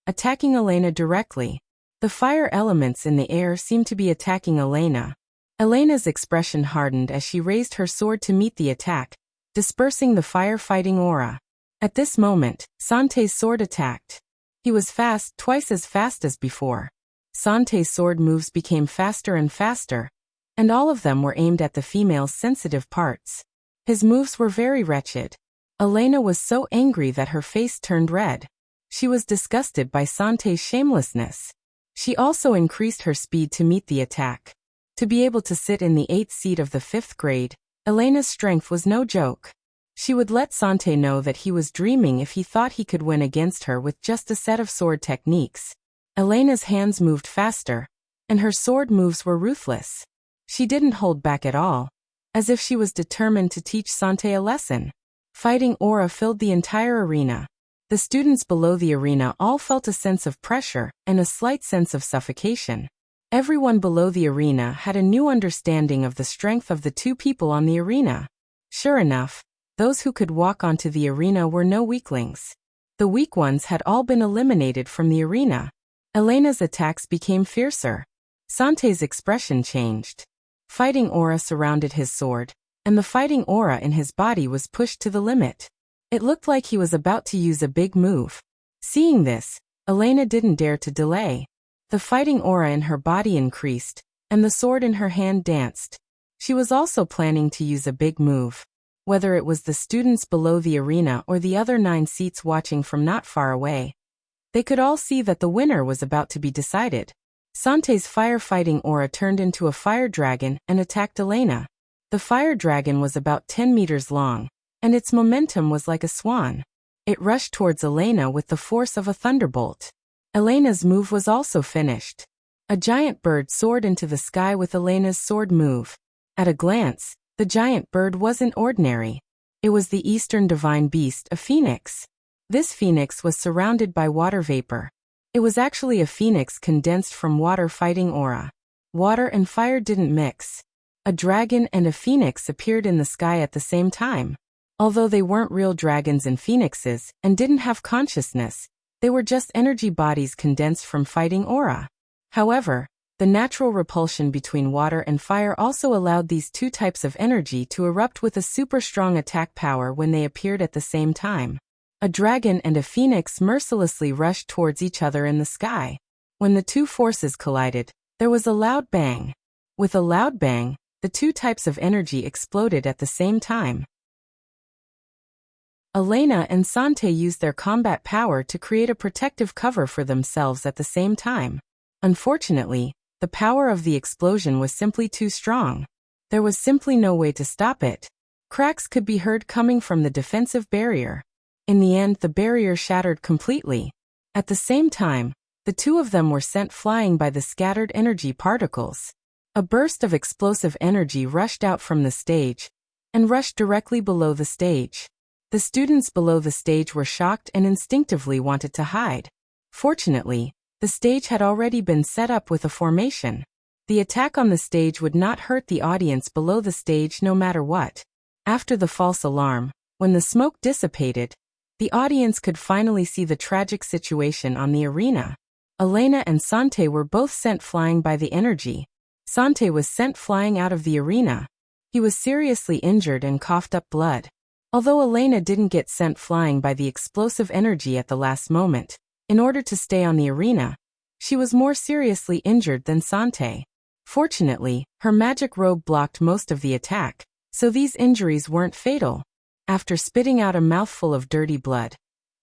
attacking Elena directly. The fire elements in the air seemed to be attacking Elena. Elena's expression hardened as she raised her sword to meet the attack, dispersing the fire-fighting aura. At this moment, Sante's sword attacked. He was fast, twice as fast as before. Sante's sword moves became faster and faster, and all of them were aimed at the female's sensitive parts. His moves were very wretched. Elena was so angry that her face turned red. She was disgusted by Sante's shamelessness. She also increased her speed to meet the attack. To be able to sit in the 8th seat of the 5th grade, Elena's strength was no joke. She would let Sante know that he was dreaming if he thought he could win against her with just a set of sword techniques. Elena's hands moved faster, and her sword moves were ruthless. She didn't hold back at all, as if she was determined to teach Sante a lesson. Fighting aura filled the entire arena. The students below the arena all felt a sense of pressure and a slight sense of suffocation. Everyone below the arena had a new understanding of the strength of the two people on the arena. Sure enough, those who could walk onto the arena were no weaklings. The weak ones had all been eliminated from the arena. Elena's attacks became fiercer. Sante's expression changed. Fighting aura surrounded his sword, and the fighting aura in his body was pushed to the limit. It looked like he was about to use a big move. Seeing this, Elena didn't dare to delay. The fighting aura in her body increased, and the sword in her hand danced. She was also planning to use a big move. Whether it was the students below the arena or the other 9 seats watching from not far away, they could all see that the winner was about to be decided. Sante's firefighting aura turned into a fire dragon and attacked Elena. The fire dragon was about 10 meters long, and its momentum was like a swan. It rushed towards Elena with the force of a thunderbolt. Elena's move was also finished. A giant bird soared into the sky with Elena's sword move. At a glance, the giant bird wasn't ordinary. It was the Eastern divine beast, a phoenix. This phoenix was surrounded by water vapor. It was actually a phoenix condensed from water fighting aura. Water and fire didn't mix. A dragon and a phoenix appeared in the sky at the same time. Although they weren't real dragons and phoenixes and didn't have consciousness, they were just energy bodies condensed from fighting aura. However, the natural repulsion between water and fire also allowed these two types of energy to erupt with a super strong attack power when they appeared at the same time. A dragon and a phoenix mercilessly rushed towards each other in the sky. When the two forces collided, there was a loud bang. With a loud bang, the two types of energy exploded at the same time. Elena and Sante used their combat power to create a protective cover for themselves at the same time. Unfortunately, the power of the explosion was simply too strong. There was simply no way to stop it. Cracks could be heard coming from the defensive barrier. In the end, the barrier shattered completely. At the same time, the two of them were sent flying by the scattered energy particles. A burst of explosive energy rushed out from the stage and rushed directly below the stage. The students below the stage were shocked and instinctively wanted to hide. Fortunately, the stage had already been set up with a formation. The attack on the stage would not hurt the audience below the stage no matter what. After the false alarm, when the smoke dissipated, the audience could finally see the tragic situation on the arena. Elena and Sante were both sent flying by the energy. Sante was sent flying out of the arena. He was seriously injured and coughed up blood. Although Elena didn't get sent flying by the explosive energy at the last moment, in order to stay on the arena, she was more seriously injured than Sante. Fortunately, her magic robe blocked most of the attack, so these injuries weren't fatal. After spitting out a mouthful of dirty blood,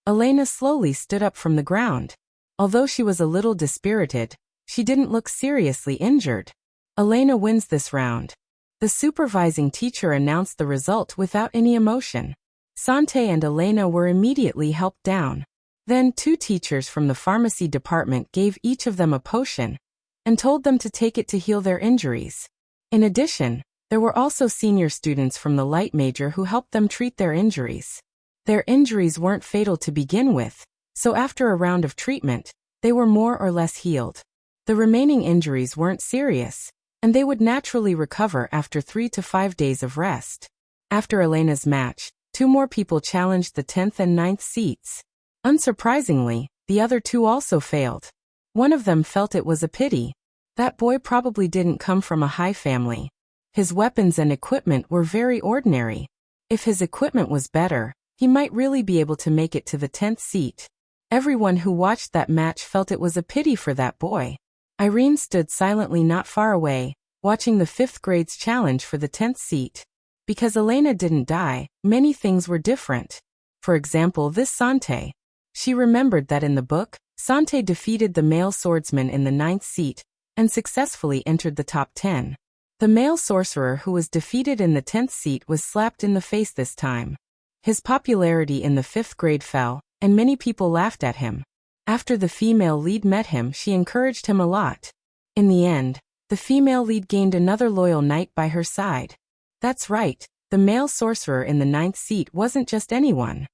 Elena slowly stood up from the ground. Although she was a little dispirited, she didn't look seriously injured. Elena wins this round. The supervising teacher announced the result without any emotion. Sante and Elena were immediately helped down. Then 2 teachers from the pharmacy department gave each of them a potion and told them to take it to heal their injuries. In addition, there were also senior students from the light major who helped them treat their injuries. Their injuries weren't fatal to begin with, so after a round of treatment, they were more or less healed. The remaining injuries weren't serious, and they would naturally recover after 3 to 5 days of rest. After Elena's match, 2 more people challenged the 10th and 9th seats. Unsurprisingly, the other 2 also failed. One of them felt it was a pity. That boy probably didn't come from a high family. His weapons and equipment were very ordinary. If his equipment was better, he might really be able to make it to the 10th seat. Everyone who watched that match felt it was a pity for that boy. Irene stood silently not far away, watching the 5th grade's challenge for the 10th seat. Because Elena didn't die, many things were different. For example, this Sante. She remembered that in the book, Sante defeated the male swordsman in the 9th seat and successfully entered the top 10. The male sorcerer who was defeated in the 10th seat was slapped in the face this time. His popularity in the 5th grade fell, and many people laughed at him. After the female lead met him, she encouraged him a lot. In the end, the female lead gained another loyal knight by her side. That's right, the male sorcerer in the 9th seat wasn't just anyone.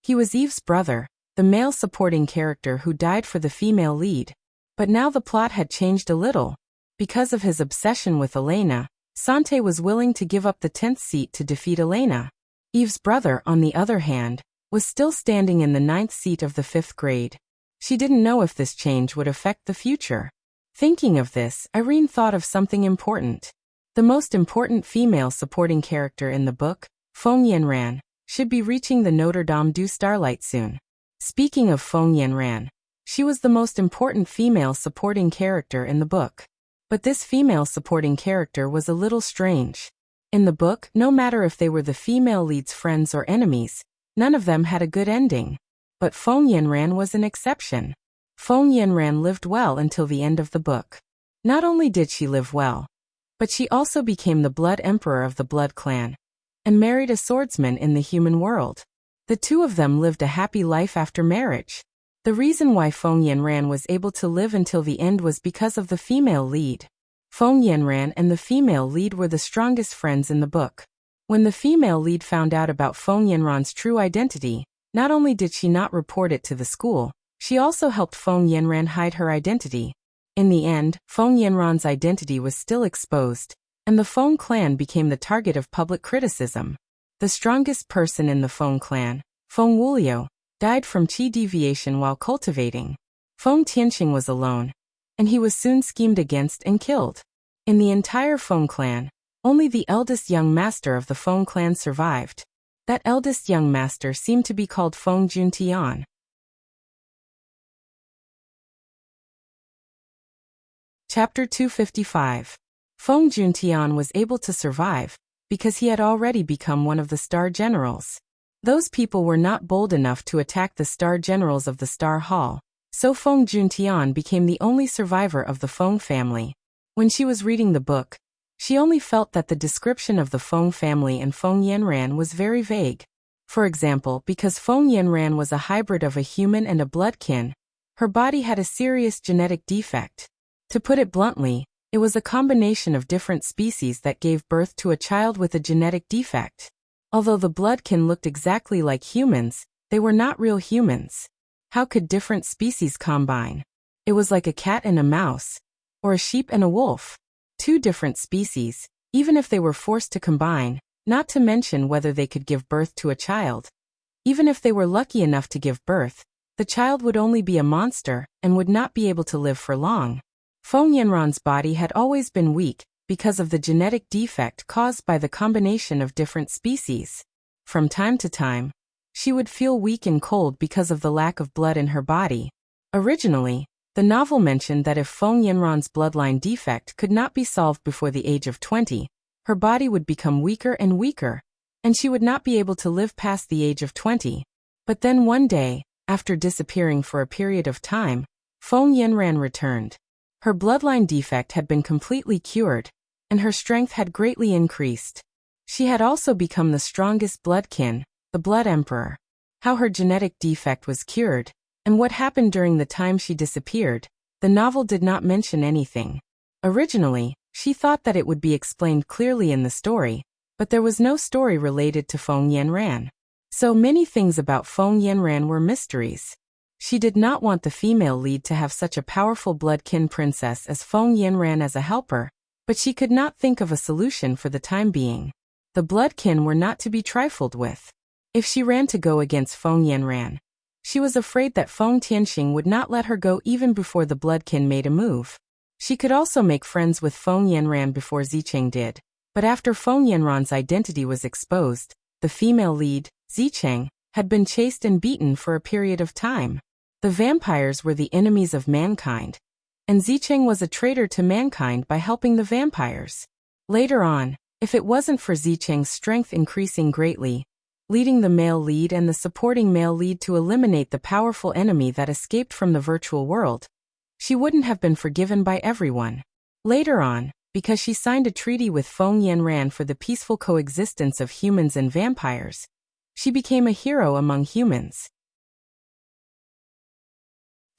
He was Eve's brother, the male supporting character who died for the female lead. But now the plot had changed a little. Because of his obsession with Elena, Sante was willing to give up the 10th seat to defeat Elena. Eve's brother, on the other hand, was still standing in the 9th seat of the 5th grade. She didn't know if this change would affect the future. Thinking of this, Irene thought of something important. The most important female supporting character in the book, Feng Yanran, should be reaching the Notre Dame du Starlight soon. Speaking of Feng Yanran, she was the most important female supporting character in the book. But this female supporting character was a little strange. In the book, no matter if they were the female lead's friends or enemies, none of them had a good ending. But Feng Yanran was an exception. Feng Yanran lived well until the end of the book. Not only did she live well, but she also became the Blood Emperor of the Blood Clan, and married a swordsman in the human world. The two of them lived a happy life after marriage. The reason why Feng Yanran was able to live until the end was because of the female lead. Feng Yanran and the female lead were the strongest friends in the book. When the female lead found out about Feng Yanran's true identity, not only did she not report it to the school, she also helped Feng Yanran hide her identity. In the end, Feng Yanran's identity was still exposed, and the Feng clan became the target of public criticism. The strongest person in the Feng clan, Feng Wuliu, died from qi deviation while cultivating. Feng Tianqing was alone, and he was soon schemed against and killed. In the entire Feng clan, only the eldest young master of the Feng clan survived. That eldest young master seemed to be called Feng Juntian. Chapter 255. Feng Juntian was able to survive because he had already become one of the star generals. Those people were not bold enough to attack the star generals of the Star Hall, so Feng Juntian became the only survivor of the Feng family. When she was reading the book, she only felt that the description of the Feng family and Feng Yanran was very vague. For example, because Feng Yanran was a hybrid of a human and a bloodkin, her body had a serious genetic defect. To put it bluntly, it was a combination of different species that gave birth to a child with a genetic defect. Although the bloodkin looked exactly like humans, they were not real humans. How could different species combine? It was like a cat and a mouse, or a sheep and a wolf. Two different species, even if they were forced to combine, not to mention whether they could give birth to a child. Even if they were lucky enough to give birth, the child would only be a monster and would not be able to live for long. Feng Yanran's body had always been weak because of the genetic defect caused by the combination of different species. From time to time, she would feel weak and cold because of the lack of blood in her body. Originally, the novel mentioned that if Feng Yanran's bloodline defect could not be solved before the age of 20, her body would become weaker and weaker, and she would not be able to live past the age of 20. But then one day, after disappearing for a period of time, Feng Yanran returned. Her bloodline defect had been completely cured, and her strength had greatly increased. She had also become the strongest bloodkin, the Blood Emperor. How her genetic defect was cured, and what happened during the time she disappeared, the novel did not mention anything. Originally, she thought that it would be explained clearly in the story, but there was no story related to Feng Yanran. So many things about Feng Yanran were mysteries. She did not want the female lead to have such a powerful bloodkin princess as Feng Yanran as a helper, but she could not think of a solution for the time being. The bloodkin were not to be trifled with. If she ran to go against Feng Yanran, she was afraid that Feng Tianqing would not let her go even before the bloodkin made a move. She could also make friends with Feng Yanran before Zicheng did, but after Feng Yanran's identity was exposed, the female lead, Zicheng, had been chased and beaten for a period of time. The vampires were the enemies of mankind, and Zicheng was a traitor to mankind by helping the vampires. Later on, if it wasn't for Zicheng's strength increasing greatly, leading the male lead and the supporting male lead to eliminate the powerful enemy that escaped from the virtual world, she wouldn't have been forgiven by everyone. Later on, because she signed a treaty with Feng Yanran for the peaceful coexistence of humans and vampires, she became a hero among humans.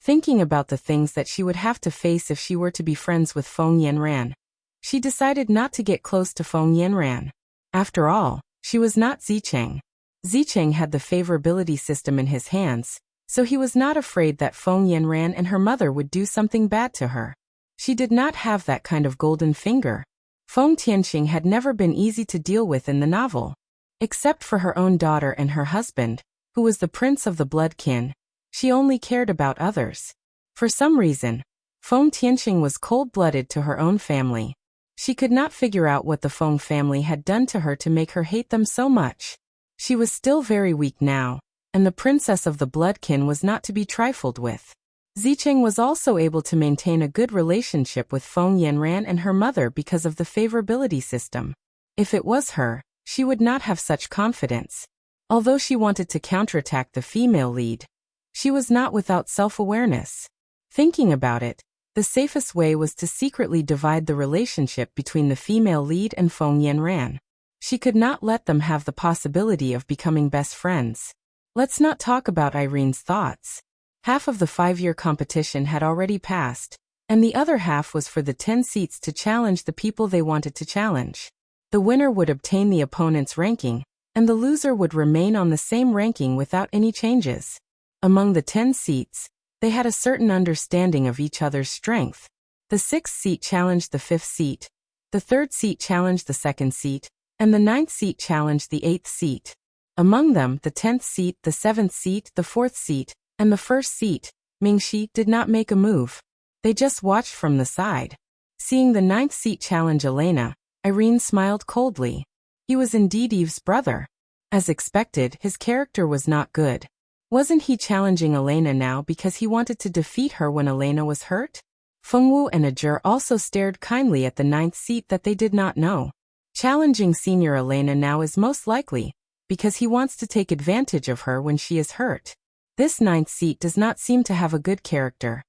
Thinking about the things that she would have to face if she were to be friends with Feng Yanran, she decided not to get close to Feng Yanran. After all, she was not Zicheng. Zicheng had the favorability system in his hands, so he was not afraid that Feng Yanran and her mother would do something bad to her. She did not have that kind of golden finger. Feng Tianqing had never been easy to deal with in the novel. Except for her own daughter and her husband, who was the prince of the blood kin, she only cared about others. For some reason, Feng Tianqing was cold-blooded to her own family. She could not figure out what the Feng family had done to her to make her hate them so much. She was still very weak now, and the princess of the bloodkin was not to be trifled with. Zicheng was also able to maintain a good relationship with Feng Yanran and her mother because of the favorability system. If it was her, she would not have such confidence. Although she wanted to counterattack the female lead, she was not without self-awareness. Thinking about it, the safest way was to secretly divide the relationship between the female lead and Feng Yanran. She could not let them have the possibility of becoming best friends. Let's not talk about Irene's thoughts. Half of the 5-year competition had already passed, and the other half was for the 10 seats to challenge the people they wanted to challenge. The winner would obtain the opponent's ranking, and the loser would remain on the same ranking without any changes. Among the 10 seats, they had a certain understanding of each other's strength. The 6th seat challenged the 5th seat, the 3rd seat challenged the 2nd seat, and the 9th seat challenged the 8th seat. Among them, the 10th seat, the 7th seat, the 4th seat, and the 1st seat, Mingxi, did not make a move. They just watched from the side. Seeing the 9th seat challenge Elena, Irene smiled coldly. He was indeed Eve's brother. As expected, his character was not good. Wasn't he challenging Elena now because he wanted to defeat her when Elena was hurt? Fengwu and Ajur also stared kindly at the 9th seat that they did not know. Challenging senior Elena now is most likely, because he wants to take advantage of her when she is hurt. This 9th seat does not seem to have a good character.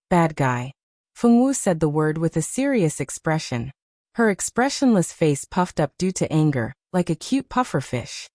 Bad guy. Fengwu said the word with a serious expression. Her expressionless face puffed up due to anger, like a cute pufferfish.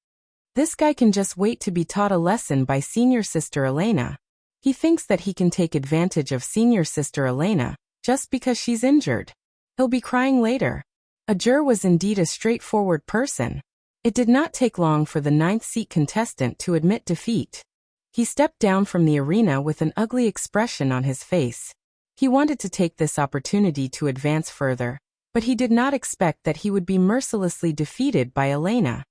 This guy can just wait to be taught a lesson by senior sister Elena. He thinks that he can take advantage of senior sister Elena, just because she's injured. He'll be crying later. Ajur was indeed a straightforward person. It did not take long for the 9th seat contestant to admit defeat. He stepped down from the arena with an ugly expression on his face. He wanted to take this opportunity to advance further, but he did not expect that he would be mercilessly defeated by Elena.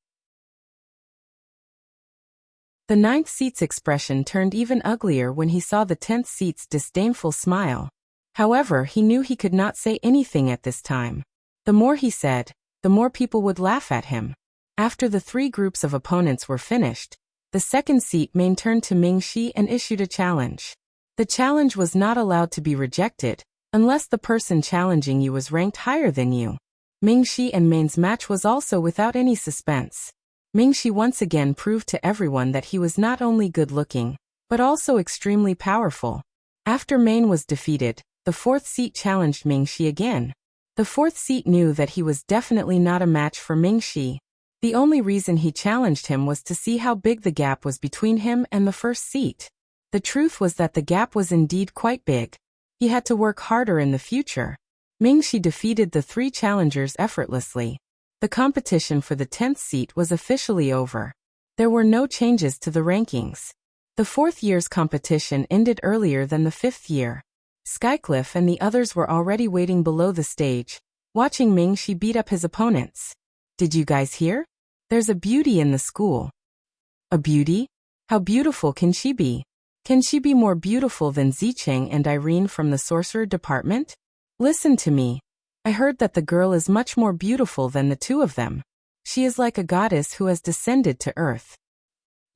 The 9th seat's expression turned even uglier when he saw the 10th seat's disdainful smile. However, he knew he could not say anything at this time. The more he said, the more people would laugh at him. After the 3 groups of opponents were finished, the 2nd seat main turned to Mingxi and issued a challenge. The challenge was not allowed to be rejected, unless the person challenging you was ranked higher than you. Mingxi and Main's match was also without any suspense. Mingxi once again proved to everyone that he was not only good-looking, but also extremely powerful. After Main was defeated, the 4th seat challenged Mingxi again. The 4th seat knew that he was definitely not a match for Mingxi. The only reason he challenged him was to see how big the gap was between him and the 1st seat. The truth was that the gap was indeed quite big. He had to work harder in the future. Mingxi defeated the 3 challengers effortlessly. The competition for the 10th seat was officially over. There were no changes to the rankings. The 4th year's competition ended earlier than the 5th year. Skycliff and the others were already waiting below the stage, watching Mingxi beat up his opponents. Did you guys hear? There's a beauty in the school. A beauty? How beautiful can she be? Can she be more beautiful than Zicheng and Irene from the sorcerer department? Listen to me. I heard that the girl is much more beautiful than the 2 of them. She is like a goddess who has descended to earth.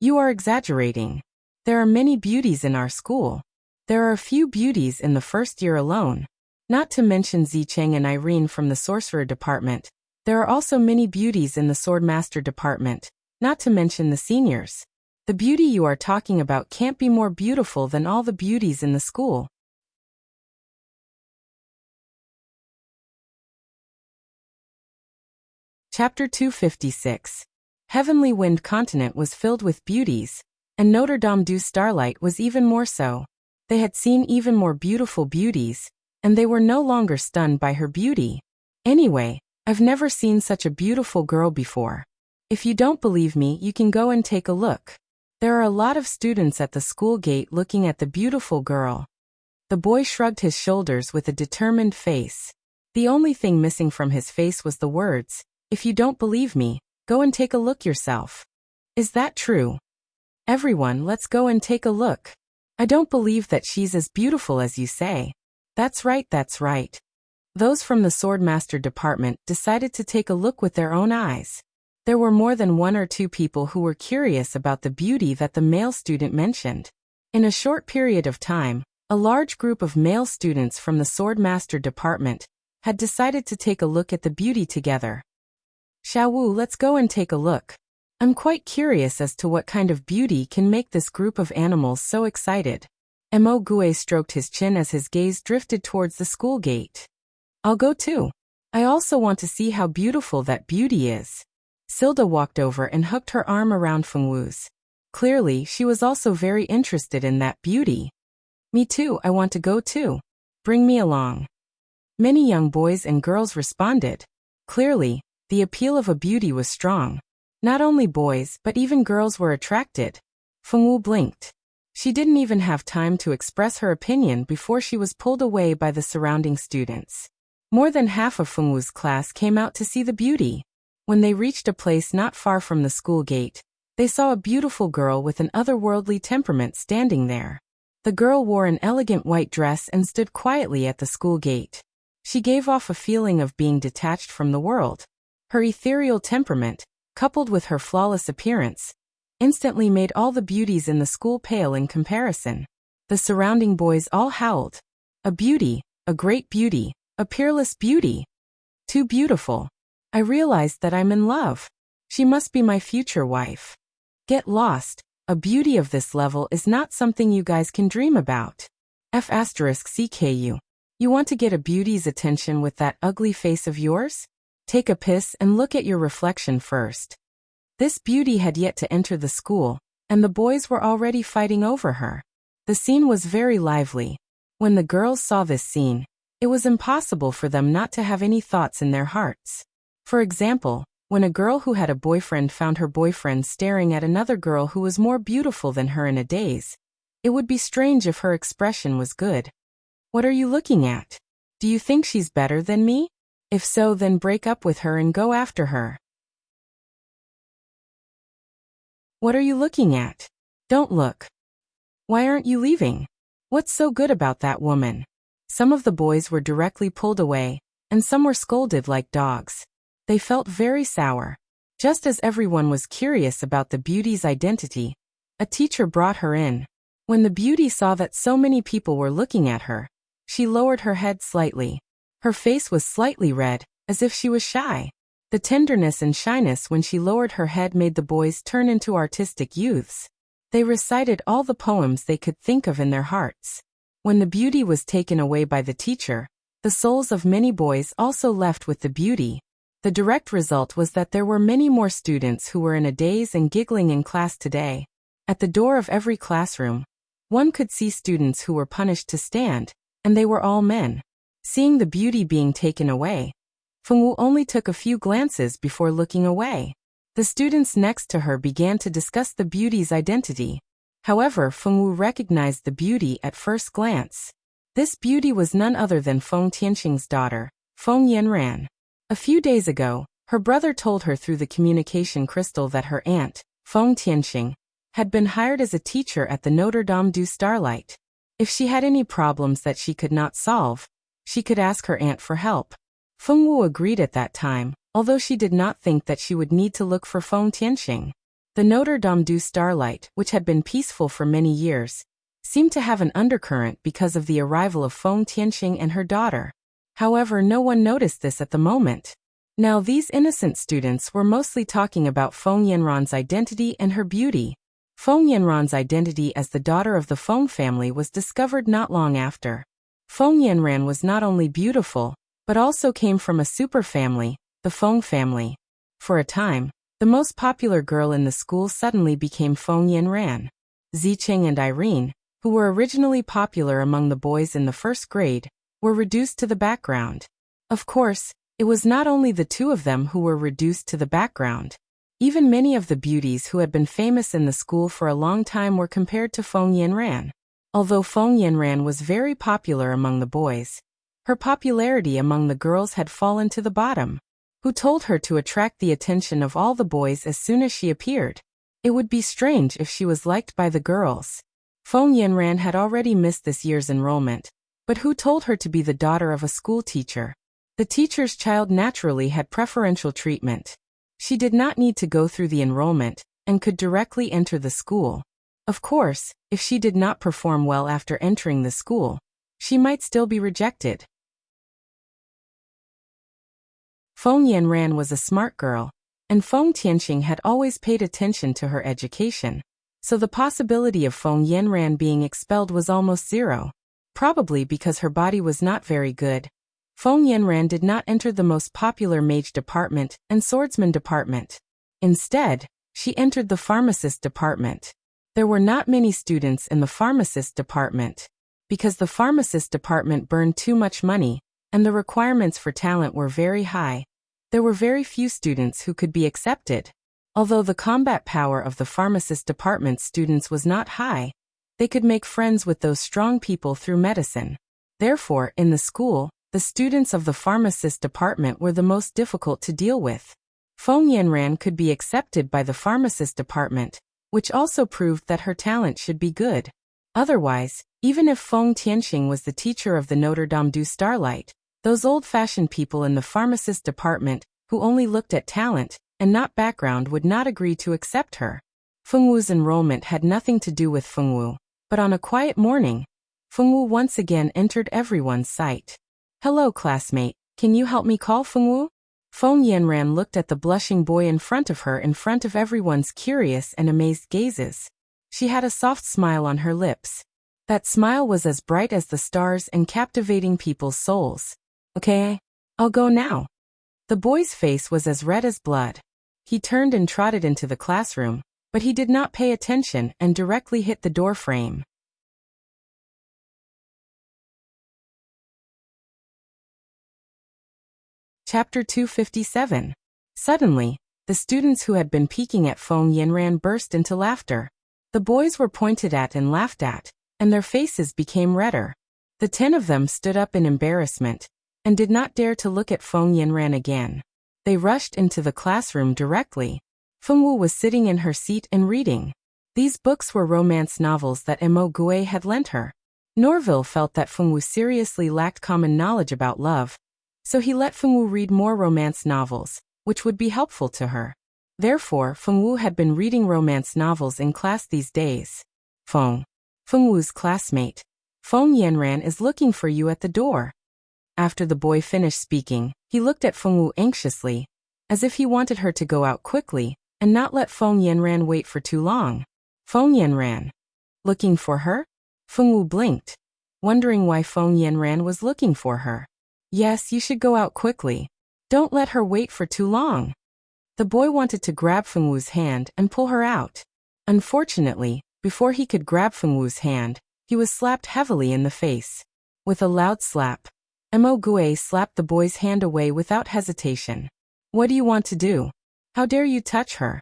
You are exaggerating. There are many beauties in our school. There are a few beauties in the 1st year alone. Not to mention Zicheng and Irene from the sorcerer department. There are also many beauties in the swordmaster department, not to mention the seniors. The beauty you are talking about can't be more beautiful than all the beauties in the school. Chapter 256. Heavenly Wind Continent was filled with beauties, and Notre Dame du Starlight was even more so. They had seen even more beautiful beauties, and they were no longer stunned by her beauty. Anyway, I've never seen such a beautiful girl before. If you don't believe me, you can go and take a look. There are a lot of students at the school gate looking at the beautiful girl. The boy shrugged his shoulders with a determined face. The only thing missing from his face was the words, "If you don't believe me, go and take a look yourself." Is that true? Everyone, let's go and take a look. I don't believe that she's as beautiful as you say. That's right, that's right. Those from the Swordmaster department decided to take a look with their own eyes. There were more than one or two people who were curious about the beauty that the male student mentioned. In a short period of time, a large group of male students from the Swordmaster department had decided to take a look at the beauty together. Xiaowu, let's go and take a look. I'm quite curious as to what kind of beauty can make this group of animals so excited. Mo Gue stroked his chin as his gaze drifted towards the school gate. I'll go too. I also want to see how beautiful that beauty is. Silda walked over and hooked her arm around Fengwu's. Clearly, she was also very interested in that beauty. Me too, I want to go too. Bring me along. Many young boys and girls responded. Clearly, the appeal of a beauty was strong. Not only boys but even girls were attracted. Fengwu blinked. She didn't even have time to express her opinion before she was pulled away by the surrounding students. More than half of Fengwu's class came out to see the beauty. When they reached a place not far from the school gate, they saw a beautiful girl with an otherworldly temperament standing there. The girl wore an elegant white dress and stood quietly at the school gate. She gave off a feeling of being detached from the world. Her ethereal temperament, coupled with her flawless appearance, instantly made all the beauties in the school pale in comparison. The surrounding boys all howled. A beauty, a great beauty, a peerless beauty. Too beautiful. I realized that I'm in love. She must be my future wife. Get lost. A beauty of this level is not something you guys can dream about. F*CKU. You want to get a beauty's attention with that ugly face of yours? Take a piss and look at your reflection first. This beauty had yet to enter the school, and the boys were already fighting over her. The scene was very lively. When the girls saw this scene, it was impossible for them not to have any thoughts in their hearts. For example, when a girl who had a boyfriend found her boyfriend staring at another girl who was more beautiful than her in a daze, it would be strange if her expression was good. What are you looking at? Do you think she's better than me? If so, then break up with her and go after her. What are you looking at? Don't look. Why aren't you leaving? What's so good about that woman? Some of the boys were directly pulled away, and some were scolded like dogs. They felt very sour. Just as everyone was curious about the beauty's identity, a teacher brought her in. When the beauty saw that so many people were looking at her, she lowered her head slightly. Her face was slightly red, as if she was shy. The tenderness and shyness when she lowered her head made the boys turn into artistic youths. They recited all the poems they could think of in their hearts. When the beauty was taken away by the teacher, the souls of many boys also left with the beauty. The direct result was that there were many more students who were in a daze and giggling in class today. At the door of every classroom, one could see students who were punished to stand, and they were all men. Seeing the beauty being taken away, Fengwu only took a few glances before looking away. The students next to her began to discuss the beauty's identity. However, Fengwu recognized the beauty at first glance. This beauty was none other than Feng Tianxing's daughter, Feng Yanran. A few days ago, her brother told her through the communication crystal that her aunt, Feng Tianxing, had been hired as a teacher at the Notre Dame du Starlight. If she had any problems that she could not solve, she could ask her aunt for help. Fengwu agreed at that time, although she did not think that she would need to look for Feng Tianxing. The Notre Dame du Starlight, which had been peaceful for many years, seemed to have an undercurrent because of the arrival of Feng Tianxing and her daughter. However, no one noticed this at the moment. Now these innocent students were mostly talking about Feng Yanran's identity and her beauty. Feng Yanran's identity as the daughter of the Feng family was discovered not long after. Feng Yanran was not only beautiful, but also came from a super family, the Feng family. For a time, the most popular girl in the school suddenly became Feng Yanran. Ziqing and Irene, who were originally popular among the boys in the first grade, were reduced to the background. Of course, it was not only the two of them who were reduced to the background. Even many of the beauties who had been famous in the school for a long time were compared to Feng Yanran. Although Feng Yanran was very popular among the boys, her popularity among the girls had fallen to the bottom. Who told her to attract the attention of all the boys as soon as she appeared? It would be strange if she was liked by the girls. Feng Yanran had already missed this year's enrollment, but who told her to be the daughter of a school teacher? The teacher's child naturally had preferential treatment. She did not need to go through the enrollment, and could directly enter the school. Of course, if she did not perform well after entering the school, she might still be rejected. Feng Yanran was a smart girl, and Feng Tianqing had always paid attention to her education, so the possibility of Feng Yanran being expelled was almost zero. Probably because her body was not very good, Feng Yanran did not enter the most popular mage department and swordsman department. Instead, she entered the pharmacist department. There were not many students in the pharmacist department, because the pharmacist department burned too much money, and the requirements for talent were very high. There were very few students who could be accepted. Although the combat power of the pharmacist department students was not high, they could make friends with those strong people through medicine. Therefore, in the school, the students of the pharmacist department were the most difficult to deal with. Feng Yanran could be accepted by the pharmacist department, which also proved that her talent should be good. Otherwise, even if Feng Tianqing was the teacher of the Notre Dame du Starlight, those old-fashioned people in the pharmacist department, who only looked at talent and not background, would not agree to accept her. Feng Wu's enrollment had nothing to do with Feng Wu, but on a quiet morning, Feng Wu once again entered everyone's sight. "Hello, classmate, can you help me call Feng Wu?" Feng Yanran looked at the blushing boy in front of her in front of everyone's curious and amazed gazes. She had a soft smile on her lips. That smile was as bright as the stars and captivating people's souls. "Okay, I'll go now." The boy's face was as red as blood. He turned and trotted into the classroom, but he did not pay attention and directly hit the door frame. Chapter 257. Suddenly, the students who had been peeking at Feng Yanran burst into laughter. The boys were pointed at and laughed at, and their faces became redder. The 10 of them stood up in embarrassment, and did not dare to look at Feng Yanran again. They rushed into the classroom directly. Feng Wu was sitting in her seat and reading. These books were romance novels that Mo Gui had lent her. Norville felt that Feng Wu seriously lacked common knowledge about love, so he let Feng Wu read more romance novels, which would be helpful to her. Therefore, Feng Wu had been reading romance novels in class these days. Feng Wu's classmate, Feng Yanran is looking for you at the door." After the boy finished speaking, he looked at Feng Wu anxiously, as if he wanted her to go out quickly, and not let Feng Yanran wait for too long. Feng Yanran. Looking for her? Feng Wu blinked, wondering why Feng Yanran was looking for her. "Yes, you should go out quickly. Don't let her wait for too long." The boy wanted to grab Feng Wu's hand and pull her out. Unfortunately, before he could grab Feng Wu's hand, he was slapped heavily in the face. With a loud slap, Mo Gui slapped the boy's hand away without hesitation. "What do you want to do? How dare you touch her?"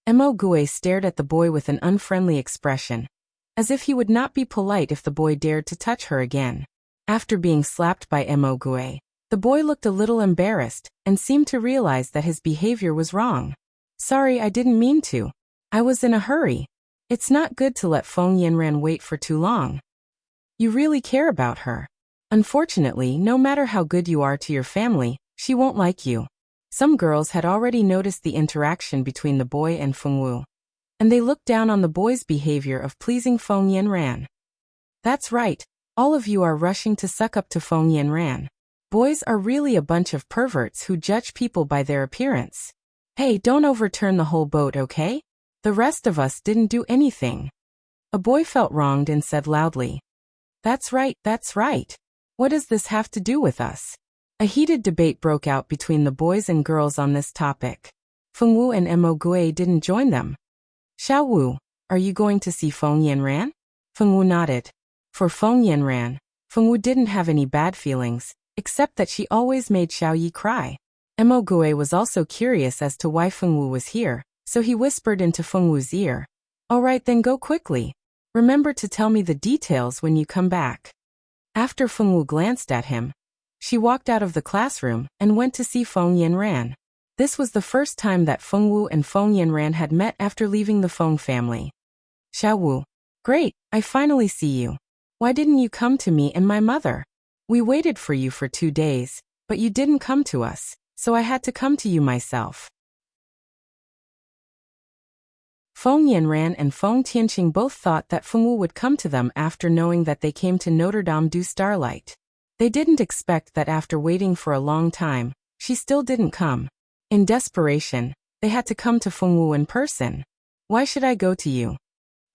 Mo Gui stared at the boy with an unfriendly expression, as if he would not be polite if the boy dared to touch her again. After being slapped by Mo Gui, the boy looked a little embarrassed and seemed to realize that his behavior was wrong. "Sorry, I didn't mean to. I was in a hurry. It's not good to let Feng Yanran wait for too long. You really care about her. Unfortunately, no matter how good you are to your family, she won't like you." Some girls had already noticed the interaction between the boy and Feng Wu, and they looked down on the boy's behavior of pleasing Feng Yanran. "That's right. All of you are rushing to suck up to Feng Yanran. Boys are really a bunch of perverts who judge people by their appearance. Hey, don't overturn the whole boat, okay? The rest of us didn't do anything." A boy felt wronged and said loudly, That's right, that's right. What does this have to do with us?" A heated debate broke out between the boys and girls on this topic. Feng Wu and Mo Gui didn't join them. Xiao Wu, are you going to see Feng Yanran? Feng Wu nodded. For Feng Yanran, Feng Wu didn't have any bad feelings, except that she always made Xiao Yi cry. Mo Gui was also curious as to why Feng Wu was here, so he whispered into Feng Wu's ear. All right, then go quickly. Remember to tell me the details when you come back. After Feng Wu glanced at him, she walked out of the classroom and went to see Feng Yanran. This was the first time that Feng Wu and Feng Yanran had met after leaving the Feng family. Xiao Wu. Great, I finally see you. Why didn't you come to me and my mother? We waited for you for 2 days, but you didn't come to us, so I had to come to you myself. Feng Yanran and Feng Tianqing both thought that Feng Wu would come to them after knowing that they came to Notre Dame du Starlight. They didn't expect that after waiting for a long time, she still didn't come. In desperation, they had to come to Feng Wu in person. Why should I go to you?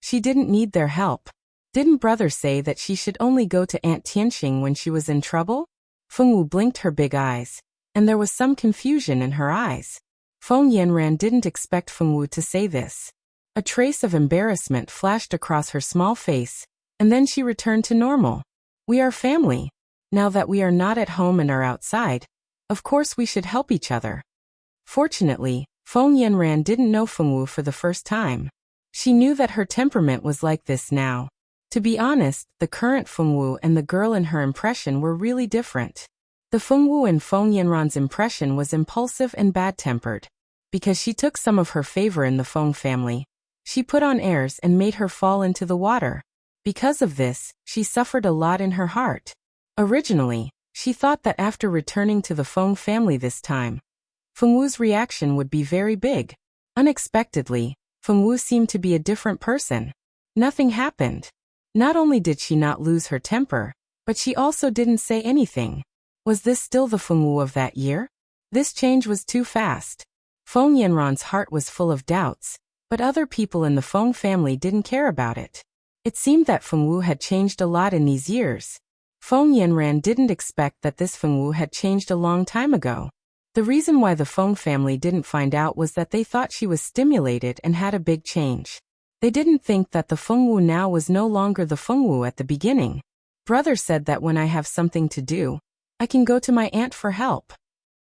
She didn't need their help. Didn't brother say that she should only go to Aunt Tianqing when she was in trouble? Feng Wu blinked her big eyes, and there was some confusion in her eyes. Feng Yanran didn't expect Feng Wu to say this. A trace of embarrassment flashed across her small face, and then she returned to normal. We are family. Now that we are not at home and are outside, of course we should help each other. Fortunately, Feng Yanran didn't know Feng Wu for the first time. She knew that her temperament was like this now. To be honest, the current Feng Wu and the girl in her impression were really different. The Feng Wu in Feng Yanran's impression was impulsive and bad-tempered. Because she took some of her favor in the Feng family, she put on airs and made her fall into the water. Because of this, she suffered a lot in her heart. Originally, she thought that after returning to the Feng family this time, Feng Wu's reaction would be very big. Unexpectedly, Feng Wu seemed to be a different person. Nothing happened. Not only did she not lose her temper, but she also didn't say anything. Was this still the Feng Wu of that year? This change was too fast. Feng Yanran's heart was full of doubts, but other people in the Feng family didn't care about it. It seemed that Feng Wu had changed a lot in these years. Feng Yanran didn't expect that this Feng Wu had changed a long time ago. The reason why the Feng family didn't find out was that they thought she was stimulated and had a big change. They didn't think that the Feng Wu now was no longer the Feng Wu at the beginning. Brother said that when I have something to do, I can go to my aunt for help.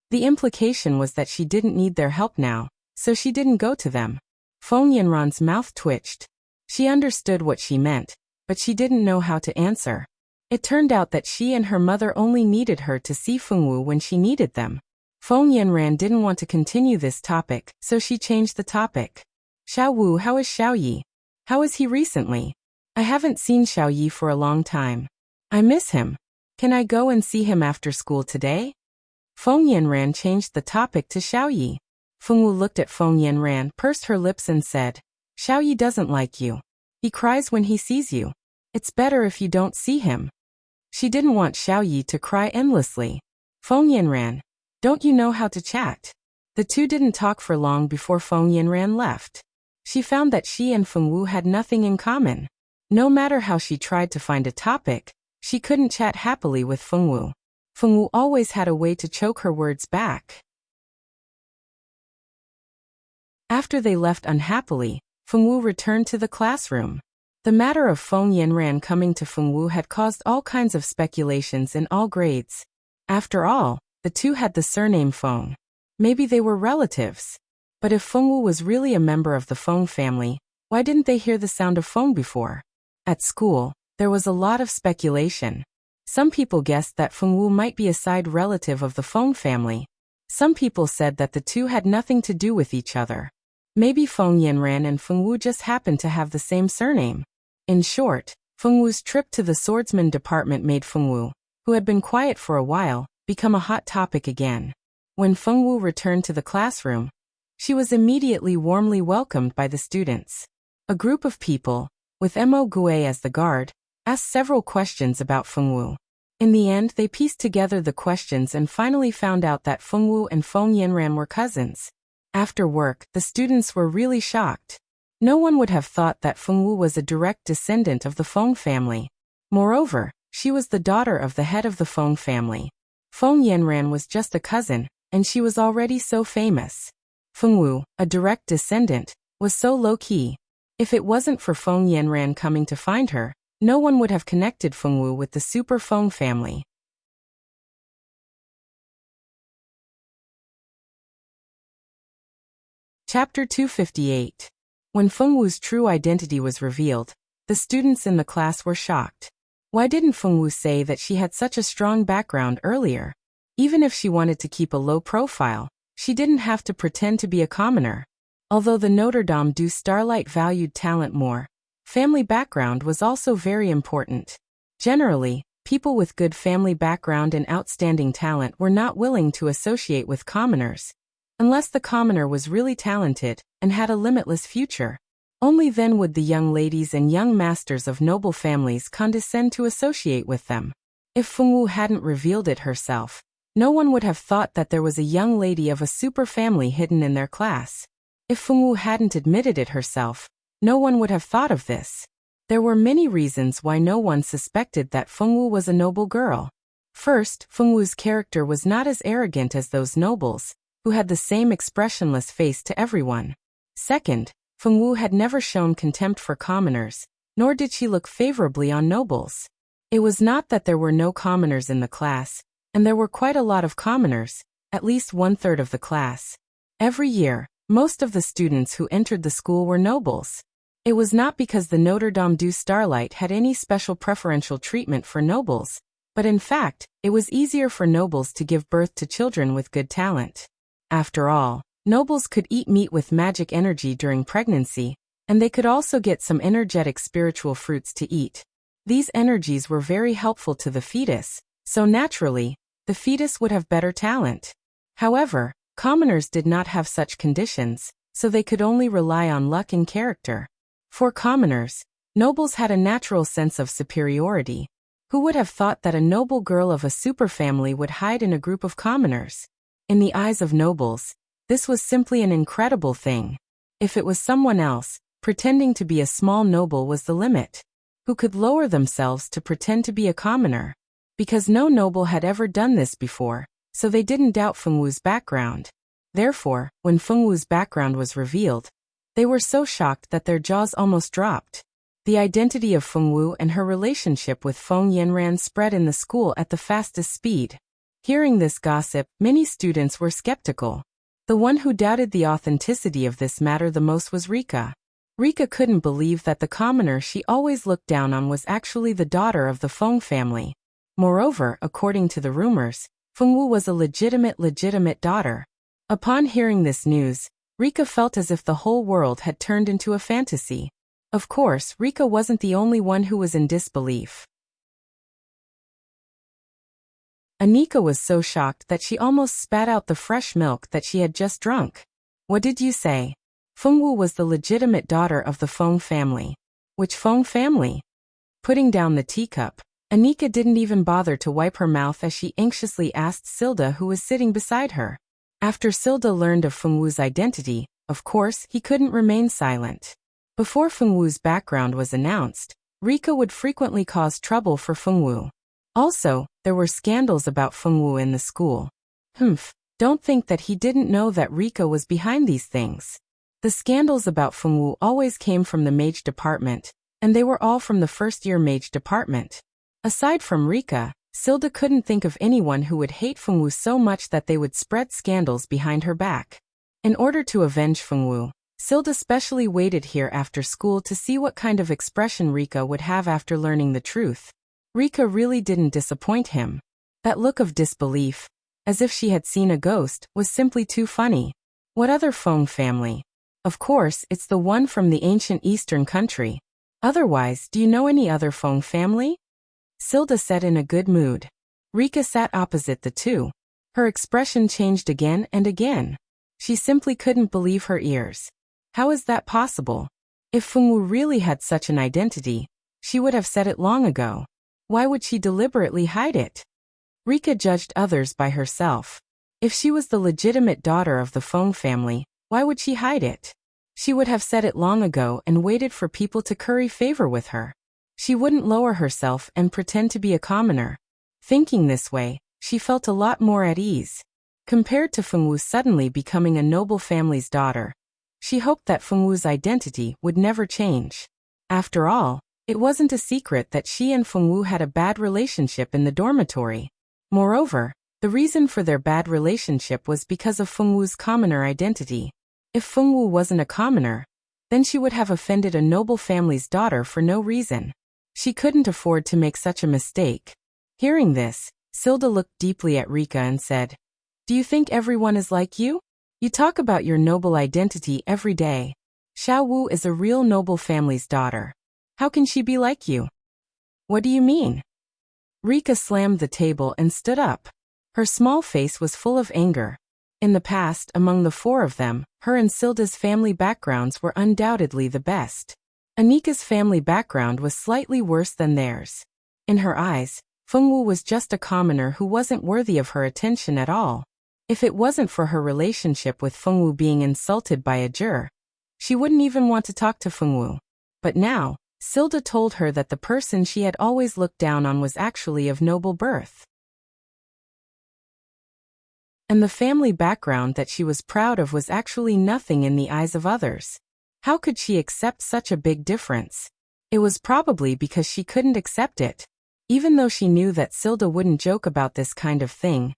The implication was that she didn't need their help now, so she didn't go to them. Feng Yanran's mouth twitched. She understood what she meant, but she didn't know how to answer. It turned out that she and her mother only needed her to see Feng Wu when she needed them. Feng Yanran didn't want to continue this topic, so she changed the topic. Xiao Wu, how is Xiao Yi? How is he recently? I haven't seen Xiao Yi for a long time. I miss him. Can I go and see him after school today? Feng Yanran changed the topic to Xiao Yi. Feng Wu looked at Feng Yanran, pursed her lips and said, Xiao Yi doesn't like you. He cries when he sees you. It's better if you don't see him. She didn't want Xiao Yi to cry endlessly. Feng Yanran, don't you know how to chat? The two didn't talk for long before Feng Yanran left. She found that she and Feng Wu had nothing in common. No matter how she tried to find a topic, she couldn't chat happily with Feng Wu. Feng Wu always had a way to choke her words back. After they left unhappily, Feng Wu returned to the classroom. The matter of Feng Yanran coming to Feng Wu had caused all kinds of speculations in all grades. After all, the two had the surname Feng. Maybe they were relatives. But if Feng Wu was really a member of the Feng family, why didn't they hear the sound of Feng before? At school, there was a lot of speculation. Some people guessed that Feng Wu might be a side relative of the Feng family. Some people said that the two had nothing to do with each other. Maybe Feng Yanran and Feng Wu just happened to have the same surname. In short, Feng Wu's trip to the swordsman department made Feng Wu, who had been quiet for a while, become a hot topic again. When Feng Wu returned to the classroom, she was immediately warmly welcomed by the students. A group of people, with Mo Gui as the guard, asked several questions about Feng Wu. In the end, they pieced together the questions and finally found out that Feng Wu and Feng Yanran were cousins. After work, the students were really shocked. No one would have thought that Feng Wu was a direct descendant of the Feng family. Moreover, she was the daughter of the head of the Feng family. Feng Yanran was just a cousin, and she was already so famous. Fengwu, a direct descendant, was so low-key. If it wasn't for Feng Yanran coming to find her, no one would have connected Fengwu with the Super Feng family. Chapter 258. When Fengwu's true identity was revealed, the students in the class were shocked. Why didn't Fengwu say that she had such a strong background earlier? Even if she wanted to keep a low profile, she didn't have to pretend to be a commoner. Although the Notre Dame du Starlight valued talent more, family background was also very important. Generally, people with good family background and outstanding talent were not willing to associate with commoners. Unless the commoner was really talented and had a limitless future. Only then would the young ladies and young masters of noble families condescend to associate with them. If Fengwu hadn't revealed it herself, no one would have thought that there was a young lady of a super family hidden in their class. If Fengwu hadn't admitted it herself, no one would have thought of this. There were many reasons why no one suspected that Fengwu was a noble girl. First, Fengwu's character was not as arrogant as those nobles, who had the same expressionless face to everyone. Second, Fengwu had never shown contempt for commoners, nor did she look favorably on nobles. It was not that there were no commoners in the class, and there were quite a lot of commoners, at least 1/3 of the class. Every year, most of the students who entered the school were nobles. It was not because the Notre Dame du Starlight had any special preferential treatment for nobles, but in fact, it was easier for nobles to give birth to children with good talent. After all, nobles could eat meat with magic energy during pregnancy, and they could also get some energetic spiritual fruits to eat. These energies were very helpful to the fetus, so naturally, the fetus would have better talent. However, commoners did not have such conditions, so they could only rely on luck and character. For commoners, nobles had a natural sense of superiority. Who would have thought that a noble girl of a superfamily would hide in a group of commoners? In the eyes of nobles, this was simply an incredible thing. If it was someone else, pretending to be a small noble was the limit. Who could lower themselves to pretend to be a commoner? Because no noble had ever done this before, so they didn't doubt Fengwu's background. Therefore, when Fengwu's background was revealed, they were so shocked that their jaws almost dropped. The identity of Fengwu and her relationship with Feng Yanran spread in the school at the fastest speed. Hearing this gossip, many students were skeptical. The one who doubted the authenticity of this matter the most was Rika. Rika couldn't believe that the commoner she always looked down on was actually the daughter of the Feng family. Moreover, according to the rumors, Fengwu was a legitimate daughter. Upon hearing this news, Rika felt as if the whole world had turned into a fantasy. Of course, Rika wasn't the only one who was in disbelief. Anika was so shocked that she almost spat out the fresh milk that she had just drunk. What did you say? Fengwu was the legitimate daughter of the Feng family. Which Feng family? Putting down the teacup, Anika didn't even bother to wipe her mouth as she anxiously asked Silda, who was sitting beside her. After Silda learned of Fengwu's identity, of course, he couldn't remain silent. Before Fengwu's background was announced, Rika would frequently cause trouble for Fengwu. Also, there were scandals about Fengwu in the school. Don't think that he didn't know that Rika was behind these things. The scandals about Fengwu always came from the mage department, and they were all from the first-year mage department. Aside from Rika, Silda couldn't think of anyone who would hate Fengwu so much that they would spread scandals behind her back. In order to avenge Fengwu, Silda specially waited here after school to see what kind of expression Rika would have after learning the truth. Rika really didn't disappoint him. That look of disbelief, as if she had seen a ghost, was simply too funny. What other Feng family? Of course, it's the one from the ancient eastern country. Otherwise, do you know any other Feng family? Silda said in a good mood. Rika sat opposite the two. Her expression changed again and again. She simply couldn't believe her ears. How is that possible? If Fengwu really had such an identity, she would have said it long ago. Why would she deliberately hide it? Rika judged others by herself. If she was the legitimate daughter of the Feng family, why would she hide it? She would have said it long ago and waited for people to curry favor with her. She wouldn't lower herself and pretend to be a commoner. Thinking this way, she felt a lot more at ease. Compared to Fengwu suddenly becoming a noble family's daughter, she hoped that Fengwu's identity would never change. After all, it wasn't a secret that she and Fengwu had a bad relationship in the dormitory. Moreover, the reason for their bad relationship was because of Fengwu's commoner identity. If Fengwu wasn't a commoner, then she would have offended a noble family's daughter for no reason. She couldn't afford to make such a mistake. Hearing this, Silda looked deeply at Rika and said, "Do you think everyone is like you? You talk about your noble identity every day. Xiao Wu is a real noble family's daughter. How can she be like you?" "What do you mean?" Rika slammed the table and stood up. Her small face was full of anger. In the past, among the four of them, her and Silda's family backgrounds were undoubtedly the best. Anika's family background was slightly worse than theirs. In her eyes, Fengwu was just a commoner who wasn't worthy of her attention at all. If it wasn't for her relationship with Fengwu being insulted by a juror, she wouldn't even want to talk to Fengwu. But now, Silda told her that the person she had always looked down on was actually of noble birth. And the family background that she was proud of was actually nothing in the eyes of others. How could she accept such a big difference? It was probably because she couldn't accept it. Even though she knew that Silda wouldn't joke about this kind of thing,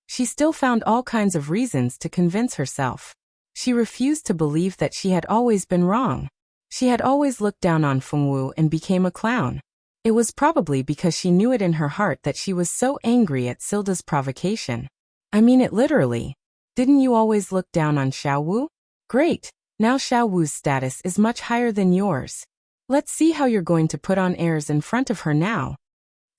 she still found all kinds of reasons to convince herself. She refused to believe that she had always been wrong. She had always looked down on Fengwu and became a clown. It was probably because she knew it in her heart that she was so angry at Silda's provocation. "I mean it literally. Didn't you always look down on Xiao Wu? Great, now Xiao Wu's status is much higher than yours. Let's see how you're going to put on airs in front of her now."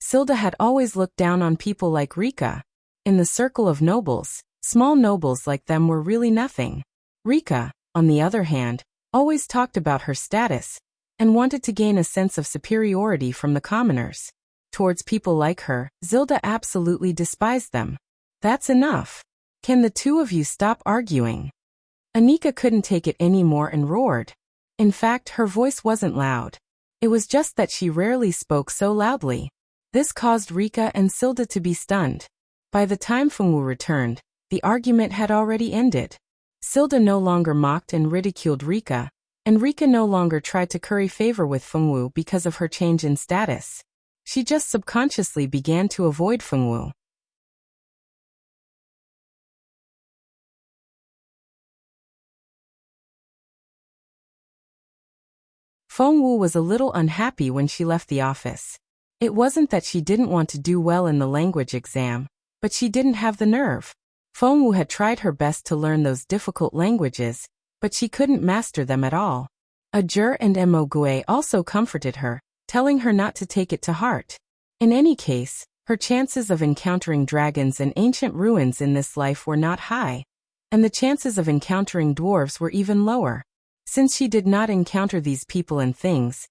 Silda had always looked down on people like Rika. In the circle of nobles, small nobles like them were really nothing. Rika, on the other hand, always talked about her status and wanted to gain a sense of superiority from the commoners. Towards people like her, Silda absolutely despised them. "That's enough. Can the two of you stop arguing?" Anika couldn't take it anymore and roared. In fact, her voice wasn't loud. It was just that she rarely spoke so loudly. This caused Rika and Silda to be stunned. By the time Fengwu returned, the argument had already ended. Silda no longer mocked and ridiculed Rika, and Rika no longer tried to curry favor with Fengwu because of her change in status. She just subconsciously began to avoid Fengwu. Fengwu was a little unhappy when she left the office. It wasn't that she didn't want to do well in the language exam, but she didn't have the nerve. Fengwu had tried her best to learn those difficult languages, but she couldn't master them at all. Ajur and Mogue also comforted her, telling her not to take it to heart. In any case, her chances of encountering dragons and ancient ruins in this life were not high, and the chances of encountering dwarves were even lower. Since she did not encounter these people and things,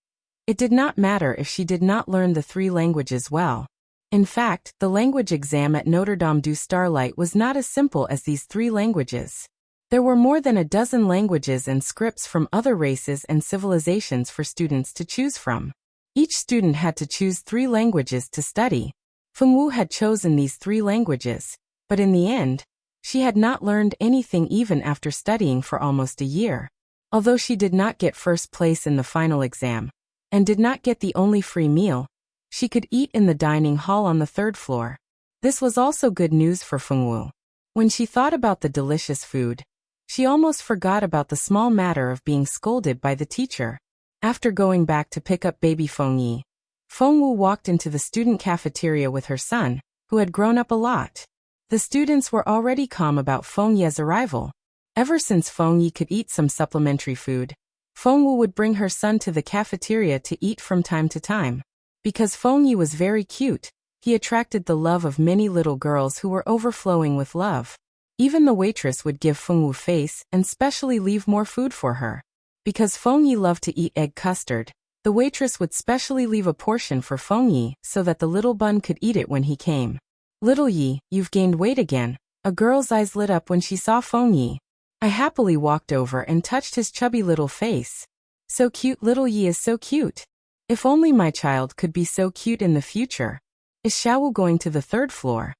it did not matter if she did not learn the three languages well. In fact, the language exam at Notre Dame du Starlight was not as simple as these three languages. There were more than a dozen languages and scripts from other races and civilizations for students to choose from. Each student had to choose three languages to study. Fengwu had chosen these three languages, but in the end, she had not learned anything even after studying for almost a year. Although she did not get first place in the final exam, and did not get the only free meal, she could eat in the dining hall on the third floor. This was also good news for Fengwu. When she thought about the delicious food, she almost forgot about the small matter of being scolded by the teacher. After going back to pick up baby Fengyi, Fengwu walked into the student cafeteria with her son, who had grown up a lot. The students were already calm about Fengyi's arrival. Ever since Fengyi could eat some supplementary food, Fengwu would bring her son to the cafeteria to eat from time to time. Because Fengyi was very cute, he attracted the love of many little girls who were overflowing with love. Even the waitress would give Fengwu face and specially leave more food for her. Because Fengyi loved to eat egg custard, the waitress would specially leave a portion for Fengyi so that the little bun could eat it when he came. "Little Yi, you've gained weight again." A girl's eyes lit up when she saw Fengyi. I happily walked over and touched his chubby little face. "So cute, little Yi is so cute. If only my child could be so cute in the future." "Is Xiaowu going to the third floor?"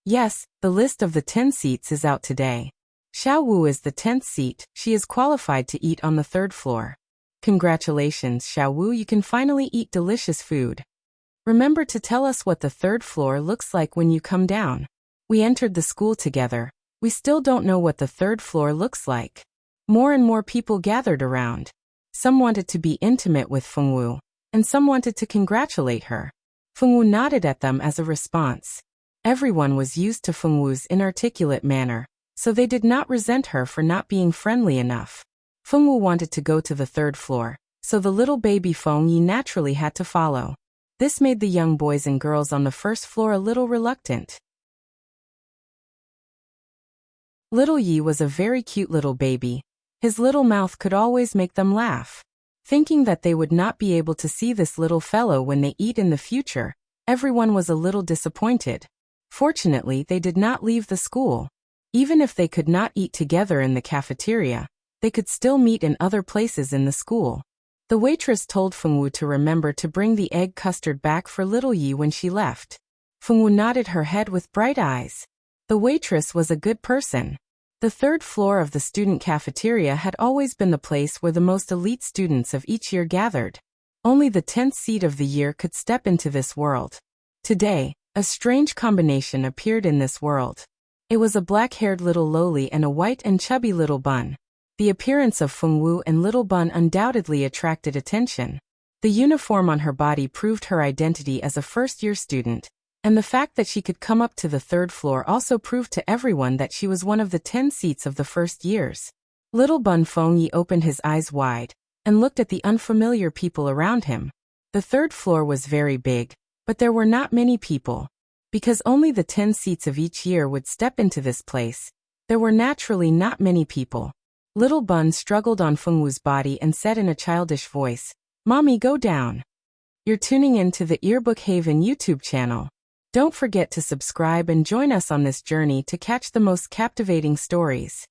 Yes, the list of the 10 seats is out today. Xiao Wu is the 10th seat. She is qualified to eat on the 3rd floor. Congratulations, Xiao Wu, you can finally eat delicious food. Remember to tell us what the 3rd floor looks like when you come down. We entered the school together. We still don't know what the 3rd floor looks like. More and more people gathered around. Some wanted to be intimate with Feng Wu, and some wanted to congratulate her. Feng Wu nodded at them as a response. Everyone was used to Feng Wu's inarticulate manner, so they did not resent her for not being friendly enough. Feng Wu wanted to go to the 3rd floor, so the little baby Feng Yi naturally had to follow. This made the young boys and girls on the 1st floor a little reluctant. Little Yi was a very cute little baby. His little mouth could always make them laugh. Thinking that they would not be able to see this little fellow when they eat in the future, everyone was a little disappointed. Fortunately, they did not leave the school. Even if they could not eat together in the cafeteria, they could still meet in other places in the school. The waitress told Feng Wu to remember to bring the egg custard back for little Yi when she left. Feng Wu nodded her head with bright eyes. The waitress was a good person. The 3rd floor of the student cafeteria had always been the place where the most elite students of each year gathered. Only the 10th seat of the year could step into this world. Today, a strange combination appeared in this world. It was a black-haired little loli and a white and chubby little bun. The appearance of Feng Wu and little bun undoubtedly attracted attention. The uniform on her body proved her identity as a first-year student, and the fact that she could come up to the 3rd floor also proved to everyone that she was one of the 10 seats of the first years. Little bun Feng Yi opened his eyes wide and looked at the unfamiliar people around him. The 3rd floor was very big, but there were not many people. Because only the 10 seats of each year would step into this place, there were naturally not many people. Little bun struggled on Feng Wu's body and said in a childish voice, "Mommy, go down." You're tuning in to the Earbook Haven YouTube channel. Don't forget to subscribe and join us on this journey to catch the most captivating stories.